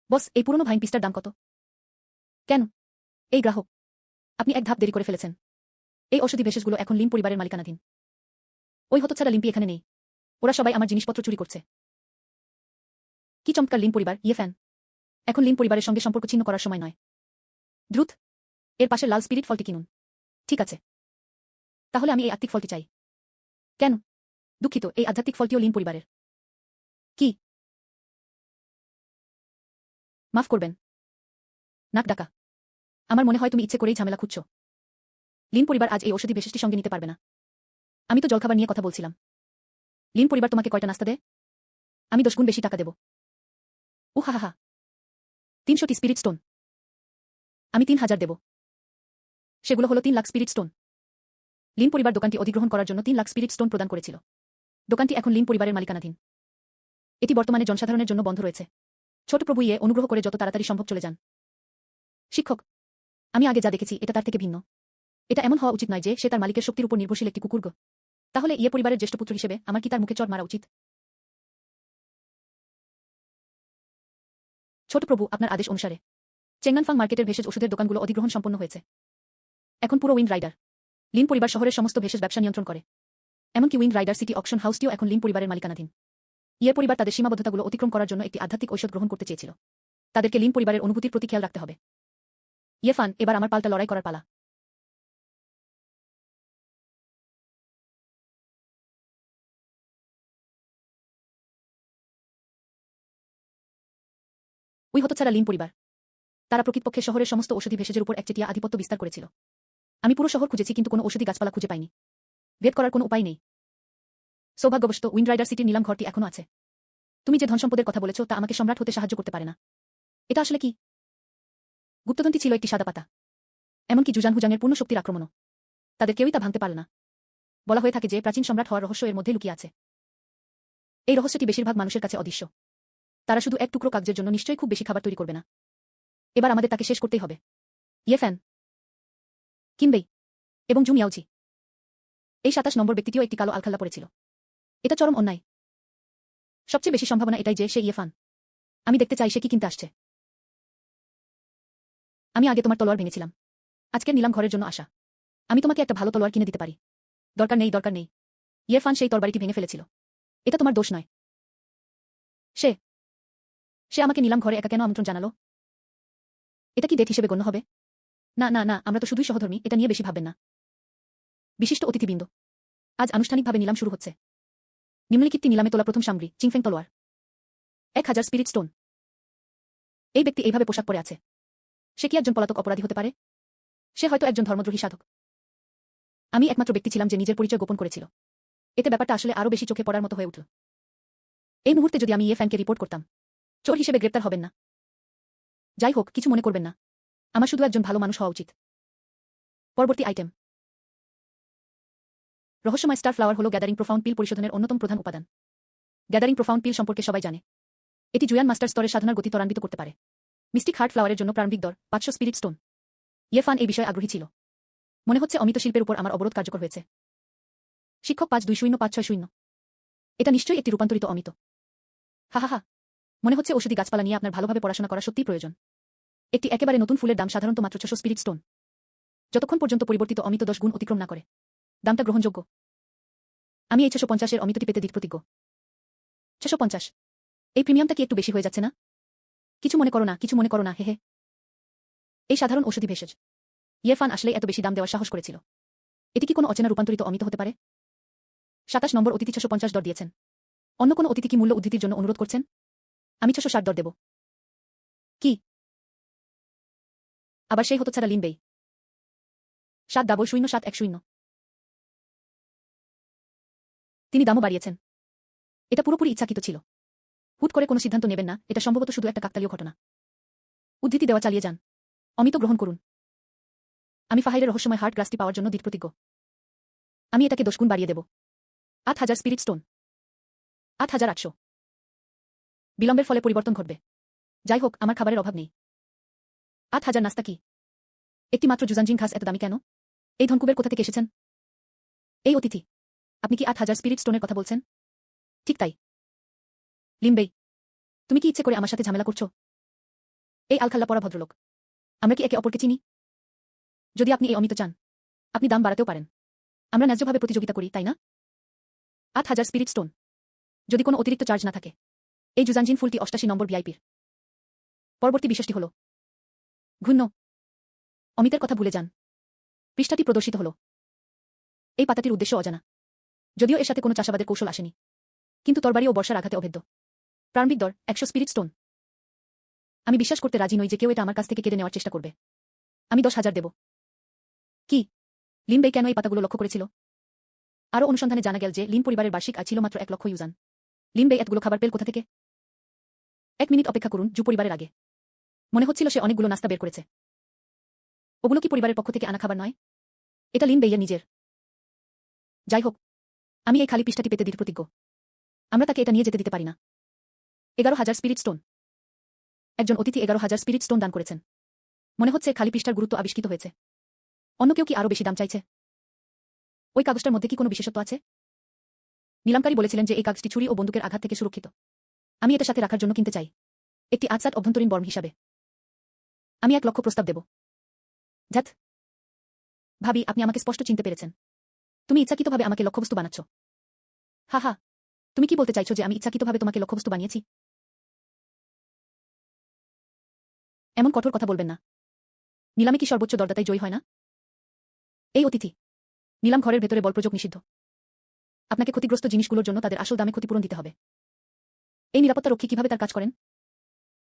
বস, এই পুরনো ভাইন পিসটার দাম কত? কেন? এই গ্রাহক, আপনি এক ধাপ দেরি করে ফেলেছেন। এই ঔষধি ভেষজগুলো এখন লিন পরিবারের মালিকানাধীন। ওই হতচ্ছাড়া লিম্পি এখানে নেই। ওরা সবাই আমার জিনিসপত্র চুরি করছে। কি চমৎকার লিন পরিবার, ফ্যান। এখন লিন পরিবারের সঙ্গে সম্পর্ক ছিন্ন করার সময় নয়। দ্রুত এর পাশে লাল স্পিরিট ফলটি কিনুন। ঠিক আছে, তাহলে আমি এই আত্মিক ফলটি চাই। কেন? দুঃখিত, এই আধ্যাত্মিক ফলটিও লিন পরিবারের। কি? মাফ করবেন। নাক ডাকা। আমার মনে হয় তুমি ইচ্ছে করেই ঝামেলা খুঁজছ। লিন পরিবার আজ এই ঔষধি ভেষজটি সঙ্গে নিতে পারবে না। আমি তো জলখাবার নিয়ে কথা বলছিলাম। লিন পরিবার তোমাকে কয়টা নাস্তা দেয়? আমি 10 গুণ বেশি টাকা দেব। হা 300টি স্পিরিট স্টোন। আমি 3000 দেব। সেগুলো হলো 3 লাখ স্পিরিট স্টোন। লিন পরিবার দোকানটি অধিগ্রহণ করার জন্য 3 লাখ স্পিরিট স্টোন প্রদান করেছিল। দোকানটি এখন লিন পরিবারের মালিকানাধীন। এটি বর্তমানে জনসাধারণের জন্য বন্ধ রয়েছে। ছোট প্রভু অনুগ্রহ করে যত তাড়াতাড়ি সম্ভব চলে যান। শিক্ষক, আমি আগে যা দেখেছি এটা তার থেকে ভিন্ন। এটা এমন হওয়া উচিত নয় যে সে তার মালিকের শক্তির উপর নির্ভরশীল একটি কুকুর। তাহলে পরিবারের জ্যেষ্ঠ পুত্র হিসেবে আমার কি তার মুখে চড় মারা উচিত? ছোট প্রভু, আপনার আদেশ অনুসারে চেঙ্গানফাং মার্কেটের ভেষজ ওষুধের দোকানগুলো অধিগ্রহণ সম্পন্ন হয়েছে। এখন পুরো উইন্ড রাইডার লিন পরিবার শহরের সমস্ত ভেষজ ব্যবসা নিয়ন্ত্রণ করে। এমনকি উইন্ড রাইডার সিটি অকশন হাউসটিও এখন লিন পরিবারের মালিকানাধীন। পরিবার তাদের সীমাবদ্ধতাগুলো অতিক্রম করার জন্য একটি আধ্যাত্মিক ঔষধ গ্রহণ করতে চেয়েছিল। তাদেরকে লিন পরিবারের অনুভূতির প্রতি খেয়াল রাখতে হবে। ফান, এবার আমার পাল্টা লড়াই করার পালা। ওই হতচ্ছাড়া লিন পরিবার, তারা প্রকৃতপক্ষে শহরের সমস্ত ঔষধি ভেষজের উপর একচেটিয়া আধিপত্য বিস্তার করেছিল। আমি পুরো শহর খুঁজেছি কিন্তু কোনো ঔষধি গাছপালা খুঁজে পাইনি। ভেদ করার কোনো উপায় নেই। সৌভাগ্যবশত উইন্ড রাইডার সিটির নিলাম ঘরটি এখনো আছে। তুমি যে ধনসম্পদের কথা বলেছ তা আমাকে সম্রাট হতে সাহায্য করতে পারে না। এটা আসলে কি? গুপ্তধনটি ছিল একটি সাদা পাতা। এমনকি জুজান হুজাংয়ের পূর্ণ শক্তির আক্রমণও। তাদের কেউই তা ভাঙতে পারল না। বলা হয়ে থাকে যে প্রাচীন সম্রাট হওয়ার রহস্য এর মধ্যে লুকিয়ে আছে। এই রহস্যটি বেশিরভাগ মানুষের কাছে অদৃশ্য। তারা শুধু এক টুকরো কাগজের জন্য নিশ্চয়ই খুব বেশি খাবার তৈরি করবে না। এবার আমাদের তাকে শেষ করতেই হবে। ফ্যান, কিনবেই এবং জুম ইয়াওজি। এই 27 নম্বর ব্যক্তিটিও একটি কালো আলখাল্লা পড়েছিল। এটা চরম অন্যায়। সবচেয়ে বেশি সম্ভাবনা এটাই যে সে ফান। আমি দেখতে চাই সে কি কিনতে আসছে। আমি আগে তোমার তলোয়ার ভেঙেছিলাম। আজকের নিলাম ঘরের জন্য আসা। আমি তোমাকে একটা ভালো তলোয়ার কিনে দিতে পারি। দরকার নেই। ফান সেই তরবারিটি ভেঙে ফেলেছিল। এটা তোমার দোষ নয়। সে আমাকে নিলাম ঘরে একা কেন আমন্ত্রণ জানালো? এটা কি ডেট হিসেবে গণ্য হবে? না, আমরা তো শুধুই সহধর্মী, এটা নিয়ে বেশি ভাববেন না। বিশিষ্ট অতিথিবৃন্দ, আজ আনুষ্ঠানিকভাবে নিলাম শুরু হচ্ছে। নিম্নলিখিতটি নিলামে তোলা প্রথম সামগ্রী, চিংফেং তলোয়ার। 1000 স্পিরিট স্টোন। এই ব্যক্তি এইভাবে পোশাক পরে আছে। সে কি একজন পলাতক অপরাধী হতে পারে? সে হয়তো একজন ধর্মদ্রোহী সাধক। আমি একমাত্র ব্যক্তি ছিলাম যে নিজের পরিচয় গোপন করেছিল। এতে ব্যাপারটা আসলে আরও বেশি চোখে পড়ার মতো হয়ে উঠল। এই মুহূর্তে যদি আমি ফ্যানকে রিপোর্ট করতাম, চোর হিসেবে গ্রেপ্তার হবেন না। যাই হোক, কিছু মনে করবেন না। আমার শুধু একজন ভালো মানুষ হওয়া উচিত। পরবর্তী আইটেম, রহস্যময় স্টার ফ্লাওয়ার হল গ্যাদারিং প্রোফাউন্ড পিল পরিশোধনের অন্যতম প্রধান উপাদান। গ্যাদারিং প্রোফাউন্ড পিল সম্পর্কে সবাই জানে। এটি জুয়ান মাস্টার স্তরের সাধনার গতি ত্বরান্বিত করতে পারে। মিস্টিক হার্ট ফ্লাওয়ারের জন্য প্রারম্ভিক দর 500 স্পিরিট স্টোন। ফান এই বিষয়ে আগ্রহী ছিল। মনে হচ্ছে অমিত শিল্পের উপর আমার অবরোধ কার্যকর হয়েছে। শিক্ষক 520560। এটা নিশ্চয়ই একটি রূপান্তরিত অমিত। হা মনে হচ্ছে ঔষধি গাছপালা নিয়ে আপনার ভালোভাবে পড়াশোনা করা সত্যিই প্রয়োজন। একটি একেবারে নতুন ফুলের দাম সাধারণত মাত্র 600 স্পিরিট স্টোন। যতক্ষণ পর্যন্ত পরিবর্তিত অমিত 10 গুণ অতিক্রম না করে। দামটা গ্রহণযোগ্য। আমি এই 650 এর অমিতটি পেতে দৃঢ়প্রতিজ্ঞ। 650। এই প্রিমিয়ামটা কি একটু বেশি হয়ে যাচ্ছে না? কিছু মনে করো না, কিছু মনে করো না, হে হে। এই সাধারণ ঔষধি ভেষজ ইরফান আসলেই এত বেশি দাম দেওয়ার সাহস করেছিল। এটি কি কোনো অচেনা রূপান্তরিত অমিত হতে পারে? 27 নম্বর অতিথি 650 দর দিয়েছেন। অন্য কোনো অতিথি কি মূল্য উদ্ধৃতির জন্য অনুরোধ করছেন? আমি 660 দর দেব। কি? আবার সেই হতচ্ছাড়া লিনবেই। 7007110। তিনি দামও বাড়িয়েছেন। এটা পুরোপুরি ইচ্ছাকৃত ছিল। হুট করে কোনো সিদ্ধান্ত নেবেন না, এটা সম্ভবত শুধু একটা কাকতালীয় ঘটনা। উদ্ধৃতি দেওয়া চালিয়ে যান। অমিত গ্রহণ করুন। আমি ফাহাইরের রহস্যময় হার্ট গ্লাসটি পাওয়ার জন্য দৃঢ়প্রতিজ্ঞ। আমি এটাকে 10 গুণ বাড়িয়ে দেব। 8000 স্পিরিট স্টোন। 8800। বিলম্বের ফলে পরিবর্তন ঘটবে। যাই হোক, আমার খাবারের অভাব নেই। 8000 নাস্তা কি? একটি মাত্র জুজানজিন ঘাস এত দামি কেন? এই ধনকুবের কোথা থেকে এসেছেন? এই অতিথি। আপনি কি 8000 স্পিরিট স্টোনের কথা বলছেন? ঠিক তাই। লিমবেই, তুমি কি ইচ্ছে করে আমার সাথে ঝামেলা করছো? এই আলখাল্লা পরা ভদ্রলোক। আমরা কি একে অপরকে চিনি? যদি আপনি এই অমিত চান, আপনি দাম বাড়াতেও পারেন। আমরা ন্যায্যভাবে প্রতিযোগিতা করি, তাই না? 8000 স্পিরিট স্টোন। যদি কোনো অতিরিক্ত চার্জ না থাকে। এই জুজানজিন ফুলটি 88 নম্বর ভিআইপির। পরবর্তী বিষয়টি হল ঘূর্ণ। অমিতের কথা ভুলে যান। পৃষ্ঠাটি প্রদর্শিত হল। এই পাতাটির উদ্দেশ্য অজানা। যদিও এর সাথে কোনো চাষাবাদের কৌশল আসেনি। কিন্তু তরবারি ও বর্ষার আঘাতে অভেদ্য। প্রারম্ভিক দর 100 স্পিরিট স্টোন। আমি বিশ্বাস করতে রাজি নই যে কেউ এটা আমার কাছ থেকে কেড়ে নেওয়ার চেষ্টা করবে। আমি 10,000 দেব। কি? লিমবেই কেন এই পাতাগুলো লক্ষ্য করেছিল? আরও অনুসন্ধানে জানা গেল যে লিন পরিবারের বার্ষিক আয় ছিল মাত্র 1 লক্ষ ইউজান। লিমবেই এতগুলো খাবার পেল কোথা থেকে? 1 মিনিট অপেক্ষা করুন, জু পরিবারের আগে। মনে হচ্ছিল সে অনেকগুলো নাস্তা বের করেছে। ওগুলো কি পরিবারের পক্ষ থেকে আনা খাবার নয়? এটা লিনবেইয়ের নিজের। যাই হোক, আমি এই খালি পৃষ্ঠাটি পেতে দৃঢ়প্রতিজ্ঞ। আমরা তাকে এটা নিয়ে যেতে দিতে পারি না। 11,000 স্পিরিট স্টোন। একজন অতিথি 11,000 স্পিরিট স্টোন দান করেছেন। মনে হচ্ছে খালি পৃষ্ঠার গুরুত্ব আবিষ্কৃত হয়েছে। অন্য কেউ কি আরও বেশি দাম চাইছে? ওই কাগজটার মধ্যে কি কোনো বিশেষত্ব আছে? নিলামকারী বলেছিলেন যে এই কাগজটি ছুরি ও বন্দুকের আঘাত থেকে সুরক্ষিত। আমি এটা সাথে রাখার জন্য কিনতে চাই। একটি আটসাট অভ্যন্তরীণ বর্ম হিসাবে। আমি 1 লক্ষ প্রস্তাব দেব। ধ্যাত। ভাবি, আপনি আমাকে স্পষ্ট চিনতে পেরেছেন। তুমি ইচ্ছাকৃতভাবে আমাকে লক্ষ্যবস্তু বানাচ্ছ। হা হা। তুমি কি বলতে চাইছো যে আমি ইচ্ছাকৃতভাবে তোমাকে লক্ষ্যবস্তু বানিয়েছি? এমন কঠোর কথা বলবেন না। নিলামে কি সর্বোচ্চ দরদাতাই জয়ী হয় না? এই অতিথি। নিলাম ঘরের ভেতরে বলপ্রয়োগ নিষিদ্ধ। আপনাকে ক্ষতিগ্রস্ত জিনিসগুলোর জন্য তাদের আসল দামে ক্ষতিপূরণ দিতে হবে। এই নিরাপত্তা রক্ষী কিভাবে তার কাজ করেন?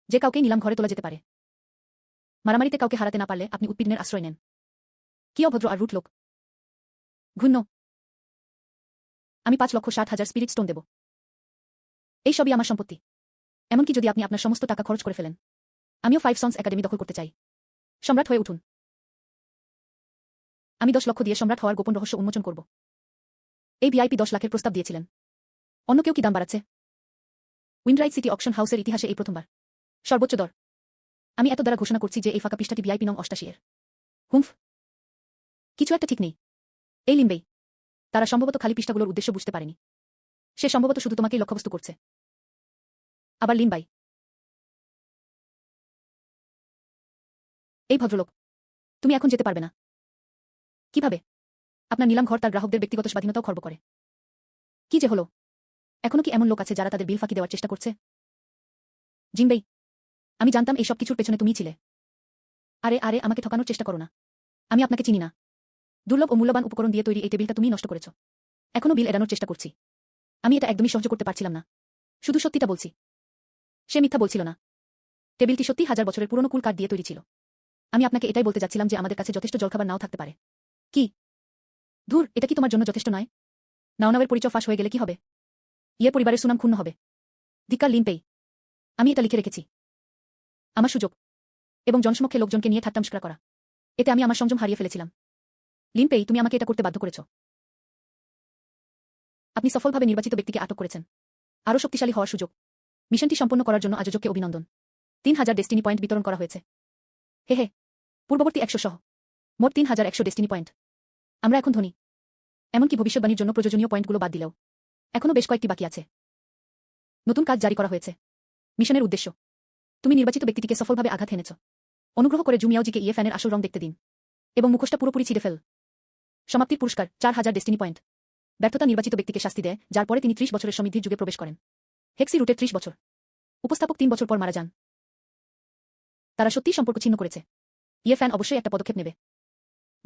যে কাউকেই নিলাম ঘরে তোলা যেতে পারে। মারামারিতে কাউকে হারাতে না পারলে আপনি উৎপীড়নের আশ্রয় নেন। কি অভদ্র আর রুট লোক। ঘূর্ণ। আমি 5,60,000 স্পিরিট স্টোন দেব। এই সবই আমার সম্পত্তি। এমনকি যদি আপনি আপনার সমস্ত টাকা খরচ করে ফেলেন। আমিও 5 সন্স একাডেমি দখল করতে চাই। সম্রাট হয়ে উঠুন। আমি 10 লক্ষ দিয়ে সম্রাট হওয়ার গোপন রহস্য উন্মোচন করব। এই ভিআইপি 10 লাখের প্রস্তাব দিয়েছিলেন। অন্য কেউ কি দাম বাড়াচ্ছে? উইন্ডরাইট সিটি অকশন হাউসের ইতিহাসে এই প্রথমবার। সর্বোচ্চ দর। আমি এত দ্বারা ঘোষণা করছি যে এই ফাঁকা পৃষ্ঠাটি ভিআইপি নং 88 এর। হুমফ। কিছু একটা ঠিক নেই। এই লিমবেই। তারা সম্ভবত খালি পৃষ্ঠাগুলোর উদ্দেশ্য বুঝতে পারেনি। সে সম্ভবত শুধু তোমাকেই লক্ষ্যবস্তু করছে। আবার লিমবাই। এই ভদ্রলোক। তুমি এখন যেতে পারবে না। কিভাবে? আপনার নিলাম ঘর তার গ্রাহকদের ব্যক্তিগত স্বাধীনতাও খর্ব করে। কি যে হলো? এখনো কি এমন লোক আছে যারা তাদের বিল ফাঁকি দেওয়ার চেষ্টা করছে? জিংবেই। আমি জানতাম এই সব কিছুর পেছনে তুমিই ছিলে। আরে আরে, আমাকে ঠকানোর চেষ্টা করো না। আমি আপনাকে চিনি না। দুর্লভ ও মূল্যবান উপকরণ দিয়ে তৈরি এই টেবিলটা তুমিই নষ্ট করেছ। এখনো বিল এড়ানোর চেষ্টা করছি। আমি এটা একদমই সহ্য করতে পারছিলাম না। শুধু সত্যিটা বলছি। সে মিথ্যা বলছিল না। টেবিলটি সত্যি 1000 বছরের পুরনো কুল কাঠ দিয়ে তৈরি ছিল। আমি আপনাকে এটাই বলতে যাচ্ছিলাম যে আমাদের কাছে যথেষ্ট জলখাবার নাও থাকতে পারে। কি? ধুর, এটা কি তোমার জন্য যথেষ্ট নয়? নাওনাওয়ের পরিচয় ফাঁস হয়ে গেলে কি হবে? ইয়ের পরিবারের সুনাম ক্ষুণ্ণ হবে। ধিক্কার লিমপেই। আমি এটা লিখে রেখেছি। আমার সুযোগ। এবং জনসমক্ষে লোকজনকে নিয়ে ঠাট্টামস্করা করা। এতে আমি আমার সংযম হারিয়ে ফেলেছিলাম। লিমপেই, তুমি আমাকে এটা করতে বাধ্য করেছ। আপনি সফলভাবে নির্বাচিত ব্যক্তিকে আটক করেছেন। আরও শক্তিশালী হওয়ার সুযোগ। মিশনটি সম্পন্ন করার জন্য আয়োজককে অভিনন্দন। 3000 ডেস্টিনি পয়েন্ট বিতরণ করা হয়েছে। হে হে। পূর্ববর্তী 100 সহ। মোট 3100 ডেস্টিনি পয়েন্ট। আমরা এখন ধনী। এমনকি ভবিষ্যৎবাণীর জন্য প্রয়োজনীয় পয়েন্টগুলো বাদ দিলেও এখনও বেশ কয়েকটি বাকি আছে। নতুন কাজ জারি করা হয়েছে। মিশনের উদ্দেশ্য। তুমি নির্বাচিত ব্যক্তিটিকে সফলভাবে আঘাত হেনেছ। অনুগ্রহ করে জুমিয়াওজিকে ইয়ে ফ্যানের আসল রং দেখতে দিন। এবং মুখোশটা পুরোপুরি ছিঁড়ে ফেল। সমাপ্তির পুরস্কার 4000 ডেস্টিনি পয়েন্ট। ব্যর্থতা নির্বাচিত ব্যক্তিকে শাস্তি দেয়, যার পরে তিনি 30 বছরের সমৃদ্ধির যুগে প্রবেশ করেন। হেক্সি রুটের 30 বছর। উপস্থাপক 3 বছর পর মারা যান। তারা সত্যিই সম্পর্ক ছিন্ন করেছে। ইয়ে-ফ্যান অবশ্যই একটা পদক্ষেপ নেবে।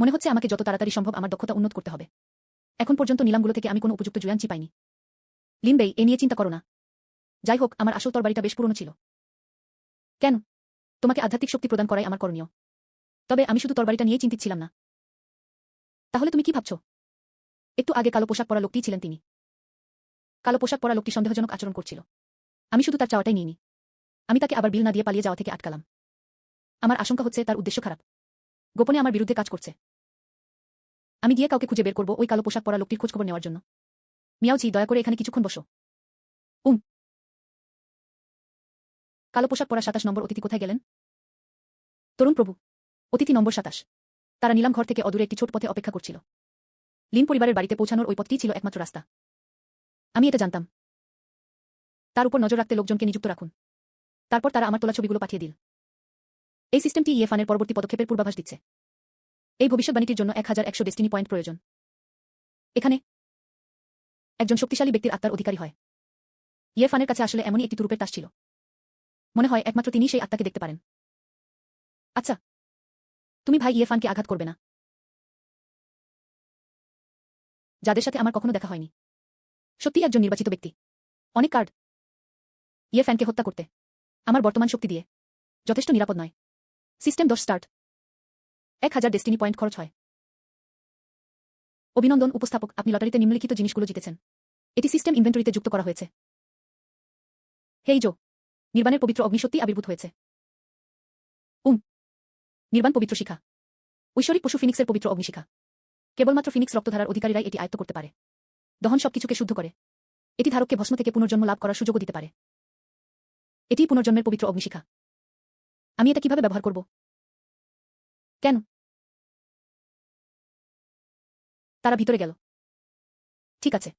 মনে হচ্ছে আমাকে যত তাড়াতাড়ি সম্ভব আমার দক্ষতা উন্নত করতে হবে। এখন পর্যন্ত নিলামগুলো থেকে আমি কোনো উপযুক্ত জুয়ানচি পাইনি। লিন বেই, এ নিয়ে চিন্তা করো না। যাই হোক, আমার আসল তরবারিটা বেশ পুরনো ছিল। কেন? তোমাকে আধ্যাত্মিক শক্তি প্রদান করাই আমার করণীয়। তবে আমি শুধু তরবারিটা নিয়েই চিন্তিত ছিলাম না। তাহলে তুমি কি ভাবছো? একটু আগে কালো পোশাক পরা লোকটিই ছিলেন তিনি। কালো পোশাক পরা লোকটি সন্দেহজনক আচরণ করছিল। আমি শুধু তার চাওয়াটাই নিইনি। আমি তাকে আবার বিল না দিয়ে পালিয়ে যাওয়া থেকে আটকালাম। আমার আশঙ্কা হচ্ছে তার উদ্দেশ্য খারাপ। গোপনে আমার বিরুদ্ধে কাজ করছে। আমি গিয়ে কাউকে খুঁজে বের করব ওই কালো পোশাক পরা লোকটির খোঁজখবর নেওয়ার জন্য। মিয়াওজি, দয়া করে এখানে কিছুক্ষণ বসো। কালো পোশাক পরা 27 নম্বর অতিথি কোথায় গেলেন? তরুণ প্রভু, অতিথি নম্বর 27। তারা নিলাম ঘর থেকে অদূরে একটি ছোট পথে অপেক্ষা করছিল। লিন পরিবারের বাড়িতে পৌঁছানোর ওই পথটিই ছিল একমাত্র রাস্তা। আমি এটা জানতাম। তার উপর নজর রাখতে লোকজনকে নিযুক্ত রাখুন। তারপর তারা আমার তোলা ছবিগুলো পাঠিয়ে দিল। এই সিস্টেমটি ইয়ে-ফানের পরবর্তী পদক্ষেপের পূর্বাভাস দিচ্ছে। এই ভবিষ্যৎবাণীটির জন্য 1100 ডেস্টিনি পয়েন্ট প্রয়োজন। এখানে একজন শক্তিশালী ব্যক্তির আত্মার অধিকারী হয়। ইয়ে-ফানের কাছে আসলে এমনই একটি তুরুপের তাস ছিল। মনে হয় একমাত্র তিনিই সেই আত্মাকে দেখতে পারেন। আচ্ছা, তুমি ভাই ইয়ে-ফানকে আঘাত করবে না, যাদের সাথে আমার কখনো দেখা হয়নি। সত্যি একজন নির্বাচিত ব্যক্তি। অনেক কার্ড। ইয়ে-ফ্যানকে হত্যা করতে আমার বর্তমান শক্তি দিয়ে যথেষ্ট নিরাপদ নয়। System 10 start. 1000 ডেস্টিনি পয়েন্ট খরচ হয়। অভিনন্দন উপস্থাপক, আপনি লটারিতে নিম্নলিখিত জিনিসগুলো জিতেছেন। এটি সিস্টেম ইনভেন্টরিতে যুক্ত করা হয়েছে। হেই জো, নির্বাণের পবিত্র অগ্নি সত্যি আবির্ভূত হয়েছে। নির্বাণ পবিত্র শিখা। ঐশ্বরিক পশু ফিনিক্সের পবিত্র অগ্নিশিখা। কেবলমাত্র ফিনিক্স রক্তধারার অধিকারীরাই এটি আয়ত্ত করতে পারে। দহন সবকিছুকে শুদ্ধ করে। এটি ধারককে ভস্ম থেকে পুনর্জন্ম লাভ করার সুযোগও দিতে পারে। এটিই পুনর্জন্মের পবিত্র অগ্নিশিখা। আমি এটা কিভাবে ব্যবহার করব? কেন? তারা ভিতরে গেল। ঠিক আছে।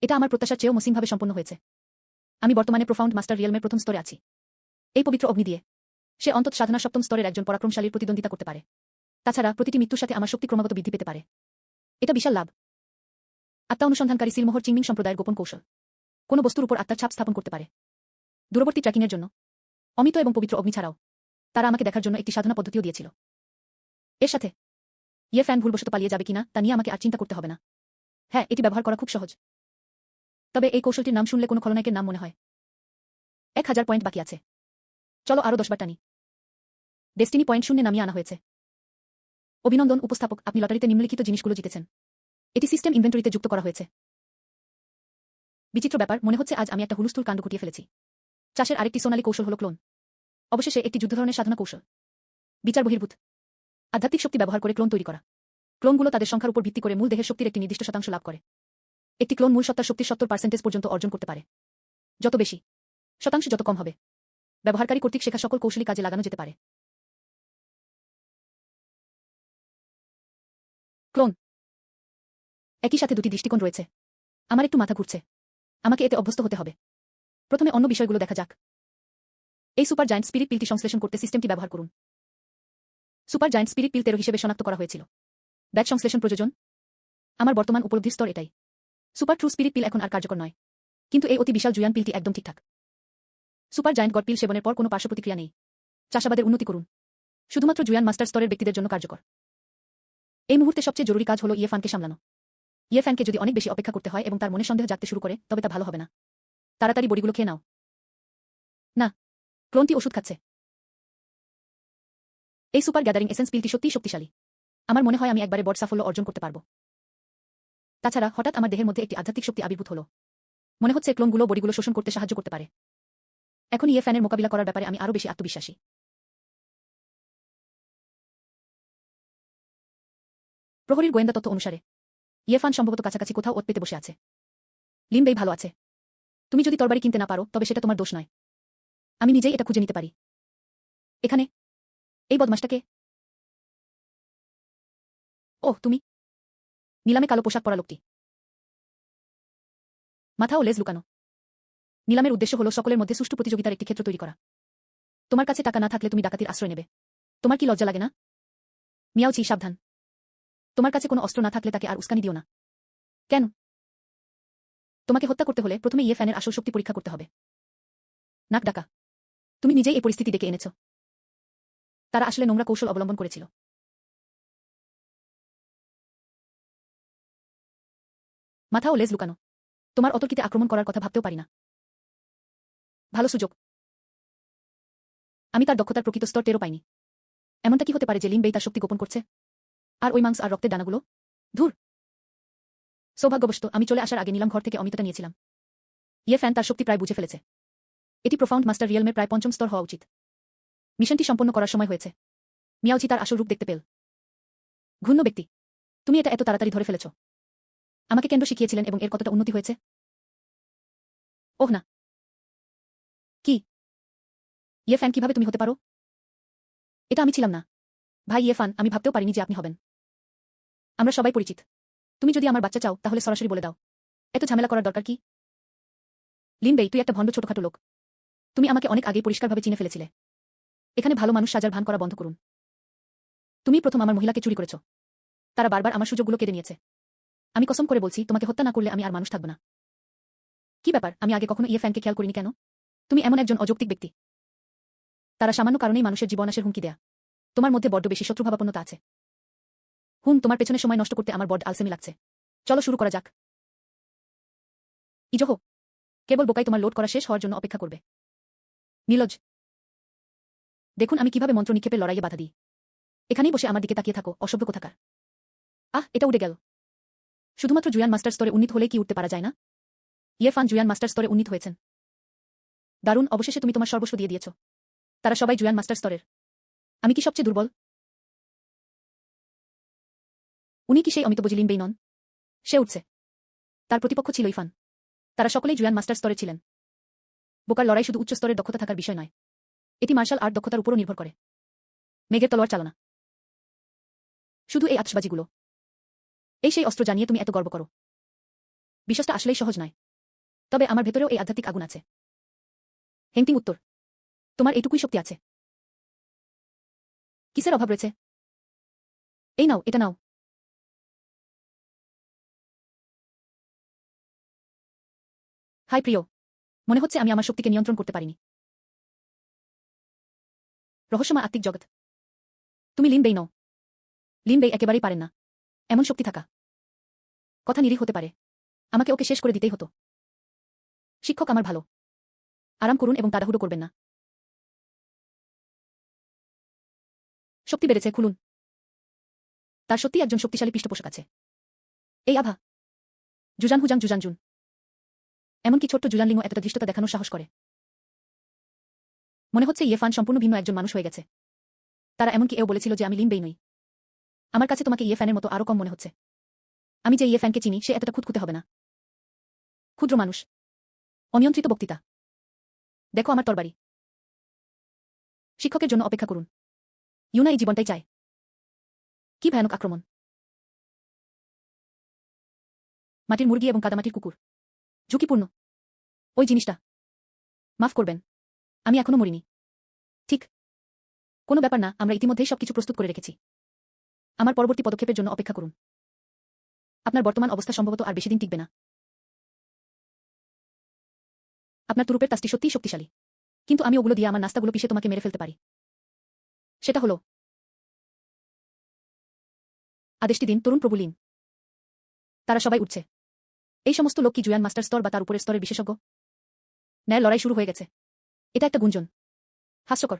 এটা আমার প্রত্যাশার চেয়েও মসৃণভাবে সম্পন্ন হয়েছে। আমি বর্তমানে প্রোফাউন্ড মাস্টার রিয়েলমের প্রথম স্তরে আছি। এই পবিত্র অগ্নি দিয়ে সে অন্তত সাধনা সপ্তম স্তরের একজন পরাক্রমশালীর প্রতিদ্বন্দ্বিতা করতে পারে। তাছাড়া প্রতিটি মৃত্যুর সাথে আমার শক্তি ক্রমাগত বৃদ্ধি পেতে পারে। এটা বিশাল লাভ। আত্মা অনুসন্ধানকারী সিলমোহর চিংমিং সম্প্রদায়ের গোপন কৌশল। কোনো বস্তুর উপর আত্মার ছাপ স্থাপন করতে পারে। দূরবর্তী ট্র্যাকিংয়ের জন্য। অমিত এবং পবিত্র অগ্নি ছাড়াও তারা আমাকে দেখার জন্য একটি সাধনা পদ্ধতিও দিয়েছিল। এর সাথে ইয়ে-ফ্যান ভুলবশত পালিয়ে যাবে কিনা তা নিয়ে আমাকে আর চিন্তা করতে হবে না। হ্যাঁ, এটি ব্যবহার করা খুব সহজ। তবে এই কৌশলটির নাম শুনলে কোনো খলনায়কের নাম মনে হয়। 1000 পয়েন্ট বাকি আছে। চলো আরও 10 বার টানি। ডেস্টিনি পয়েন্ট শূন্যে নামিয়ে আনা হয়েছে। অভিনন্দন উপস্থাপক, আপনি লটারিতে নিম্নলিখিত জিনিসগুলো জিতেছেন। এটি সিস্টেম ইনভেন্টরিতে যুক্ত করা হয়েছে। বিচিত্র ব্যাপার, মনে হচ্ছে আজ আমি একটা হুলস্থুল কাণ্ড ঘটিয়ে ফেলেছি। চাষের আরেকটি সোনালী কৌশল হল ক্লোন। অবশেষে একটি যুদ্ধ ধরনের সাধনা কৌশল। বিচার বহির্ভূত। আধ্যাত্মিক শক্তি ব্যবহার করে ক্লোন তৈরি করা। ক্লোনগুলো তাদের সংখ্যার উপর ভিত্তি করে মূল দেহের শক্তির একটি নির্দিষ্ট শতাংশ লাভ করে। একটি ক্লোন মূল সত্তার শক্তির 70% পর্যন্ত অর্জন করতে পারে। যত বেশি শতাংশ যত কম হবে, ব্যবহারকারী কর্তৃক শেখা সকল কৌশলী কাজে লাগানো যেতে পারে। ক্লোন। একই সাথে দুটি দৃষ্টিকোণ রয়েছে। আমার একটু মাথা ঘুরছে। আমাকে এতে অভ্যস্ত হতে হবে। প্রথমে অন্য বিষয়গুলো দেখা যাক। এই সুপার জায়ান্ট স্পিরিট পিলটি সংশ্লেষণ করতে সিস্টেমটি ব্যবহার করুন। সুপার জায়ান্ট স্পিরিট পিল 13 হিসেবে শনাক্ত করা হয়েছিল। ব্যাচ সংশ্লেষণ প্রয়োজন। আমার বর্তমান উপলব্ধির স্তর এটাই। সুপার ট্রু স্পিরিট পিল এখন আর কার্যকর নয়। কিন্তু এই অতি বিশাল জুয়ান পিলটি একদম ঠিকঠাক। সুপার জায়ান্ট গড পিল সেবনের পর কোনো পার্শ্ব প্রতিক্রিয়া নেই। চাষাবাদের উন্নতি করুন। শুধুমাত্র জুয়ান মাস্টার স্তরের ব্যক্তিদের জন্য কার্যকর। এই মুহূর্তে সবচেয়ে জরুরি কাজ হলো ইয়ে-ফানকে সামলানো। ইয়ে-ফ্যানকে যদি অনেক বেশি অপেক্ষা করতে হয় এবং তার মনে সন্দেহ জাগতে শুরু করে, তবে তা ভালো হবে না। তাড়াতাড়ি বড়িগুলো খেয়ে নাও। না, ক্লোনটি ওষুধ খাচ্ছে। এই সুপার গ্যাদারিং এসেন্স পিলটি সত্যিই শক্তিশালী। আমার মনে হয় আমি একবারে বড় সাফল্য অর্জন করতে পারব। তাছাড়া হঠাৎ আমার দেহের মধ্যে একটি আধ্যাত্মিক শক্তি আবির্ভূত হলো। মনে হচ্ছে ক্লোনগুলো বড়িগুলো শোষণ করতে সাহায্য করতে পারে। এখন ইয়ে-ফ্যানের মোকাবিলা করার ব্যাপারে আমি আরও বেশি আত্মবিশ্বাসী। প্রহরীর গোয়েন্দা তথ্য অনুসারে ইয়ে-ফান সম্ভবত কাছাকাছি কোথাও ওত পেতে বসে আছে। লিন বেই ভালো আছে। তুমি যদি তরবারি কিনতে না পারো, তবে সেটা তোমার দোষ নয়। আমি নিজেই এটা খুঁজে নিতে পারি। এখানে এই বদমাশটাকে। ওহ, তুমি। নিলামে কালো পোশাক পরা লোকটি। মাথা ও লেজ লুকানো। নিলামের উদ্দেশ্য হল সকলের মধ্যে সুষ্ঠু প্রতিযোগিতার একটি ক্ষেত্র তৈরি করা। তোমার কাছে টাকা না থাকলে তুমি ডাকাতির আশ্রয় নেবে। তোমার কি লজ্জা লাগে না? মিয়াওজি, সাবধান। তোমার কাছে কোনো অস্ত্র না থাকলে তাকে আর উস্কানি দিও না। কেন? তোমাকে হত্যা করতে হলে প্রথমে ইয়ে-ফ্যানের আসল শক্তি পরীক্ষা করতে হবে। নাক ডাকা। তুমি নিজেই এই পরিস্থিতি ডেকে এনেছ। তারা আসলে নোংরা কৌশল অবলম্বন করেছিল। মাথা ও লেজ লুকানো। তোমার অতর্কিতে আক্রমণ করার কথা ভাবতেও পারি না। ভালো সুযোগ। আমি তার দক্ষতার প্রকৃত স্তর টেরও পাইনি। এমনটা কি হতে পারে যে লিন বেই তার শক্তি গোপন করছে? আর ওই মাংস আর রক্তের ডানাগুলো? ধুর। সৌভাগ্যবশত আমি চলে আসার আগে নিলাম ঘর থেকে অমিতটা নিয়েছিলাম। ইয়ে ফ্যান তার শক্তি প্রায় বুঝে ফেলেছে। এটি প্রোফাউন্ড মাস্টার রিয়েলমের প্রায় ৫ম স্তর হওয়া উচিত। মিশনটি সম্পন্ন করার সময় হয়েছে। মিয়াওজি তার আসল রূপ দেখতে পেল। ঘূর্ণ ব্যক্তি। তুমি এটা এত তাড়াতাড়ি ধরে ফেলেছ। আমাকে কেন্দ্র শিখিয়েছিলেন এবং এর কতটা উন্নতি হয়েছে? ওহ না। কি? ইয়ে ফ্যান কিভাবে তুমি হতে পারো? এটা আমি ছিলাম না। ভাই ইয়ে ফান, আমি ভাবতেও পারিনি যে আপনি হবেন। আমরা সবাই পরিচিত। তুমি যদি আমার বাচ্চা চাও তাহলে সরাসরি বলে দাও। এত ঝামেলা করার দরকার কি? লিন বেই, তুই একটা ভণ্ড ছোটখাটো লোক। তুমি আমাকে অনেক আগেই পরিষ্কারভাবে চিনে ফেলেছিলে। এখানে ভালো মানুষ সাজার ভান করা বন্ধ করুন। তুমি প্রথম আমার মহিলাকে চুরি করেছ। তারা বারবার আমার সুযোগগুলো কেড়ে নিয়েছে। আমি কসম করে বলছি, তোমাকে হত্যা না করলে আমি আর মানুষ থাকব না। কি ব্যাপার, আমি আগে কখনো ইয়ে ফ্যানকে খেয়াল করিনি কেন? তুমি এমন একজন অযৌক্তিক ব্যক্তি। তারা সামান্য কারণেই মানুষের জীবনাশের হুমকি দেয়া। তোমার মধ্যে বড্ড বেশি শত্রুভাবাপন্নতা আছে। তোমার পেছনে সময় নষ্ট করতে আমার বড্ড আলসেমি লাগছে। চলো শুরু করা যাক। ইজোহো, কেবল বোকাই তোমার লোড করা শেষ হওয়ার জন্য অপেক্ষা করবে। নীলজ, দেখুন আমি কিভাবে মন্ত্র নিক্ষেপের লড়াইয়ে বাধা দিই। এখানেই বসে আমার দিকে তাকিয়ে থাকো, অসভ্য কোথাকার। এটা উড়ে গেল। শুধুমাত্র জুয়ান মাস্টার স্তরে উন্নীত হলেই কি উঠতে পারা যায় না? ইয়ে ফান জুয়ান মাস্টার স্তরে উন্নীত হয়েছেন। দারুণ, অবশেষে তুমি তোমার সর্বস্ব দিয়ে দিয়েছ। তারা সবাই জুয়ান মাস্টার স্তরের। আমি কি সবচেয়ে দুর্বল? উনি কি সেই অমিতবজি লিন বেই নন? সে উঠছে। তার প্রতিপক্ষ ছিল ইফান। তারা সকলেই জুয়ান মাস্টার স্তরে ছিলেন। বোকার লড়াই শুধু উচ্চ স্তরের দক্ষতা থাকার বিষয় নয়। এটি মার্শাল আর্ট দক্ষতার উপরও নির্ভর করে। মেঘের তলোয়ার চালনা। শুধু এই আতশবাজিগুলো। এই সেই অস্ত্র জানিয়ে তুমি এত গর্ব করো। বিশ্বাসটা আসলেই সহজ নয়। তবে আমার ভেতরেও এই আধ্যাত্মিক আগুন আছে। হেংটিং উত্তর। তোমার এইটুকুই শক্তি আছে। কিসের অভাব রয়েছে? এই নাও, এটা নাও। হাই প্রিয়। মনে হচ্ছে আমি আমার শক্তিকে নিয়ন্ত্রণ করতে পারিনি। রহস্যময় আত্মিক জগৎ। তুমি লিন বেই নও। লিন বেই একেবারেই পারেন না এমন শক্তি থাকা। কথা নিরীহ হতে পারে। আমাকে ওকে শেষ করে দিতেই হতো। শিক্ষক আমার ভালো। আরাম করুন এবং তাড়াহুড়ো করবেন না। শক্তি বেড়েছে, খুলুন। তার সত্যি একজন শক্তিশালী পৃষ্ঠপোষক আছে। এই আভা। জুজান হুজাং জুজান জুন। এমনকি ছোট্ট জুজানলিংও এতটা ধৃষ্টতা দেখানোর সাহস করে। মনে হচ্ছে ইয়ে ফান সম্পূর্ণ ভিন্ন একজন মানুষ হয়ে গেছে। তারা এমনকি এও বলেছিল যে আমি লিন বেই নই। আমার কাছে তোমাকে ইয়ে ফ্যানের মতো আরও কম মনে হচ্ছে। আমি যে ইয়ে ফ্যানকে চিনি সে এতটা খুঁতখুঁতে হবে না। ক্ষুদ্র মানুষ। অনিয়ন্ত্রিত বক্তৃতা। দেখো আমার তরবারি। শিক্ষকের জন্য অপেক্ষা করুন। ইউনা এই জীবনটাই চায়। কি ভয়ানক আক্রমণ। মাটির মুরগি এবং কাদামাটির কুকুর। ঝুঁকিপূর্ণ। ওই জিনিসটা। মাফ করবেন। আমি এখনো মরিনি। ঠিক। কোনো ব্যাপার না, আমরা ইতিমধ্যেই সবকিছু প্রস্তুত করে রেখেছি। আমার পরবর্তী পদক্ষেপের জন্য অপেক্ষা করুন। আপনার বর্তমান অবস্থা সম্ভবত আর বেশি দিন টিকবে না। আপনার তুরুপের তাসটি সত্যিই শক্তিশালী। কিন্তু আমি ওগুলো দিয়ে আমার নাস্তাগুলো পিষে তোমাকে মেরে ফেলতে পারি। সেটা হলো আদেশটি দিন, তরুণ প্রভু লিন। তারা সবাই উঠছে। এই সমস্ত লোক কি জুয়ান মাস্টার স্তর বা তার উপরের স্তরের বিশেষজ্ঞ? ন্যায়ের লড়াই শুরু হয়ে গেছে। এটা একটা গুঞ্জন। হাস্যকর।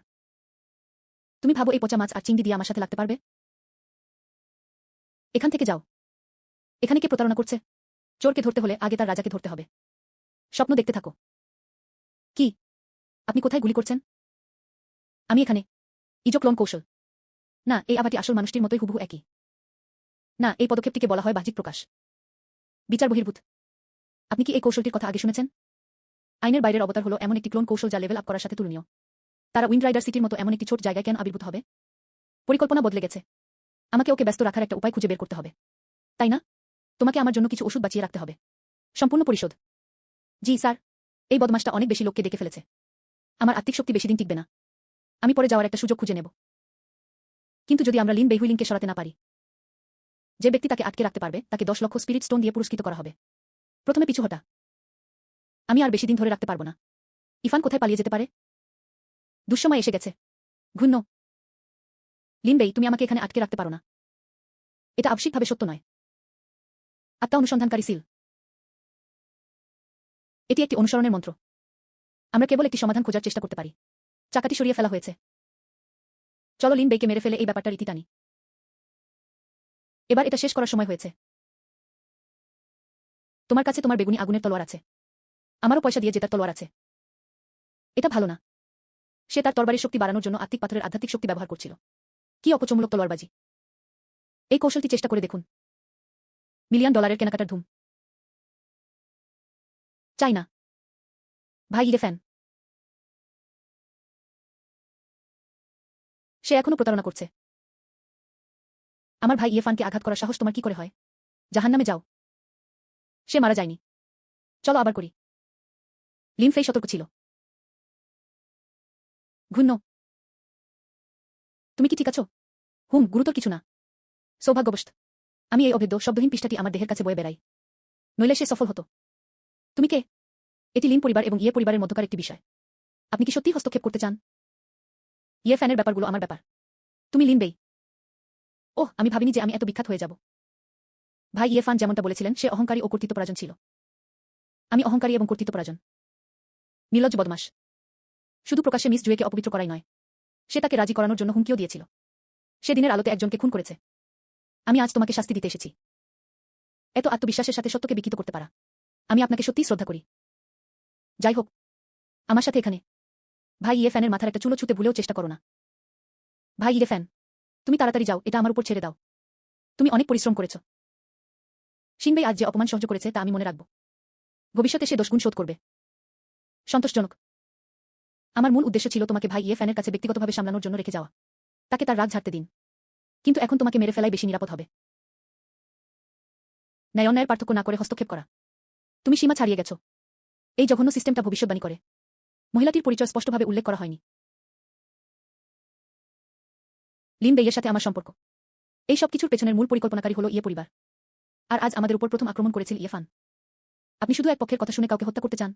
তুমি ভাবো এই পচা মাছ আর চিংড়ি দিয়ে আমার সাথে লাগতে পারবে? এখান থেকে যাও। এখানে কে প্রতারণা করছে? চোরকে ধরতে হলে আগে তার রাজাকে ধরতে হবে। স্বপ্ন দেখতে থাকো। কি? আপনি কোথায় গুলি করছেন? আমি এখানে। ইজো ক্লোন কৌশল। না, এই আভাটি আসল মানুষটির মতোই হুবহু একই। না, এই পদক্ষেপটিকে বলা হয় বাহ্যিক প্রকাশ। বিচার বহির্ভূত। আপনি কি এই কৌশলটির কথা আগে শুনেছেন? আইনের বাইরের অবতার হলো এমন একটি ক্লোন কৌশল যা লেভেল আপ করার সাথে তুলনীয়। তারা উইন্ডরাইডার সিটির মতো এমন একটি ছোট জায়গায় কেন আবির্ভূত হবে? পরিকল্পনা বদলে গেছে। আমাকে ওকে ব্যস্ত রাখার একটা উপায় খুঁজে বের করতে হবে। তাই না? তোমাকে আমার জন্য কিছু ওষুধ বাঁচিয়ে রাখতে হবে। সম্পূর্ণ পরিশোধ। জি স্যার। এই বদমাসটা অনেক বেশি লোককে ডেকে ফেলেছে। আমার আত্মিক শক্তি বেশি দিন টিকবে না। আমি পরে যাওয়ার একটা সুযোগ খুঁজে নেব। কিন্তু যদি আমরা লিন বেইহুইলিংকে সরাতে না পারি, যে ব্যক্তি তাকে আটকে রাখতে পারবে তাকে 10 লক্ষ স্পিরিট স্টোন দিয়ে পুরস্কৃত করা হবে। প্রথমে পিছু হটা। আমি আর বেশি দিন ধরে রাখতে পারবো না। ইফান কোথায় পালিয়ে যেতে পারে? দুঃসময় এসে গেছে। ঘূর্ণ। লিন বেই, তুমি আমাকে এখানে আটকে রাখতে পারো না। এটা আবশ্যিকভাবে সত্য নয়। আত্মা অনুসন্ধানকারী সিল। এটি একটি অনুসরণের মন্ত্র। আমরা কেবল একটি সমাধান খোঁজার চেষ্টা করতে পারি। চাকাটি সরিয়ে ফেলা হয়েছে। চলো লিন বেইকে মেরে ফেলে এই ব্যাপারটা রীতি টানি। এবার এটা শেষ করার সময় হয়েছে। তোমার কাছে তোমার বেগুনি আগুনের তলোয়ার আছে। আমারও পয়সা দিয়ে জেতার তলোয়ার আছে। এটা ভালো না। সে তার তরবারির শক্তি বাড়ানোর জন্য আত্মিক পাথরের আধ্যাত্মিক শক্তি ব্যবহার করছিল। কি অপচমূলক তলোয়ারবাজি! এই কৌশলটি চেষ্টা করে দেখুন। মিলিয়ন ডলারের কেনাকাটার ধুম। চাই না। ভাই ইরে ফ্যান। সে এখনো প্রতারণা করছে। আমার ভাই ইয়েফানকে আঘাত করার সাহস তোমার কি করে হয়? জাহান্নামে যাও। সে মারা যায়নি। চলো আবার করি। লিন ফেই সতর্ক ছিল। ঘূর্ণ। তুমি কি ঠিক আছো? গুরুতর কিছু না। সৌভাগ্যবশত আমি এই অভেদ্য শব্দহীন পৃষ্ঠাটি আমার দেহের কাছে বয়ে বেড়াই। নইলে সে সফল হতো। তুমি কে? এটি লিন পরিবার এবং ইয়ে পরিবারের মধ্যকার একটি বিষয়। আপনি কি সত্যিই হস্তক্ষেপ করতে চান? ইয়ে ফ্যানের ব্যাপারগুলো আমার ব্যাপার। তুমি লিন বেই। ওহ, আমি ভাবিনি যে আমি এত বিখ্যাত হয়ে যাব। ভাই ইয়ে ফান যেমনটা বলেছিলেন, সে অহংকারী ও কর্তৃত্বপরায়ণ ছিল। আমি অহংকারী এবং কর্তৃত্বপরায়ণ। নির্লজ্জ বদমাশ। শুধু প্রকাশ্যে মিস জুয়েকে অপবিত্র করাই নয়, সে তাকে রাজি করানোর জন্য হুমকিও দিয়েছিল। সে দিনের আলোতে একজনকে খুন করেছে। আমি আজ তোমাকে শাস্তি দিতে এসেছি। এত আত্মবিশ্বাসের সাথে সত্যকে বিকৃত করতে পারা। আমি আপনাকে সত্যিই শ্রদ্ধা করি। যাই হোক, আমার সাথে এখানে। ভাই ইয়ে ফ্যানের মাথার একটা চুলো ছুতে ভুলেও চেষ্টা করো না। ভাই ইয়ে ফ্যান, তুমি তাড়াতাড়ি যাও, এটা আমার উপর ছেড়ে দাও। তুমি অনেক পরিশ্রম করেছ। শিনবেই আজ যে অপমান সহ্য করেছে তা আমি মনে রাখব। ভবিষ্যতে সে দোষগুণ শোধ করবে। সন্তোষজনক। আমার মূল উদ্দেশ্য ছিল তোমাকে ভাই ইয়ে ফ্যানের কাছে ব্যক্তিগতভাবে সামলানোর জন্য রেখে যাওয়া। তাকে তার রাগ ঝাড়তে দিন। কিন্তু এখন তোমাকে মেরে ফেলাই বেশি নিরাপদ হবে। ন্যায় অন্যায়ের পার্থক্য না করে হস্তক্ষেপ করা। তুমি সীমা ছাড়িয়ে গেছ। এই জঘন্য সিস্টেমটা ভবিষ্যৎবাণী করে। মহিলাটির পরিচয় স্পষ্টভাবে উল্লেখ করা হয়নি। লিন বেইয়ের সাথে আমার সম্পর্ক। এই সব কিছুর পেছনের মূল পরিকল্পনাকারী হলো ইয়ে পরিবার। আর আজ আমাদের উপর প্রথম আক্রমণ করেছিল ইয়ে ফান। আপনি শুধু এক পক্ষের কথা শুনে কাউকে হত্যা করতে চান?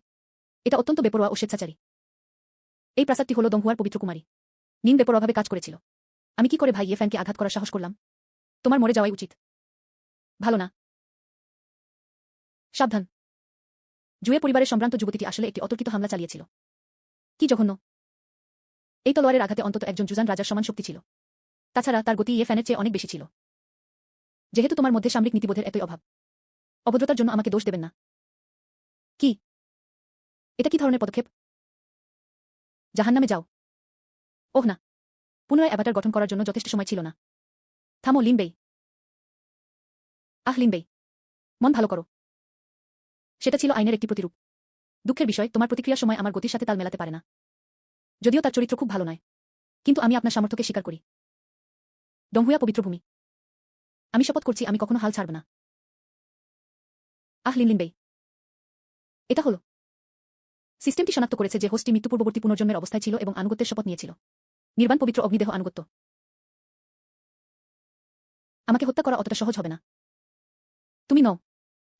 এটা অত্যন্ত বেপরোয়া ও স্বেচ্ছাচারী। এই প্রাসাদটি হল দংহুয়ার পবিত্র কুমারী। নিন বেপরোয়াভাবে কাজ করেছিল। আমি কি করে ভাই ইয়ে ফ্যানকে আঘাত করার সাহস করলাম? তোমার মরে যাওয়াই উচিত। ভালো না। সাবধান। জুয়ে পরিবারের সম্ভ্রান্ত যুবতীটি আসলে একটি অতর্কিত হামলা চালিয়েছিল। কি জঘন্য! এই তলোয়ারের আঘাতে অন্তত একজন জুজান রাজার সমান শক্তি ছিল। তাছাড়া তার গতি ইয়ে ফ্যানের চেয়ে অনেক বেশি ছিল। যেহেতু তোমার মধ্যে সামরিক নীতিবোধের এতই অভাব, অভদ্রতার জন্য আমাকে দোষ দেবেন না। কি? এটা কি ধরনের পদক্ষেপ? জাহান্নামে যাও। ওহ না, পুনরায় অ্যাভাটার গঠন করার জন্য যথেষ্ট সময় ছিল না। থামো লিন বেই। লিন বেই, মন ভালো করো। সেটা ছিল আইনের একটি প্রতিরূপ। দুঃখের বিষয়, তোমার প্রতিক্রিয়ার সময় আমার গতির সাথে তাল মেলাতে পারে না। যদিও তার চরিত্র খুব ভালো নয়, কিন্তু আমি আপনার সামর্থ্যকে স্বীকার করি। দংহুয়া পবিত্র ভূমি। আমি শপথ করছি আমি কখনো হাল ছাড়ব না। লিন বেই। এটা হলো সিস্টেমটি শনাক্ত করেছে যে হোস্টটি মৃত্যুপূর্ববর্তী পুনর্জন্মের অবস্থায় ছিল এবং আনুগত্যের শপথ নিয়েছিল। নির্বাণ পবিত্র অগ্নিদেহ আনুগত্য। আমাকে হত্যা করা অতটা সহজ হবে না। তুমি নও।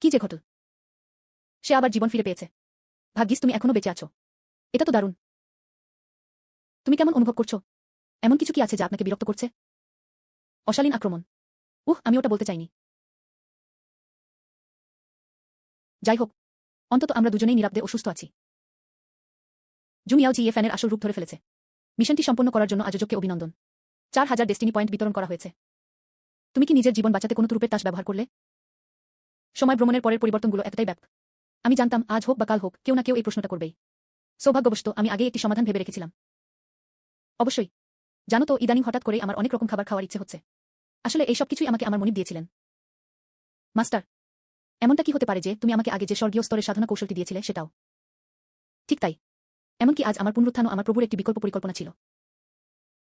কি যে ঘটল! সে আবার জীবন ফিরে পেয়েছে। ভাগ্যিস তুমি এখনো বেঁচে আছো। এটা তো দারুণ। তুমি কেমন অনুভব করছো? এমন কিছু কি আছে যা আপনাকে বিরক্ত করছে? অশালীন আক্রমণ। আমি ওটা বলতে চাইনি। যাই হোক, অন্তত আমরা দুজনেই নিরাপদে ও সুস্থ আছি। জুমিয়াও জি ইয়ে ফ্যানের আসল রূপ ধরে ফেলেছে। মিশনটি সম্পন্ন করার জন্য আয়োজককে অভিনন্দন। 4000 ডেস্টিনি পয়েন্ট বিতরণ করা হয়েছে। তুমি কি নিজের জীবন বাঁচাতে কোনো তুরুপের তাস ব্যবহার করলে? সময় ভ্রমণের পরের পরিবর্তনগুলো এতটাই ব্যাপক। আমি জানতাম আজ হোক বা কাল হোক কেউ না কেউ এই প্রশ্নটা করবেই। সৌভাগ্যবশত আমি আগেই একটি সমাধান ভেবে রেখেছিলাম। অবশ্যই। জানো তো, ইদানিং হঠাৎ করেই আমার অনেক রকম খাবার খাওয়ার ইচ্ছে হচ্ছে। আসলে এই সব কিছুই আমাকে আমার মনিব দিয়েছিলেন। মাস্টার, এমনটা কি হতে পারে যে তুমি আমাকে আগে যে স্বর্গীয় স্তরের সাধনা কৌশলটি দিয়েছিলে সেটাও? ঠিক তাই। এমনকি আজ আমার পুনরুত্থানও আমার প্রভুর একটি বিকল্প পরিকল্পনা ছিল।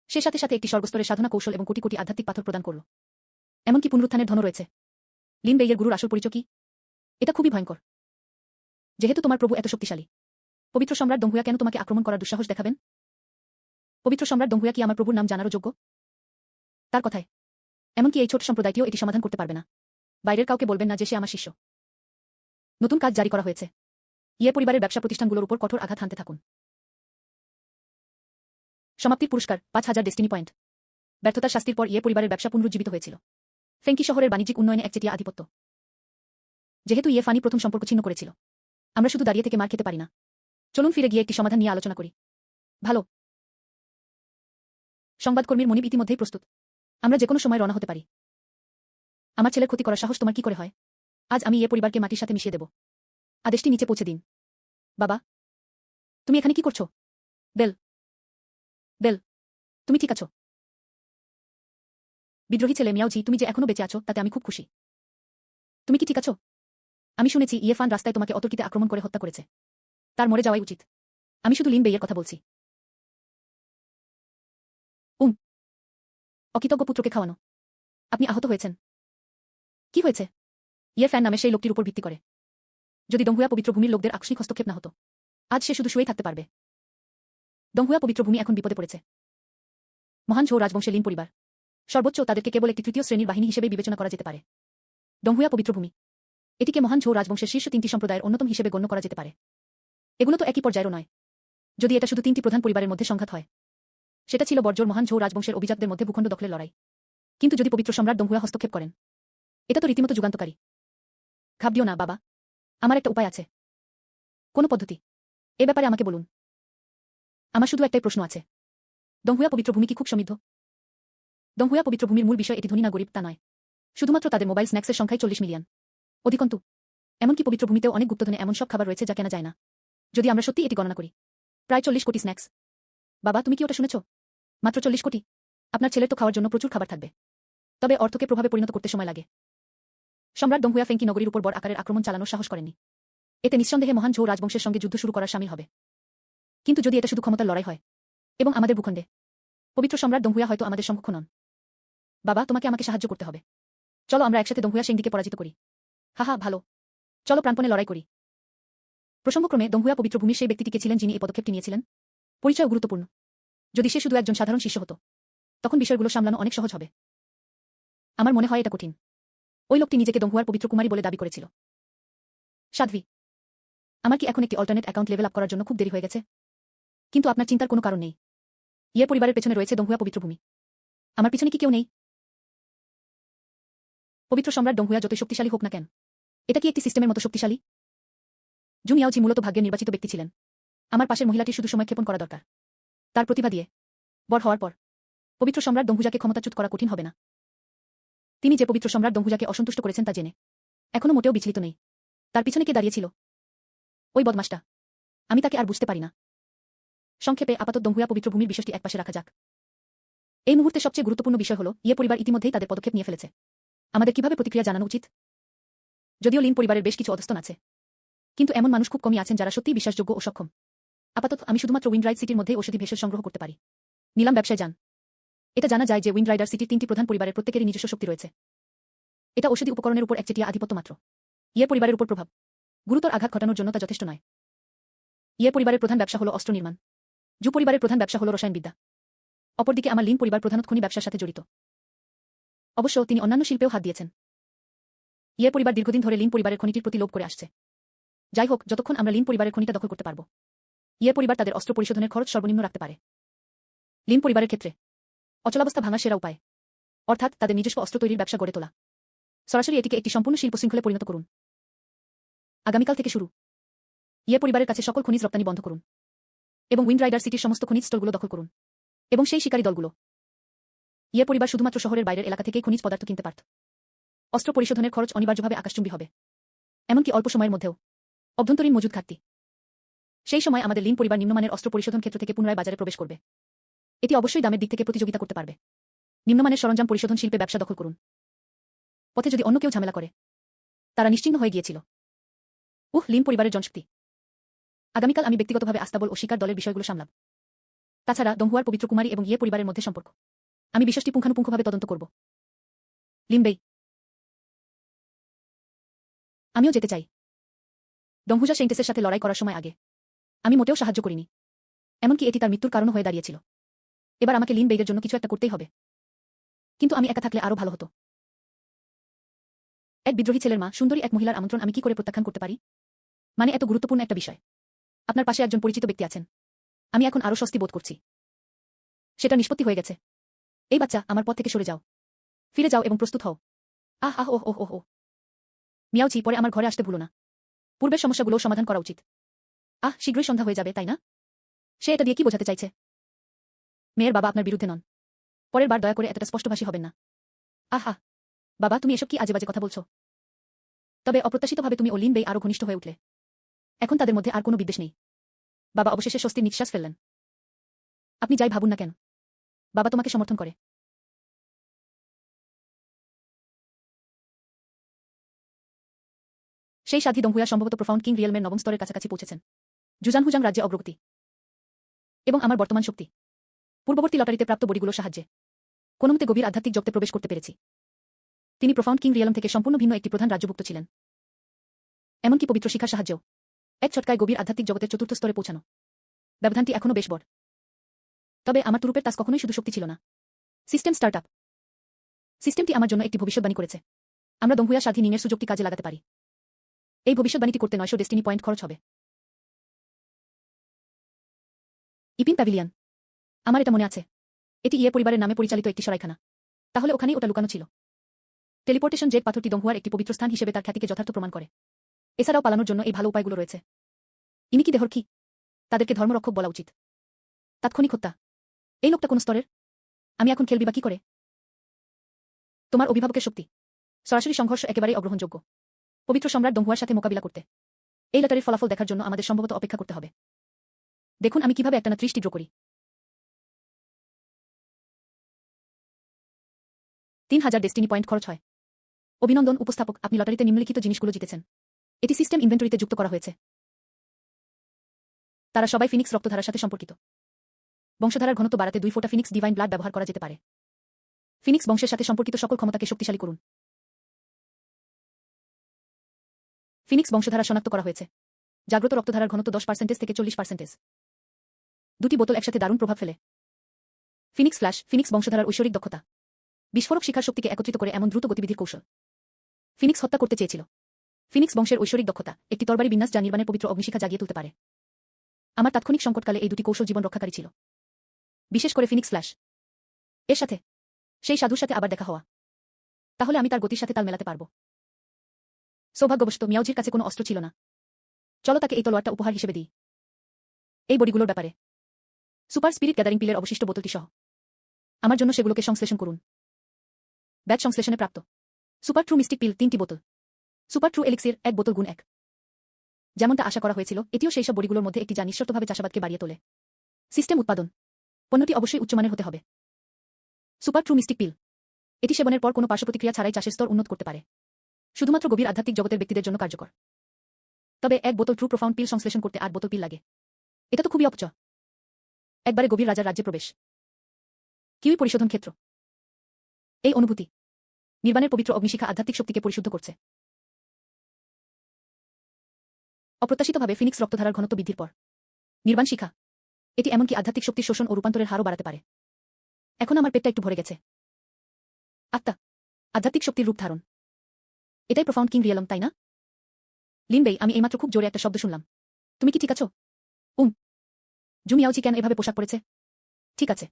সে সাথে সাথে একটি স্বর্গস্তরের সাধনা কৌশল এবং কোটি কোটি আধ্যাত্মিক পাথর প্রদান করল। এমনকি পুনরুত্থানের ধনও রয়েছে। লিন বেইয়ের গুরুর আসল পরিচয় কি? এটা খুবই ভয়ঙ্কর। যেহেতু তোমার প্রভু এত শক্তিশালী, পবিত্র সম্রাট দংহুয়া কেন তোমাকে আক্রমণ করার দুঃসাহস দেখাবেন? পবিত্র সম্রাট দংহুয়া কি আমার প্রভুর নাম জানারও যোগ্য? তার কথায় এমনকি এই ছোট সম্প্রদায়টিও এটি সমাধান করতে পারবে না। বাইরের কাউকে বলবেন না যে সে আমার শিষ্য। নতুন কাজ জারি করা হয়েছে। ইয়ে পরিবারের ব্যবসা প্রতিষ্ঠানগুলোর উপর কঠোর আঘাত হানতে থাকুন। সমাপ্তির পুরস্কার 5000 ডেস্টিনি পয়েন্ট। ব্যর্থতার শাস্তির পর ইয়ে পরিবারের ব্যবসা পুনরুজ্জীবিত হয়েছিল। ফেঙ্কি শহরের বাণিজ্যিক উন্নয়নে একচেটিয়া আধিপত্য। যেহেতু ইয়ে ফানি প্রথম সম্পর্ক ছিন্ন করেছিল, আমরা শুধু দাঁড়িয়ে থেকে মার খেতে পারি না। চলুন ফিরে গিয়ে একটি সমাধান নিয়ে আলোচনা করি। ভালো। সংবাদকর্মীর মনিব ইতিমধ্যেই প্রস্তুত। আমরা যেকোনো সময় রওনা হতে পারি। আমার ছেলের ক্ষতি করার সাহস তোমার কি করে হয়? আজ আমি ইয়ে পরিবারকে মাটির সাথে মিশিয়ে দেব। আদেশটি নিচে পৌঁছে দিন। বাবা, তুমি এখানে কি করছো? বেল, বেল, তুমি ঠিক আছো? বিদ্রোহী ছেলে মিয়াওজি, তুমি যে এখনো বেঁচে আছো তাতে আমি খুব খুশি। তুমি কি ঠিক আছো? আমি শুনেছি ইয়েফান রাস্তায় তোমাকে অতর্কিতে আক্রমণ করে হত্যা করেছে। তার মরে যাওয়াই উচিত। আমি শুধু লিন বেইয়ের কথা বলছি। অকৃতজ্ঞ পুত্রকে খাওয়ানো। আপনি আহত হয়েছেন। কি হয়েছে? ইয়ে ফ্যান নামে সেই লোকটির উপর ভিত্তি করে। যদি দংহুয়া পবিত্র ভূমির লোকদের আকস্মিক হস্তক্ষেপ না হতো, আজ সে শুধু শুয়েই থাকতে পারবে। দংহুয়া পবিত্র ভূমি এখন বিপদে পড়েছে। মহান ঝৌ রাজবংশের লিন পরিবার, সর্বোচ্চ তাদেরকে কেবল একটি তৃতীয় শ্রেণীর বাহিনী হিসেবে বিবেচনা করা যেতে পারে। দংহুয়া পবিত্র ভূমি, এটিকে মহান ঝৌ রাজবংশের শীর্ষ 3টি সম্প্রদায়ের অন্যতম হিসেবে গণ্য করা যেতে পারে। এগুলো তো একই পর্যায়েরও নয়। যদি এটা শুধু 3টি প্রধান পরিবারের মধ্যে সংঘাত হয়, সেটা ছিল বর্জোর মহান ঝৌ রাজবংশের অভিজাতদের মধ্যে ভূখণ্ড দখলের লড়াই। কিন্তু যদি পবিত্র সম্রাট দংহুয়া হস্তক্ষেপ করেন, এটা তো রীতিমতো যুগান্তকারী। ঘাবড়িও না বাবা, আমার একটা উপায় আছে। কোন পদ্ধতি? এ ব্যাপারে আমাকে বলুন। আমার শুধু একটাই প্রশ্ন আছে। দংহুয়া পবিত্র ভূমি কি খুব সমৃদ্ধ? দংহুয়া পবিত্র ভূমির মূল বিষয় এটি ধনী না গরিব তা নয়। শুধুমাত্র তাদের মোবাইল স্ন্যাক্সের সংখ্যায় 40 মিলিয়ন। অধিকন্তু, এমনকি পবিত্র ভূমিতেও অনেক গুপ্তধনে এমন সব খাবার রয়েছে যা কেনা যায় না। যদি আমরা সত্যি এটি গণনা করি, প্রায় 40 কোটি স্ন্যাক্স। বাবা, তুমি কি ওটা শুনেছ? মাত্র 40 কোটি? আপনার ছেলের তো খাওয়ার জন্য প্রচুর খাবার থাকবে। তবে অর্থকে প্রভাবে পরিণত করতে সময় লাগে। সম্রাট দংহুয়া ফেঙ্কি নগরীর উপর বড় আকারের আক্রমণ চালানোর সাহস করেননি। এতে নিঃসন্দেহে মহান ঝৌ রাজবংশের সঙ্গে যুদ্ধ শুরু করার শামিল হবে। কিন্তু যদি এটা শুধু ক্ষমতার লড়াই হয়, এবং আমাদের ভূখণ্ডে, পবিত্র সম্রাট দংহুয়া হয়তো আমাদের সম্মুখ নন। বাবা, তোমাকে আমাকে সাহায্য করতে হবে। চলো আমরা একসাথে দংহুয়া সেংদিকে পরাজিত করি। হা ভালো। চলো প্রাণপণে লড়াই করি। প্রসঙ্গক্রমে দংহুয়া পবিত্র ভূমির সেই ব্যক্তিটিকে ছিলেন যিনি এই পদক্ষেপটি নিয়েছিলেন। পরিচয় গুরুত্বপূর্ণ। যদি সে শুধু একজন সাধারণ শিষ্য হতো, তখন বিষয়গুলো সামলানো অনেক সহজ হবে। আমার মনে হয় এটা কঠিন। ওই লোকটি নিজেকে দংহুয়ার পবিত্র কুমারী বলে দাবি করেছিল। সাধ্বী, আমার কি এখন একটি অল্টারনেট অ্যাকাউন্ট লেভেল আপ করার জন্য খুব দেরি হয়ে গেছে? কিন্তু আপনার চিন্তার কোনো কারণ নেই। ইয়ে পরিবারের পেছনে রয়েছে দংহুয়া পবিত্র ভূমি। আমার পিছনে কি কেউ নেই? পবিত্র সম্রাট দংহুয়া যতই শক্তিশালী হোক না কেন, এটা কি একটি সিস্টেমের মতো শক্তিশালী? জু মিয়াওজি মূলত ভাগ্যের নির্বাচিত ব্যক্তি ছিলেন। আমার পাশের মহিলাটি শুধু সময় ক্ষেপণ করা দরকার। তার প্রতিভা দিয়ে বড় হওয়ার পর পবিত্র সম্রাট দংহুজাকে ক্ষমতাচ্যুত করা কঠিন হবে না। তিনি যে পবিত্র সম্রাট দংহুজাকে অসন্তুষ্ট করেছেন তা জেনে এখনো মোটেও বিচলিত নেই। তার পিছনে কে দাঁড়িয়েছিল? ওই বদমাসটা। আমি তাকে আর বুঝতে পারি না। সংক্ষেপে আপাতত দংহুয়া পবিত্র ভূমির বিষয়টি একপাশে রাখা যাক। এই মুহূর্তে সবচেয়ে গুরুত্বপূর্ণ বিষয় হল ইয়ে পরিবার ইতিমধ্যেই তাদের পদক্ষেপ নিয়ে ফেলেছে। আমাদের কিভাবে প্রতিক্রিয়া জানানো উচিত? যদিও লিন পরিবারের বেশ কিছু অধস্তন আছে, কিন্তু এমন মানুষ খুব কমই আছেন যারা সত্যিই বিশ্বাসযোগ্য ও সক্ষম। আপাতত আমি শুধুমাত্র উইন্ডরাইড সিটির মধ্যে ঔষধি ভেষজ সংগ্রহ করতে পারি। নিলাম ব্যবসায় যান। এটা জানা যায় যে উইন্ডরাইডার সিটির 3টি প্রধান পরিবারের প্রত্যেকেরই নিজস্ব শক্তি রয়েছে। এটা ঔষধি উপকরণের উপর একচেটিয়া আধিপত্য মাত্র। ইয়ে পরিবারের উপর প্রভাব গুরুতর আঘাত ঘটানোর জন্য তা যথেষ্ট নয়। ইয়ে পরিবারের প্রধান ব্যবসা হল অস্ত্র নির্মাণ। জু পরিবারের প্রধান ব্যবসা হল রসায়নবিদ্যা। অপরদিকে আমার লিন পরিবার প্রধানত খনি ব্যবসার সাথে জড়িত। অবশ্য তিনি অন্যান্য শিল্পেও হাত দিয়েছেন। ইয়ে পরিবার দীর্ঘদিন ধরে লিন পরিবারের খনিটির প্রতি লোভ করে আসছে। যাই হোক, যতক্ষণ আমরা লিন পরিবারের খনিটা দখল করতে পারব, ইয়ে পরিবার তাদের অস্ত্র পরিশোধনের খরচ সর্বনিম্ন রাখতে পারে। লিন পরিবারের ক্ষেত্রে অচলাবস্থা ভাঙার সেরা উপায়, অর্থাৎ তাদের নিজস্ব অস্ত্র তৈরির ব্যবসা গড়ে তোলা। সরাসরি এটিকে একটি সম্পূর্ণ শিল্পশৃঙ্খলে পরিণত করুন। আগামীকাল থেকে শুরু। ইয়ে পরিবারের কাছে সকল খনিজ রপ্তানি বন্ধ করুন এবং উইন্ডরাইডার সিটির সমস্ত খনিজ স্টলগুলো দখল করুন এবং সেই শিকারী দলগুলো। ইয়ে পরিবার শুধুমাত্র শহরের বাইরের এলাকা থেকেই খনিজ পদার্থ কিনতে পারত। অস্ত্র পরিশোধনের খরচ অনিবার্যভাবে আকাশচুম্বী হবে, এমনকি অল্প সময়ের মধ্যেও। অভ্যন্তরীণ মজুদ ঘাটতি। সেই সময় আমাদের লিন পরিবার নিম্নমানের অস্ত্র পরিশোধন ক্ষেত্র থেকে পুনরায় বাজারে প্রবেশ করবে। এটি অবশ্যই দামের দিক থেকে প্রতিযোগিতা করতে পারবে। নিম্নমানের সরঞ্জাম পরিশোধন শিল্পে ব্যবসা দখল করুন। পথে যদি অন্য কেউ ঝামেলা করে, তারা নিশ্চিহ্ন হয়ে গিয়েছিল। লিন পরিবারের জনশক্তি। আগামীকাল আমি ব্যক্তিগতভাবে আস্তাবল ও শিকার দলের বিষয়গুলো সামলাব। তাছাড়া দংহুয়ার পবিত্র কুমারী এবং ইয়ে পরিবারের মধ্যে সম্পর্ক, আমি বিষয়টি পুঙ্খানুপুঙ্খভাবে তদন্ত করব। লিনবেই, আমিও যেতে চাই। দংহুজা সেন্টেসের সাথে লড়াই করার সময় আগে আমি মোটেও সাহায্য করিনি, এমনকি এটি তার মৃত্যুর কারণ হয়ে দাঁড়িয়েছিল। এবার আমাকে লিন বেইগের জন্য কিছু একটা করতেই হবে। কিন্তু আমি একা থাকলে আরও ভালো হতো। এক বিদ্রোহী ছেলের মা, সুন্দরী এক মহিলার আমন্ত্রণ আমি কি করে প্রত্যাখ্যান করতে পারি? মানে এত গুরুত্বপূর্ণ একটা বিষয়। আপনার পাশে একজন পরিচিত ব্যক্তি আছেন। আমি এখন আরও স্বস্তি বোধ করছি। সেটা নিষ্পত্তি হয়ে গেছে। এই বাচ্চা, আমার পথ থেকে সরে যাও। ফিরে যাও এবং প্রস্তুত হও। আহ আহ ওহ ওহ ওহ ওহ। মিয়াওচি, পরে আমার ঘরে আসতে ভুলো না। পূর্বের সমস্যাগুলোও সমাধান করা উচিত। শীঘ্রই সন্ধ্যা হয়ে যাবে, তাই না? সে এটা দিয়ে কি বোঝাতে চাইছে? মেয়ের বাবা আপনার বিরুদ্ধে নন। পরের বার দয়া করে এতটা স্পষ্টভাষী হবেন না। আহা, বাবা, তুমি এসব কি আজে বাজে কথা বলছো? তবে অপ্রত্যাশিতভাবে তুমি ও লিন বেই আরো ঘনিষ্ঠ হয়ে উঠলে। এখন তাদের মধ্যে আর কোনো বিদ্বেষ নেই। বাবা অবশেষে স্বস্তির নিঃশ্বাস ফেললেন। আপনি যাই ভাবুন না কেন, বাবা তোমাকে সমর্থন করে। সেই সাধী দংহুয়া সম্ভবত প্রফাউন্ড কিং রিয়েলমের নবম স্তরের কাছাকাছি পৌঁছেছেন। জুজানহুজাং রাজ্যে অগ্রগতি এবং আমার বর্তমান শক্তি পূর্ববর্তী লটারিতে প্রাপ্ত বড়িগুলোর সাহায্যে কোনোমতে গভীর আধ্যাত্মিক জগতে প্রবেশ করতে পেরেছি। তিনি প্রফাউন্ড কিং রিয়েলম থেকে সম্পূর্ণ ভিন্ন একটি প্রধান রাজ্যভুক্ত ছিলেন। এমনকি পবিত্র শিক্ষার সাহায্যেও এক ছটকায় গভীর আধ্যাত্মিক জগতের চতুর্থ স্তরে পৌঁছানো। ব্যবধানটি এখনও বেশ বড়। তবে আমার তুরুপের তাস কখনোই শুধু শক্তি ছিল না। System startup. সিস্টেমটি আমার জন্য একটি ভবিষ্যৎবাণী করেছে। আমরা দংহুয়া সাধী নিংয়ের সুযোগটি কাজে লাগাতে পারি। এই ভবিষ্যৎবাণীটি করতে 900 ডেস্টিনি পয়েন্ট খরচ হবে। ইপিন প্যাভিলিয়ন। আমার এটা মনে আছে। এটি ইয়ে পরিবারের নামে পরিচালিত একটি সরাইখানা। তাহলে ওখানেই ওটা লুকানো ছিল। টেলিপোর্টেশন জেট পাথরটি দংহুয়ার একটি পবিত্র স্থান হিসেবে তার খ্যাতিকে যথার্থ প্রমাণ করে। এছাড়াও পালানোর জন্য এই ভালো উপায়গুলো রয়েছে। ইনি কি দেহর কি? তাদেরকে ধর্মরক্ষক বলা উচিত। তাৎক্ষণিক হত্যা। এই লোকটা কোন স্তরের? আমি এখন খেলবি বা কি করে? তোমার অভিভাবকের শক্তি। সরাসরি সংঘর্ষ একেবারেই অগ্রহণযোগ্য। পবিত্র সম্রাট দংহুয়ার সাথে মোকাবিলা করতে এই লটারির ফলাফল দেখার জন্য আমাদের সম্ভবত অপেক্ষা করতে হবে। দেখুন আমি কিভাবে একটানা 30টি ড্র করি। 3000 ডেস্টিনি পয়েন্ট খরচ হয়। অভিনন্দন উপস্থাপক, আপনি লটারিতে নিম্নলিখিত জিনিসগুলো জিতেছেন। এটি সিস্টেম ইনভেন্টরিতে যুক্ত করা হয়েছে। তারা সবাই ফিনিক্স রক্তধারার সাথে সম্পর্কিত। বংশধারার ঘনত্ব বাড়াতে 2 ফোঁটা ফিনিক্স ডিভাইন ব্লাড ব্যবহার করা যেতে পারে। ফিনিক্স বংশের সাথে সম্পর্কিত সকল ক্ষমতাকে শক্তিশালী করুন। ফিনিক্স বংশধারা শনাক্ত করা হয়েছে। জাগ্রত রক্তধারার ঘনত্ব 10% থেকে 40%। 2টি বোতল একসাথে দারুণ প্রভাব ফেলে। ফিনিক্স ফ্ল্যাশ, ফিনিক্স বংশধারার ঐশ্বরিক দক্ষতা। বিস্ফোরক শিখার শক্তিকে একত্রিত করে এমন দ্রুত গতিবিধির কৌশল। ফিনিক্স হত্যা করতে চেয়েছিল। ফিনিক্স বংশের ঐশ্বরিক দক্ষতা, একটি তরবারি বিন্যাস যা নির্বাণের পবিত্র অগ্নিশিখা জাগিয়ে তুলতে পারে। আমার তাৎক্ষণিক সংকটকালে এই দুটি কৌশল জীবন রক্ষাকারী ছিল। বিশেষ করে ফিনিক্স ফ্ল্যাশ। এর সাথে সেই সাধুর সাথে আবার দেখা হওয়া। তাহলে আমি তার গতির সাথে তাল মেলাতে পারব। সৌভাগ্যবশত মিয়াওজির কাছে কোনো অস্ত্র ছিল না। চলো তাকে এই তলোয়ারটা উপহার হিসেবে দিই। এই বডিগুলোর ব্যাপারে সুপার স্পিরিট গ্যাদারিং পিলের অবশিষ্ট বোতলটি সহ আমার জন্য সেগুলোকে সংশ্লেষণ করুন। ব্যাচ সংশ্লেষণে প্রাপ্ত সুপার ট্রু মিস্টিক পিল 3টি বোতল। সুপার ট্রু এলিক্সির 1 বোতল গুণ 1। যেমনটা আশা করা হয়েছিল, এটিও সেই সব বডিগুলোর মধ্যে একটি যা নিঃশর্তভাবে চাষাবাদকে বাড়িয়ে তোলে। সিস্টেম উৎপাদন। পণ্যটি অবশ্যই উচ্চমানের হতে হবে। সুপার ট্রু মিস্টিক পিল। এটি সেবনের পর কোনো পার্শ্বপ্রতিক্রিয়া ছাড়াই চাষের স্তর উন্নত করতে পারে। শুধুমাত্র গভীর আধ্যাত্মিক জগতের ব্যক্তিদের জন্য কার্যকর। তবে 1 বোতল ট্রু প্রোফাউন্ড পিল সংশ্লেষণ করতে 8 বোতল পিল লাগে। এটা তো খুবই অপচয়। একবারে গভীর রাজার রাজ্যে প্রবেশ। কিউই পরিশোধন ক্ষেত্র। এই অনুভূতি নির্বাণের পবিত্র অগ্নিশিখা আধ্যাত্মিক শক্তিকে পরিশুদ্ধ করছে। অপ্রত্যাশিতভাবে ফিনিক্স রক্তধারার ঘনত্ব বৃদ্ধির পর নির্বাণ শিখা। এটি এমনকি আধ্যাত্মিক শক্তির শোষণ ও রূপান্তরের হারও বাড়াতে পারে। এখন আমার পেটটা একটু ভরে গেছে। আত্মা, আধ্যাত্মিক শক্তির রূপ ধারণ। এটাই প্রফাউন্ড কিং রিয়েলম, তাই না? লিন বেই, আমি এইমাত্র খুব জোরে একটা শব্দ শুনলাম। তুমি কি ঠিক আছো? জু মিয়াওজি কেন এভাবে পোশাক পরেছে? ঠিক আছে,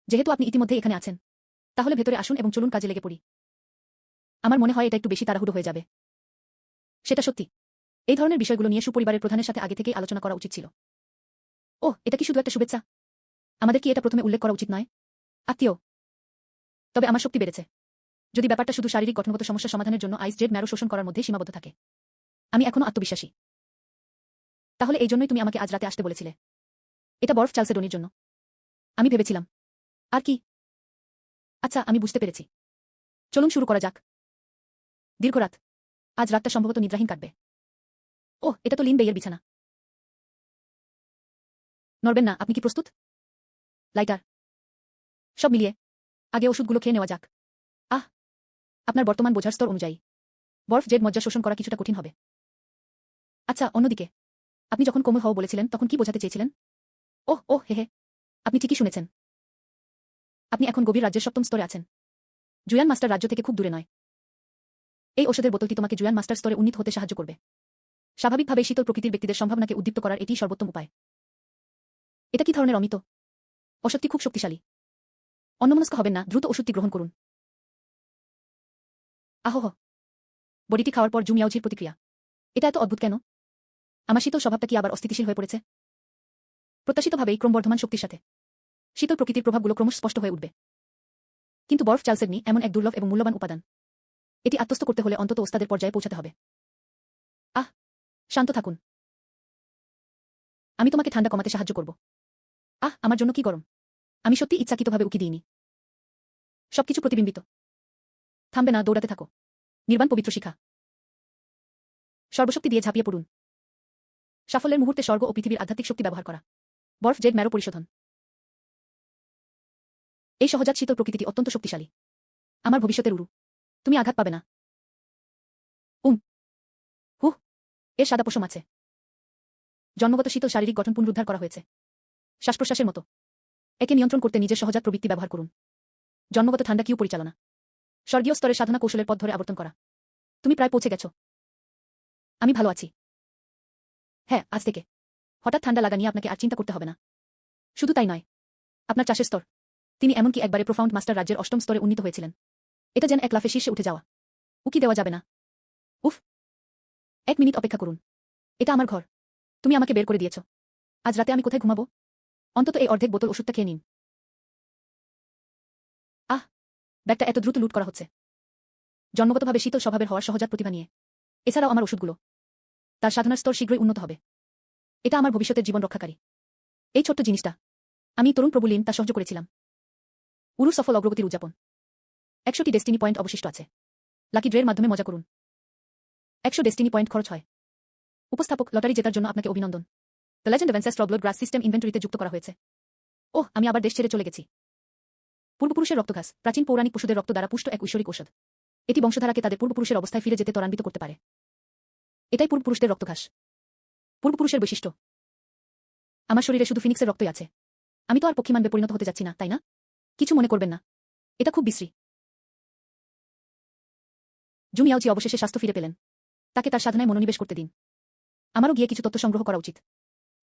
যেহেতু আপনি ইতিমধ্যে এখানে আছেন, তাহলে ভেতরে আসুন এবং চলুন কাজে লেগে পড়ি। আমার মনে হয় এটা একটু বেশি তাড়াহুড়ো হয়ে যাবে। সেটা সত্যি। এই ধরনের বিষয়গুলো নিয়ে সুপরিবারের প্রধানের সাথে আগে থেকেই আলোচনা করা উচিত ছিল। ওহ, এটা কি শুধু একটা শুভেচ্ছা? আমাদের কি এটা প্রথমে উল্লেখ করা উচিত নয়? আত্মীয়। তবে আমার শক্তি বেড়েছে। যদি ব্যাপারটা শুধু শারীরিক গঠনগত সমস্যা সমাধানের জন্য আইস জেড ম্যারো শোষণ করার মধ্যে সীমাবদ্ধ থাকে, আমি এখনো আত্মবিশ্বাসী। তাহলে এই জন্যই তুমি আমাকে আজ রাতে আসতে বলেছিলে। এটা বরফ চালসেডনির জন্য। আমি ভেবেছিলাম। আর কি? আচ্ছা, আমি বুঝতে পেরেছি। চলুন শুরু করা যাক। দীর্ঘ রাত। আজ রাতটা সম্ভবত নিদ্রাহীন কাটবে। ওহ, এটা তো লিন বেইয়ের বিছানা। নড়বেন না, আপনি কি প্রস্তুত? লাইটার। সব মিলিয়ে আগে ওষুধগুলো খেয়ে নেওয়া যাক। আপনার বর্তমান বোঝার স্তর অনুযায়ী বরফ জেড মজ্জা শোষণ করা কিছুটা কঠিন হবে। আচ্ছা, অন্যদিকে আপনি যখন কোমল হও বলেছিলেন তখন কি বোঝাতে চেয়েছিলেন? ওহ ওহ, হে হে, আপনি ঠিকই শুনেছেন। আপনি এখন গভীর রাজ্যের 7ম স্তরে আছেন। জুয়ান মাস্টার রাজ্য থেকে খুব দূরে নয়। এই ওষুধের বোতলটি তোমাকে জুয়ান মাস্টার স্তরে উন্নীত হতে সাহায্য করবে। স্বাভাবিকভাবেই শীতল প্রকৃতির ব্যক্তিদের সম্ভাবনাকে উদ্দীপ্ত করার এটিই সর্বোত্তম উপায়। এটা কি ধরনের অমিত? অসত্যি খুব শক্তিশালী। অন্যমনস্ক হবেন না, দ্রুত ওষুধটি গ্রহণ করুন। আহহ! বডিটি খাওয়ার পর জু মিয়াওজির প্রতিক্রিয়া। এটা এত অদ্ভুত কেন? আমার শীতল স্বভাবটা কি আবার অস্থিতিশীল হয়ে পড়েছে? প্রত্যাশিতভাবেই ক্রমবর্ধমান শক্তির সাথে শীতল প্রকৃতির প্রভাবগুলো ক্রমশ স্পষ্ট হয়ে উঠবে। কিন্তু বরফ চার্লসেগনি এমন এক দুর্লভ এবং মূল্যবান উপাদান। এটি আত্মস্থ করতে হলে অন্তত ওস্তাদের পর্যায়ে পৌঁছাতে হবে। আহ! শান্ত থাকুন। আমি তোমাকে ঠান্ডা কমাতে সাহায্য করব। আমার জন্য কি গরম? আমি সত্যি ইচ্ছাকৃতভাবে উকি দিইনি। সবকিছু প্রতিবিম্বিত। থামবে না, দৌড়াতে থাকো। নির্বাণ পবিত্র শিখা। সর্বশক্তি দিয়ে ঝাঁপিয়ে পড়ুন। সাফল্যের মুহূর্তে স্বর্গ ও পৃথিবীর আধ্যাত্মিক শক্তি ব্যবহার করা। বরফ জেড ম্যারো পরিশোধন। এই সহজাত শীতল প্রকৃতিটি অত্যন্ত শক্তিশালী। আমার ভবিষ্যতের উরু। তুমি আঘাত পাবে না। হুহ! এর সাদা পশম আছে। জন্মগত শীতল শারীরিক গঠন পুনরুদ্ধার করা হয়েছে। শ্বাসপ্রশ্বাসের মতো। একে নিয়ন্ত্রণ করতে নিজের সহজাত প্রবৃত্তি ব্যবহার করুন। জন্মগত ঠান্ডা কিউ পরিচালনা। স্বর্গীয় স্তরের সাধনা কৌশলের পথ ধরে আবর্তন করা। তুমি প্রায় পৌঁছে গেছো। আমি ভালো আছি। হ্যাঁ, আজ থেকে হঠাৎ ঠান্ডা লাগা নিয়ে আপনাকে আর চিন্তা করতে হবে না। শুধু তাই নয়, আপনার চাষের স্তর। তিনি এমনকি একবারে প্রোফাউন্ড মাস্টার রাজ্যের অষ্টম স্তরে উন্নীত হয়েছিলেন। এটা যেন এক লাফে শীর্ষে উঠে যাওয়া। উকি দেওয়া যাবে না। উফ! 1 মিনিট অপেক্ষা করুন। এটা আমার ঘর। তুমি আমাকে বের করে দিয়েছ। আজ রাতে আমি কোথায় ঘুমাবো? অন্তত এই অর্ধেক বোতল ওষুধটা খেয়ে নিন। ব্যাগটা এত দ্রুত লুট করা হচ্ছে। জন্মগতভাবে শীতল স্বভাবের হওয়ার সহজাত প্রতিভা নিয়ে। এছাড়াও আমার ওষুধগুলো। তার সাধনার স্তর শীঘ্রই উন্নত হবে। এটা আমার ভবিষ্যতের জীবন রক্ষাকারী। এই ছোট্ট জিনিসটা আমি তরুণ প্রভু লিন তা সহ্য করেছিলাম। উরু সফল অগ্রগতির উদযাপন। 100টি ডেস্টিনি পয়েন্ট অবশিষ্ট আছে। লাকি ড্রের মাধ্যমে মজা করুন। 100 ডেস্টিনি পয়েন্ট খরচ হয়। উপস্থাপক, লটারি জেতার জন্য আপনাকে অভিনন্দন। The legend of ancestor blood grass system ইনভেন্টরিতে যুক্ত করা হয়েছে। ওহ, আমি আবার দেশ ছেড়ে চলে গেছি। পূর্বপুরুষের রক্তঘাস, প্রাচীন পৌরাণিক পশুদের রক্ত দ্বারা পুষ্ট এক ঐশ্বরিক ঔষধ। এটি বংশধারাকে তাদের পূর্বপুরুষের অবস্থায় ফিরে যেতে ত্বরান্বিত করতে পারে। এটাই পূর্বপুরুষদের রক্তঘাস। পূর্বপুরুষের বৈশিষ্ট্য। আমার শরীরে শুধু ফিনিক্সের রক্তই আছে। আমি তো আর পক্ষীমানবে পরিণত হতে যাচ্ছি না, তাই না? কিছু মনে করবেন না। এটা খুব বিশ্রী। জু মিয়াওজি অবশেষে স্বাস্থ্য ফিরে পেলেন। তাকে তার সাধনায় মনোনিবেশ করতে দিন। আমারও গিয়ে কিছু তথ্য সংগ্রহ করা উচিত।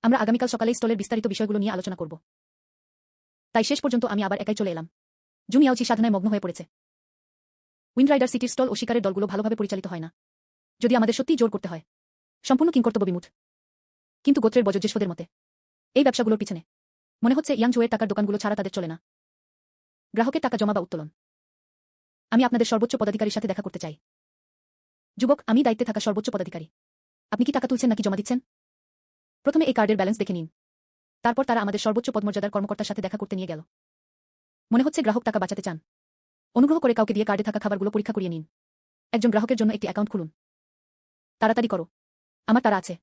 আমরা আগামীকাল সকালে স্টলের বিস্তারিত বিষয়গুলো নিয়ে আলোচনা করব। তাই শেষ পর্যন্ত আমি আবার একাই চলে এলাম। জু মিয়াওজি সাধনায় মগ্ন হয়ে পড়েছে। উইন্ডরাইডার সিটির স্টল ও শিকারের দলগুলো ভালোভাবে পরিচালিত হয় না। যদি আমাদের সত্যিই জোর করতে হয়। সম্পূর্ণ কিংকর্তব্য বিমুঠ। কিন্তু গোত্রের বয়োজ্যেষ্ঠদের মতে এই ব্যবসাগুলোর পিছনে মনে হচ্ছে ইয়াংজোয়ের টাকার দোকানগুলো ছাড়া তাদের চলে না। গ্রাহকের টাকা জমা বা উত্তোলন। আমি আপনাদের সর্বোচ্চ পদাধিকারীর সাথে দেখা করতে চাই। যুবক, আমি দায়িত্বে থাকা সর্বোচ্চ পদাধিকারী। আপনি কি টাকা তুলছেন নাকি জমা দিচ্ছেন? প্রথমে এই কার্ডের ব্যালেন্স দেখে নিন। তারপর তারা আমাদের সর্বোচ্চ পদমর্যাদার কর্মকর্তার সাথে দেখা করতে নিয়ে গেল। মনে হচ্ছে গ্রাহক টাকা বাঁচাতে চান। অনুগ্রহ করে কাউকে দিয়ে কার্ডে থাকা খাবারগুলো পরীক্ষা করিয়ে নিন। একজন গ্রাহকের জন্য একটি অ্যাকাউন্ট খুলুন। তাড়াতাড়ি করো। আমার তারা আছে।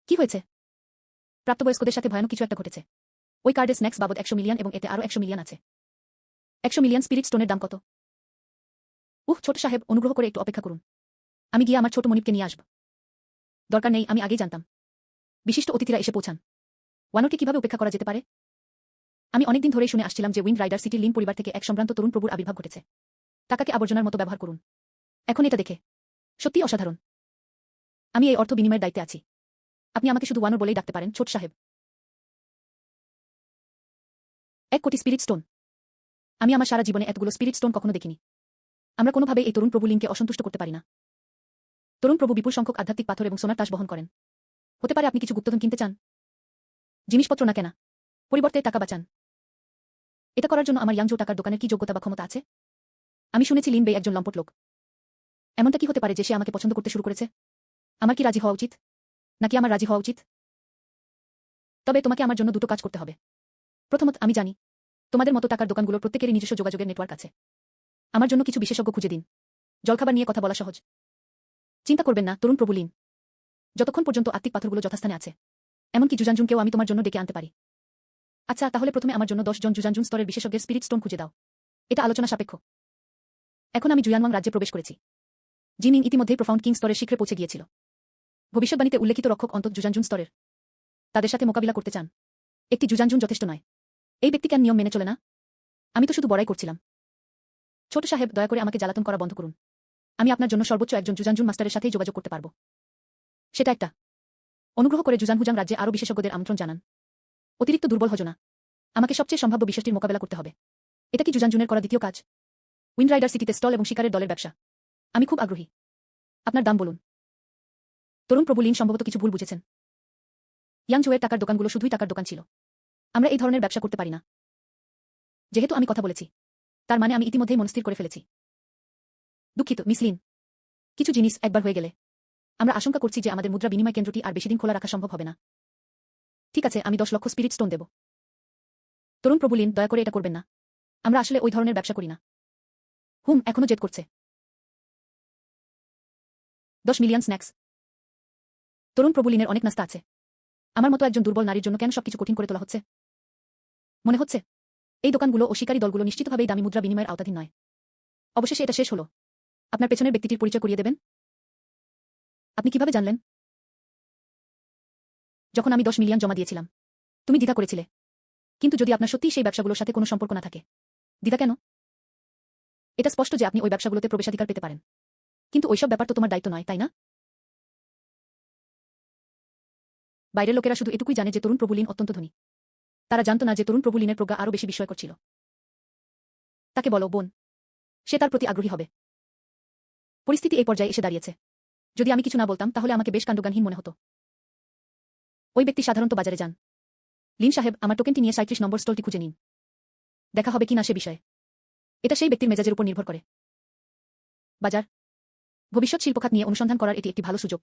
কি হয়েছে? প্রাপ্তবয়স্কদের সাথে ভয়ানক কিছু একটা ঘটেছে। ওই কার্ডে স্ন্যাক্স বাবদ 100 মিলিয়ন এবং এতে আরও 100 মিলিয়ন আছে। 100 মিলিয়ন স্পিরিট স্টোনের দাম কত? ছোট সাহেব, অনুগ্রহ করে একটু অপেক্ষা করুন। আমি গিয়ে আমার ছোট মনিবকে নিয়ে আসব। দরকার নেই, আমি আগেই জানতাম। বিশিষ্ট অতিথিরা এসে পৌঁছান। ওয়ানোকে কিভাবে উপেক্ষা করা যেতে পারে? আমি অনেকদিন ধরেই শুনে আসছিলাম যে উইন্ড রাইডার সিটির লিন পরিবার থেকে এক সম্ভ্রান্ত তরুণ প্রভুর আবির্ভাব ঘটেছে। টাকাকে আবর্জনার মতো ব্যবহার করুন। এখন এটা দেখে সত্যিই অসাধারণ। আমি এই অর্থ বিনিময়ের দায়িত্বে আছি। আপনি আমাকে শুধু ওয়ানোর বলেই ডাকতে পারেন, ছোট সাহেব। 1 কোটি স্পিরিট স্টোন। আমি আমার সারা জীবনে এতগুলো স্পিরিট স্টোন কখনো দেখিনি। আমরা কোনোভাবেই এই তরুণ প্রভু লিনকে অসন্তুষ্ট করতে পারি না। তরুণ প্রভু বিপুল সংখ্যক আধ্যাত্মিক পাথর এবং সোনার তাস বহন করেন। হতে পারে আপনি কিছু গুপ্তধন কিনতে চান। জিনিসপত্র না কেনা, পরিবর্তে টাকা বাঁচান। এটা করার জন্য আমার ইয়াংজো টাকার দোকানের কি যোগ্যতা বা ক্ষমতা আছে? আমি শুনেছি লিন বে একজন লম্পট লোক। এমনটা কি হতে পারে যে সে আমাকে পছন্দ করতে শুরু করেছে? আমার কি রাজি হওয়া উচিত? নাকি আমার রাজি হওয়া উচিত? তবে তোমাকে আমার জন্য দুটো কাজ করতে হবে। প্রথমত, আমি জানি তোমাদের মতো টাকার দোকানগুলোর প্রত্যেকেরই নিজস্ব যোগাযোগের নেটওয়ার্ক আছে। আমার জন্য কিছু বিশেষজ্ঞ খুঁজে দিন। জলখাবার নিয়ে কথা বলা সহজ। চিন্তা করবেন না, তরুণ প্রভু লিন। যতক্ষণ পর্যন্ত আত্মিক পাথরগুলো যথাস্থানে আছে, এমনকি জুজানজুনকেও আমি তোমার জন্য ডেকে আনতে পারি। আচ্ছা, তাহলে প্রথমে আমার জন্য 10 জন জুজানজুন স্তরের বিশেষজ্ঞের স্পিরিট স্টোন খুঁজে দাও। এটা আলোচনা সাপেক্ষ। এখন আমি জুয়ানওয়াং রাজ্যে প্রবেশ করেছি। জিনিং ইতিমধ্যেই প্রফাউন্ড কিং স্তরের শিখরে পৌঁছে গিয়েছিল। ভবিষ্যৎবাণীতে উল্লেখিত রক্ষক অন্তত জুজানজুন স্তরের। তাদের সাথে মোকাবিলা করতে চান। একটি জুজানজুন যথেষ্ট নয়। এই ব্যক্তি কেন নিয়ম মেনে চলে না? আমি তো শুধু বড়াই করছিলাম। ছোট সাহেব, দয়া করে আমাকে জ্বালাতন করা বন্ধ করুন। আমি আপনার জন্য সর্বোচ্চ একজন জুজানজুন মাস্টারের সাথেই যোগাযোগ করতে পারব। সেটা একটা। অনুগ্রহ করে জুজানহুজাং রাজ্যে আরও বিশেষজ্ঞদের আমন্ত্রণ জানান। অতিরিক্ত দুর্বল হজ না। আমাকে সবচেয়ে সম্ভাব্য বিশ্বাসটির মোকাবেলা করতে হবে। এটা কি জুজানজুনের করা দ্বিতীয় কাজ? উইন্ডরাইডার সিটিতে স্টল এবং শিকারের দলের ব্যবসা। আমি খুব আগ্রহী। আপনার দাম বলুন। তরুণ প্রভু লিন সম্ভবত কিছু ভুল বুঝেছেন। ইয়াংজুয়ের টাকার দোকানগুলো শুধুই টাকার দোকান ছিল। আমরা এই ধরনের ব্যবসা করতে পারি না। যেহেতু আমি কথা বলেছি, তার মানে আমি ইতিমধ্যেই মনস্থির করে ফেলেছি। দুঃখিত মিস লিন। কিছু জিনিস একবার হয়ে গেলে আমরা আশঙ্কা করছি যে আমাদের মুদ্রা বিনিময় কেন্দ্রটি আর বেশিদিন খোলা রাখা সম্ভব হবে না। ঠিক আছে, আমি 10 লক্ষ স্পিরিট স্টোন দেব। তরুণ প্রভু লিন, দয়া করে এটা করবেন না। আমরা আসলে ওই ধরনের ব্যবসা করি না। এখনো জেদ করছে। 10 মিলিয়ন স্ন্যাক্স। তরুণ প্রভু লিনের অনেক নাস্তা আছে। আমার মতো একজন দুর্বল নারীর জন্য কেন সবকিছু কঠিন করে তোলা হচ্ছে? মনে হচ্ছে এই দোকানগুলো ও শিকারী দলগুলো নিশ্চিতভাবেই দামি মুদ্রা বিনিময়ের আওতাধীন নয়। অবশেষে এটা শেষ হলো। আপনার পেছনের ব্যক্তিটির পরিচয় করিয়ে দেবেন? আপনি কিভাবে জানলেন? যখন আমি 10 মিলিয়ন জমা দিয়েছিলাম, তুমি দ্বিধা করেছিলে। কিন্তু যদি আপনার সত্যিই সেই ব্যবসাগুলোর সাথে কোনো সম্পর্ক না থাকে, দ্বিধা কেন? এটা স্পষ্ট যে আপনি ওই ব্যবসাগুলোতে প্রবেশাধিকার পেতে পারেন। কিন্তু ওইসব ব্যাপার তো তোমার দায়িত্ব নয়, তাই না? বাইরের লোকেরা শুধু এটুকুই জানে যে তরুণ প্রভু লিন অত্যন্ত ধনী। তারা জানত না যে তরুণ প্রভু লিনের প্রজ্ঞা আরও বেশি বিস্ময়কর ছিল। তাকে বলো, বোন। সে তার প্রতি আগ্রহী হবে। পরিস্থিতি এই পর্যায়ে এসে দাঁড়িয়েছে। যদি আমি কিছু না বলতাম তাহলে আমাকে বেশ কাণ্ডজ্ঞানহীন মনে হতো। ওই ব্যক্তি সাধারণত বাজারে যান। লিন সাহেব, আমার টোকেনটি নিয়ে 37 নম্বর স্টলটি খুঁজে নিন। দেখা হবে কিনা সে বিষয়ে এটা সেই ব্যক্তির মেজাজের উপর নির্ভর করে। বাজার, ভবিষ্যৎ শিল্পখাত নিয়ে অনুসন্ধান করার এটি একটি ভালো সুযোগ।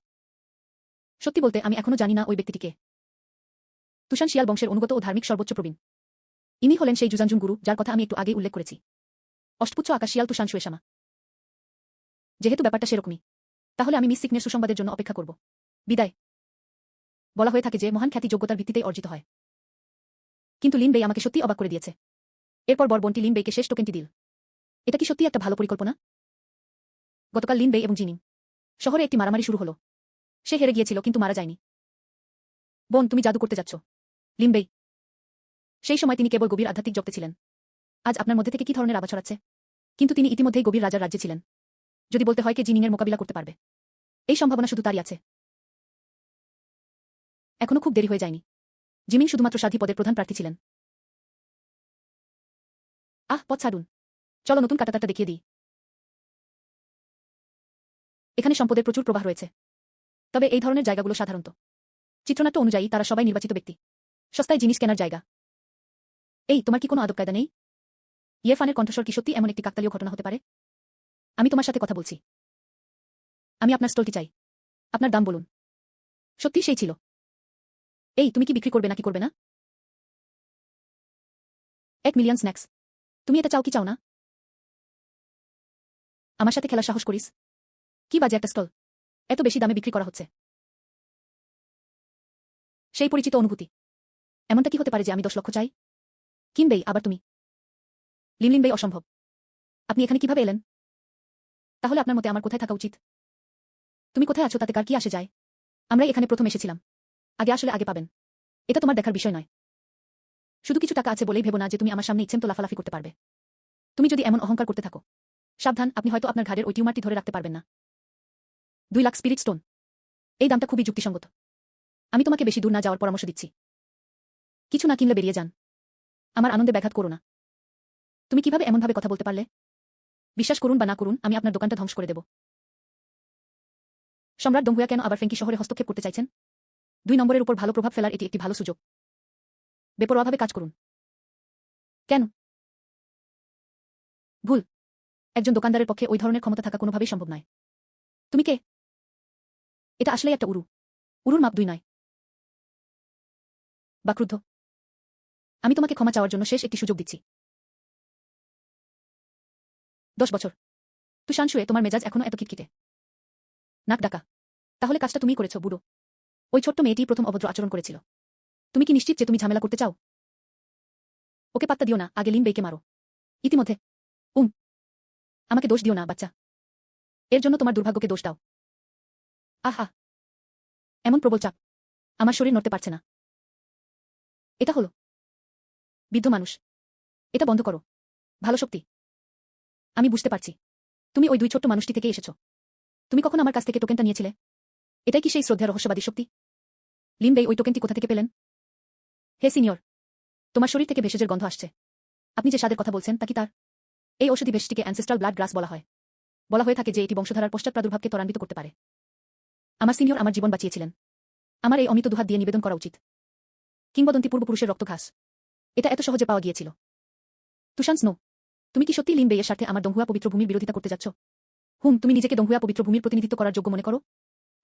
সত্যি বলতে আমি এখনো জানি না ওই ব্যক্তিটিকে। তুষান শিয়াল বংশের অনুগত ও ধার্মিক সর্বোচ্চ প্রবীণ। ইনি হলেন সেই জুজানজুন গুরু যার কথা আমি একটু আগেই উল্লেখ করেছি। অষ্টপুচ্ছ আকাশ শিয়াল তুষান সুয়েশামা। যেহেতু ব্যাপারটা সেরকমই, তাহলে আমি মিস সিকনের সুসংবাদের জন্য অপেক্ষা করব। বিদায়। বলা হয়ে থাকে যে মহান খ্যাতি যোগ্যতার ভিত্তিতেই অর্জিত হয়। কিন্তু লিন বেই আমাকে সত্যি অবাক করে দিয়েছে। এরপর বরবনটি লিন বেইকে শেষ টোকেনটি দিল। এটা কি সত্যি একটা ভালো পরিকল্পনা? গতকাল লিন বেই এবং জিনিং শহরে একটি মারামারি শুরু হলো। সে হেরে গিয়েছিল কিন্তু মারা যায়নি। বোন, তুমি জাদু করতে যাচ্ছ। লিন বেই। সেই সময় তিনি কেবল গভীর আধ্যাত্মিক জগতে ছিলেন। আজ আপনার মধ্যে থেকে কি ধরনের আভা ছড়াচ্ছে? কিন্তু তিনি ইতিমধ্যেই গভীর রাজার রাজ্যে ছিলেন। যদি বলতে হয় কে জিনিংয়ের মোকাবিলা করতে পারবে, এই সম্ভাবনা শুধু তারই আছে। এখনো খুব দেরি হয়ে যায়নি। জিমিং শুধুমাত্র সাধ্বী পদের প্রধান প্রার্থী ছিলেন। পথ ছাড়ুন। চলো নতুন কাঁটাতারটা দেখিয়ে দিই। এখানে সম্পদের প্রচুর প্রবাহ রয়েছে। তবে এই ধরনের জায়গাগুলো সাধারণত চিত্রনাট্য অনুযায়ী তারা সবাই নির্বাচিত ব্যক্তি। সস্তায় জিনিস কেনার জায়গা। এই, তোমার কি কোনো আদব কায়দা নেই? ইয়েফানের কণ্ঠস্বর কি সত্যি এমন একটি কাকতালীয় ঘটনা হতে পারে? আমি তোমার সাথে কথা বলছি। আমি আপনার স্টলটি চাই। আপনার দাম বলুন। সত্যি সেই ছিল। এই, তুমি কি বিক্রি করবে নাকি করবে না? 1 মিলিয়ন স্ন্যাক্স। তুমি এটা চাও কি চাও না? আমার সাথে খেলার সাহস করিস? কি বাজে একটা স্টল। এত বেশি দামে বিক্রি করা হচ্ছে। সেই পরিচিত অনুভূতি। এমনটা কি হতে পারে যে আমি 10 লক্ষ চাই? কিম বেই, আবার তুমি? লিনলিন বেই, অসম্ভব। আপনি এখানে কিভাবে এলেন? তাহলে আপনার মতে আমার কোথায় থাকা উচিত? তুমি কোথায় আছো তাতে কার কি আসে যায়? আমরাই এখানে প্রথম এসেছিলাম। আগে পাবেন। এটা তোমার দেখার বিষয় নয়। শুধু কিছু টাকা আছে বলেই ভেবো না যে তুমি আমার সামনে ইচ্ছেমতো লাফালাফি করতে পারবে। তুমি যদি এমন অহংকার করতে থাকো, সাবধান, আপনি হয়তো আপনার ঘাড়ের ওই টিউমারটি ধরে রাখতে পারবেন না। 2 লাখ স্পিরিট স্টোন। এই দামটা খুবই যুক্তিসঙ্গত। আমি তোমাকে বেশি দূর না যাওয়ার পরামর্শ দিচ্ছি। কিছু না কিনলে বেরিয়ে যান। আমার আনন্দে ব্যাঘাত করো না। তুমি কিভাবে এমনভাবে কথা বলতে পারলে? বিশ্বাস করুন বা না করুন, আমি আপনার দোকানটা ধ্বংস করে দেব। সম্রাট দংহুয়া কেন আবার ফ্র্যাঙ্কি শহরে হস্তক্ষেপ করতে চাইছেন? 2 নম্বরের উপর ভালো প্রভাব ফেলার এটি একটি ভালো সুযোগ। বেপরোয়াভাবে কাজ করুন। কেন? ভুল। একজন দোকানদারের পক্ষে ওই ধরনের ক্ষমতা থাকা কোনোভাবেই সম্ভব নয়। তুমি কে? এটা আসলেই একটা উরু। উরুর মাপ 2 নয়। বা ক্রুদ্ধ। আমি তোমাকে ক্ষমা চাওয়ার জন্য শেষ একটি সুযোগ দিচ্ছি। 10 বছর। তুষান শুয়ে, তোমার মেজাজ এখনো এত খিটখিটে। নাক ডাকা। তাহলে কাজটা তুমিই করেছো, বুড়ো। ওই ছোট্ট মেয়েটি প্রথম অভদ্র আচরণ করেছিল। তুমি কি নিশ্চিত যে তুমি ঝামেলা করতে চাও? ওকে পাত্তা দিও না, আগে লিন বেইকে মারো। ইতিমধ্যে। আমাকে দোষ দিও না, বাচ্চা। এর জন্য তোমার দুর্ভাগ্যকে দোষ দাও। আহা, এমন প্রবল চাপ। আমার শরীর নড়তে পারছে না। এটা হলো বৃদ্ধ মানুষ। এটা বন্ধ করো। ভালো শক্তি। আমি বুঝতে পারছি। তুমি ওই 2 ছোট্ট মানুষটি থেকেই এসেছো। তুমি কখন আমার কাছ থেকে টোকেনটা নিয়েছিলে? এটাই কি সেই শ্রদ্ধা রহস্যবাদী শক্তি? লিন বেই ওই টোকেনটি কোথা থেকে পেলেন? হে সিনিয়র, তোমার শরীর থেকে ভেষজের গন্ধ আসছে। আপনি যে স্বাদের কথা বলছেন তা কি তার? এই ঔষধি বেশটিকে অ্যানসেস্ট্রাল ব্লাড গ্রাস বলা হয়। বলা হয়ে থাকে যে এটি বংশধারার পশ্চাৎ প্রাদুর্ভাবকে ত্বরান্বিত করতে পারে। আমার সিনিয়র আমার জীবন বাঁচিয়েছিলেন। আমার এই অমিত দুহাত দিয়ে নিবেদন করা উচিত। কিংবদন্তি পূর্বপুরুষের রক্তঘাস। এটা এত সহজে পাওয়া গিয়েছিল। তুষান স্নো, তুমি কি সত্যি লিন বেইয়ের স্বার্থে আমার দংহুয়া পবিত্র ভূমির বিরোধিতা করতে যাচ্ছ? তুমি নিজেকে দংহুয়া পবিত্র ভূমির প্রতিনিধিত্ব করার যোগ্য মনে করো?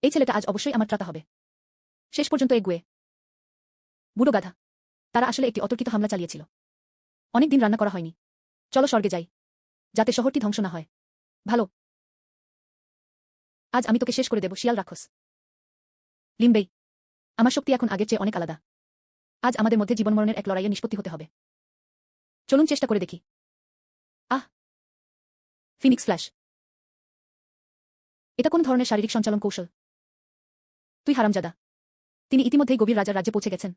এই ছেলেটা আজ অবশ্যই আমার ত্রাতা হবে। শেষ পর্যন্ত এগুয়ে। বুড়ো গাধা। তারা আসলে একটি অতর্কিত হামলা চালিয়েছিল। অনেক দিন রান্না করা হয়নি। চলো স্বর্গে যাই, যাতে শহরটি ধ্বংস না হয়। ভালো। আজ আমি তোকে শেষ করে দেব, শিয়াল রাক্ষস। লিমবেই, আমার শক্তি এখন আগের চেয়ে অনেক আলাদা। আজ আমাদের মধ্যে জীবনমরণের এক লড়াইয়ে নিষ্পত্তি হতে হবে। চলুন চেষ্টা করে দেখি। Phoenix flash. এটা কোন ধরনের শারীরিক সঞ্চালন কৌশল? তুই হারামজাদা। তিনি ইতিমধ্যেই গভীর রাজার রাজ্যে পৌঁছে গেছেন।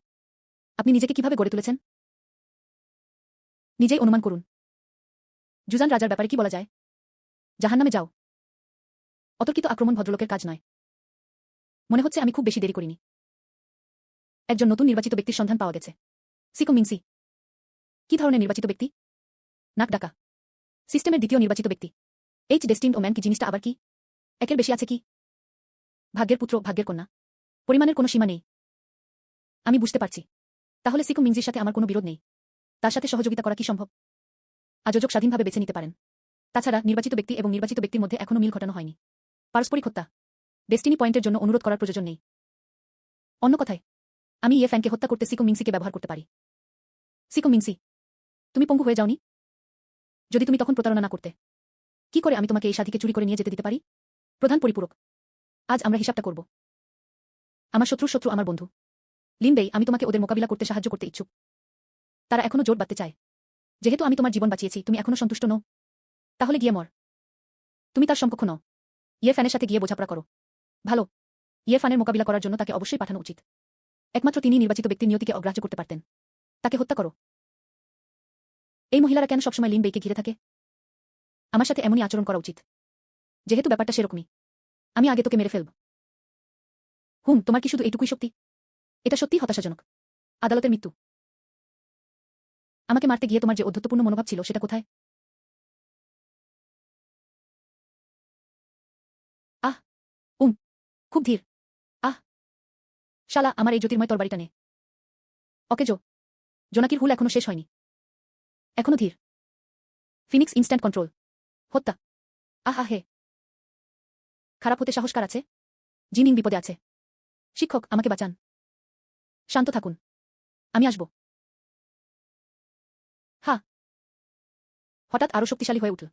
আপনি নিজেকে কিভাবে গড়ে তুলেছেন নিজেই অনুমান করুন। জুজান রাজার ব্যাপারে কি বলা যায়? জাহান্নামে যাও। অতর্কিত আক্রমণ ভদ্রলোকের কাজ নয়। মনে হচ্ছে আমি খুব বেশি দেরি করিনি। একজন নতুন নির্বাচিত ব্যক্তির সন্ধান পাওয়া গেছে। সিকো মিংসি। কি ধরনের নির্বাচিত ব্যক্তি? নাক ডাকা। সিস্টেমের দ্বিতীয় নির্বাচিত ব্যক্তি। এইচ ডেস্টিন্ড ও ম্যান কি জিনিসটা আবার কি? একের বেশি আছে কি? ভাগ্যের পুত্র, ভাগ্যের কন্যা। পরিমাণের কোনো সীমা নেই। আমি বুঝতে পারছি। তাহলে সিকো মিংজির সাথে আমার কোনো বিরোধ নেই। তার সাথে সহযোগিতা করা কি সম্ভব? আযোজক স্বাধীনভাবে বেছে নিতে পারেন। তাছাড়া নির্বাচিত ব্যক্তি এবং নির্বাচিত ব্যক্তির মধ্যে এখনো মিল ঘটানো হয়নি। পারস্পরিক হত্যা। ডেস্টিনি পয়েন্টের জন্য অনুরোধ করার প্রয়োজন নেই। অন্য কথায়, আমি ফ্যানকে হত্যা করতে সিকো মিংসিকে ব্যবহার করতে পারি। সিকো মিংসি, তুমি পঙ্গু হয়ে যাওনি? যদি তুমি তখন প্রতারণা না করতে, কি করে আমি তোমাকে এই সাথীকে চুরি করে নিয়ে যেতে দিতে পারি? প্রধান পরিপূরক। আজ আমরা হিসাবটা করব। আমার শত্রুর শত্রু আমার বন্ধু। লিনবেই, আমি তোমাকে ওদের মোকাবিলা করতে সাহায্য করতে ইচ্ছুক। তারা এখনো জোট বাঁধতে চায়। যেহেতু আমি তোমার জীবন বাঁচিয়েছি, তুমি এখনো সন্তুষ্ট নও? তাহলে গিয়ে মর। তুমি তার সমকক্ষ নও। ফ্যানের সাথে গিয়ে বোঝাপড়া করো। ভালো। ফ্যানের মোকাবিলা করার জন্য তাকে অবশ্যই পাঠানো উচিত। একমাত্র তিনি নির্বাচিত ব্যক্তির নিয়তিকে অগ্রাহ্য করতে পারতেন। তাকে হত্যা করো। এই মহিলারা কেন সবসময় লিনবেইকে ঘিরে থাকে? আমার সাথে এমনই আচরণ করা উচিত। যেহেতু ব্যাপারটা সেরকমই, আমি আগে তোকে মেরে ফেলব। তোমার কি শুধু এইটুকুই শক্তি? এটা সত্যিই হতাশাজনক। আদালতের মৃত্যু। আমাকে মারতে গিয়ে তোমার যে অধ্যত্বপূর্ণ মনোভাব ছিল সেটা কোথায়? আহ খুব ধীর। শালা, আমার এই জ্যোতির্ময় তরবারিটা নে। ওকে জোনাকির হুল এখনো শেষ হয়নি। এখনো ধীর। Phoenix instant control. হত্যা। হে। খারাপ হতে সাহস কার আছে? জিনিং বিপদে আছে। শিক্ষক, আমাকে বাঁচান। শান্ত থাকুন। আমি আসব। হঠাৎ আরো শক্তিশালী হয়ে উঠল।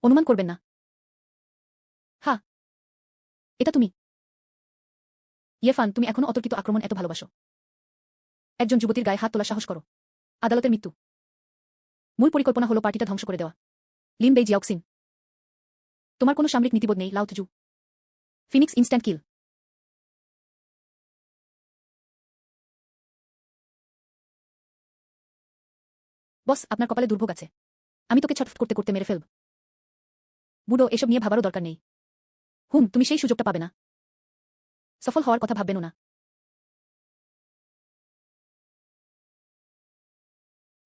অনুমান করবেন না। এটা তুমি? ফান, তুমি এখনো অতর্কিত আক্রমণ এত ভালোবাসো? একজন যুবতীর গায়ে হাত তোলা সাহস করো। আদালতের মৃত্যু। মূল পরিকল্পনা হলো পার্টিটা ধ্বংস করে দেওয়া। লিনবেই জিয়াওক্সিন, তোমার কোনো সামরিক নীতিবোধ নেই। লাউতজু। ফিনিক্স ইনস্ট্যান্ট কিল। বস, আপনার কপালে দুর্ভোগ আছে। আমি তোকে ছটফট করতে করতে মেরে ফেলব। বুড়ো, এসব নিয়ে ভাবারও দরকার নেই। তুমি সেই সুযোগটা পাবে না। সফল হওয়ার কথা ভাববেনও না।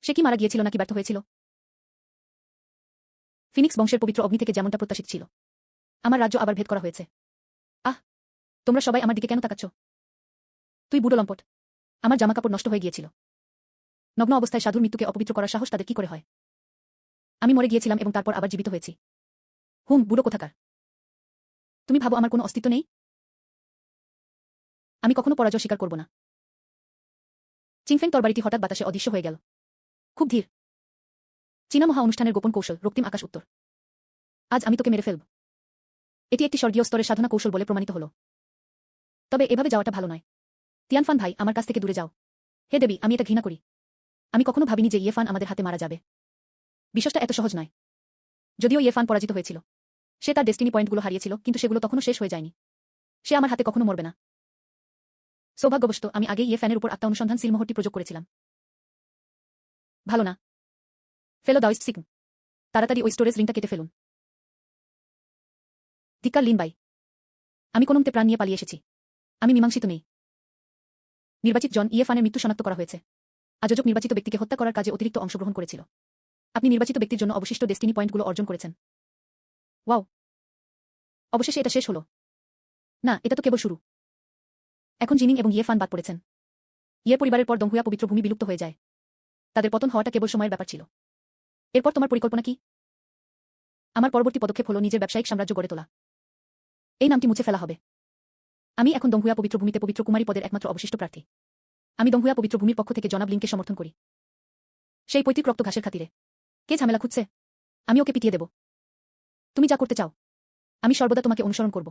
সে কি মারা গিয়েছিল নাকি ব্যর্থ হয়েছিল? ফিনিক্স বংশের পবিত্র অগ্নি থেকে যেমনটা প্রত্যাশিত ছিল, আমার রাজ্য আবার ভেদ করা হয়েছে। তোমরা সবাই আমার দিকে কেন তাকাচ্ছ? তুই বুড়ো লম্পট। আমার জামাকাপড় নষ্ট হয়ে গিয়েছিল। নগ্ন অবস্থায় সাধুর মৃত্যুকে অপবিত্র করার সাহস তাদের কি করে হয়? আমি মরে গিয়েছিলাম এবং তারপর আবার জীবিত হয়েছি। বুড়ো কোথাকার। তুমি ভাবো আমার কোনো অস্তিত্ব নেই? আমি কখনো পরাজয় স্বীকার করব না। চিংফেং তরবারিটি হঠাৎ বাতাসে অদৃশ্য হয়ে গেল। খুব ধীর। চীনা মহা অনুষ্ঠানের গোপন কৌশল, রক্তিম আকাশ উত্তর। আজ আমি তোকে মেরে ফেলব। এটি একটি স্বর্গীয় স্তরের সাধনা কৌশল বলে প্রমাণিত হল। তবে এভাবে যাওয়াটা ভালো নয়। তিয়ানফান ভাই, আমার কাছ থেকে দূরে যাও। হে দেবী, আমি এটা ঘৃণা করি। আমি কখনো ভাবিনি যে ফান আমাদের হাতে মারা যাবে। বিষয়টা এত সহজ নয়। যদিও ফান পরাজিত হয়েছিল, সে তার ডেস্টিনি পয়েন্টগুলো হারিয়েছিল, কিন্তু সেগুলো তখনও শেষ হয়ে যায়নি। সে আমার হাতে কখনো মরবে না। সৌভাগ্যবশত আমি আগেই ফ্যানের উপর আত্মা অনুসন্ধান সিলমোহরটি প্রযোগ করেছিলাম। ভালো না। ফেলো দাওইস্ট সিগম। তাড়াতাড়ি ওই স্টোরেজ রিংটা কেটে ফেলুন। ধিক্কার লিনবাই। আমি কোনোমতে প্রাণ নিয়ে পালিয়ে এসেছি। আমি মীমাংসিত নেই। নির্বাচিত জন ফানের মৃত্যু শনাক্ত করা হয়েছে। আযোজক নির্বাচিত ব্যক্তিকে হত্যা করার কাজে অতিরিক্ত অংশগ্রহণ করেছিল। আপনি নির্বাচিত ব্যক্তির জন্য অবশিষ্ট ডেস্টিনি পয়েন্টগুলো অর্জন করেছেন। ওয়াও, অবশেষে এটা শেষ হলো। না, এটা তো কেবল শুরু। এখন জিনিং এবং ইয়ে ফান বাদ পড়েছেন। ইয়ের পরিবারের পর দংহুয়া পবিত্র ভূমি বিলুপ্ত হয়ে যায়। তাদের পতন হওয়াটা কেবল সময়ের ব্যাপার ছিল। এরপর তোমার পরিকল্পনা কি? আমার পরবর্তী পদক্ষেপ হলো নিজের ব্যবসায়িক সাম্রাজ্য গড়ে তোলা। এই নামটি মুছে ফেলা হবে। আমি এখন দংহুয়া পবিত্র ভূমিতে পবিত্র কুমারী পদের একমাত্র অবশিষ্ট প্রার্থী। আমি দংহুয়া পবিত্র ভূমির পক্ষ থেকে জনাব লিংকে সমর্থন করি। সেই পৈতৃক রক্ত ঘাসের খাতিরে। কে ঝামেলা খুঁজছে? আমি ওকে পিটিয়ে দেব। তুমি যা করতে চাও, আমি সর্বদা তোমাকে অনুসরণ করব।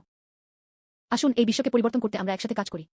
আসুন এই বিশ্বকে পরিবর্তন করতে আমরা একসাথে কাজ করি।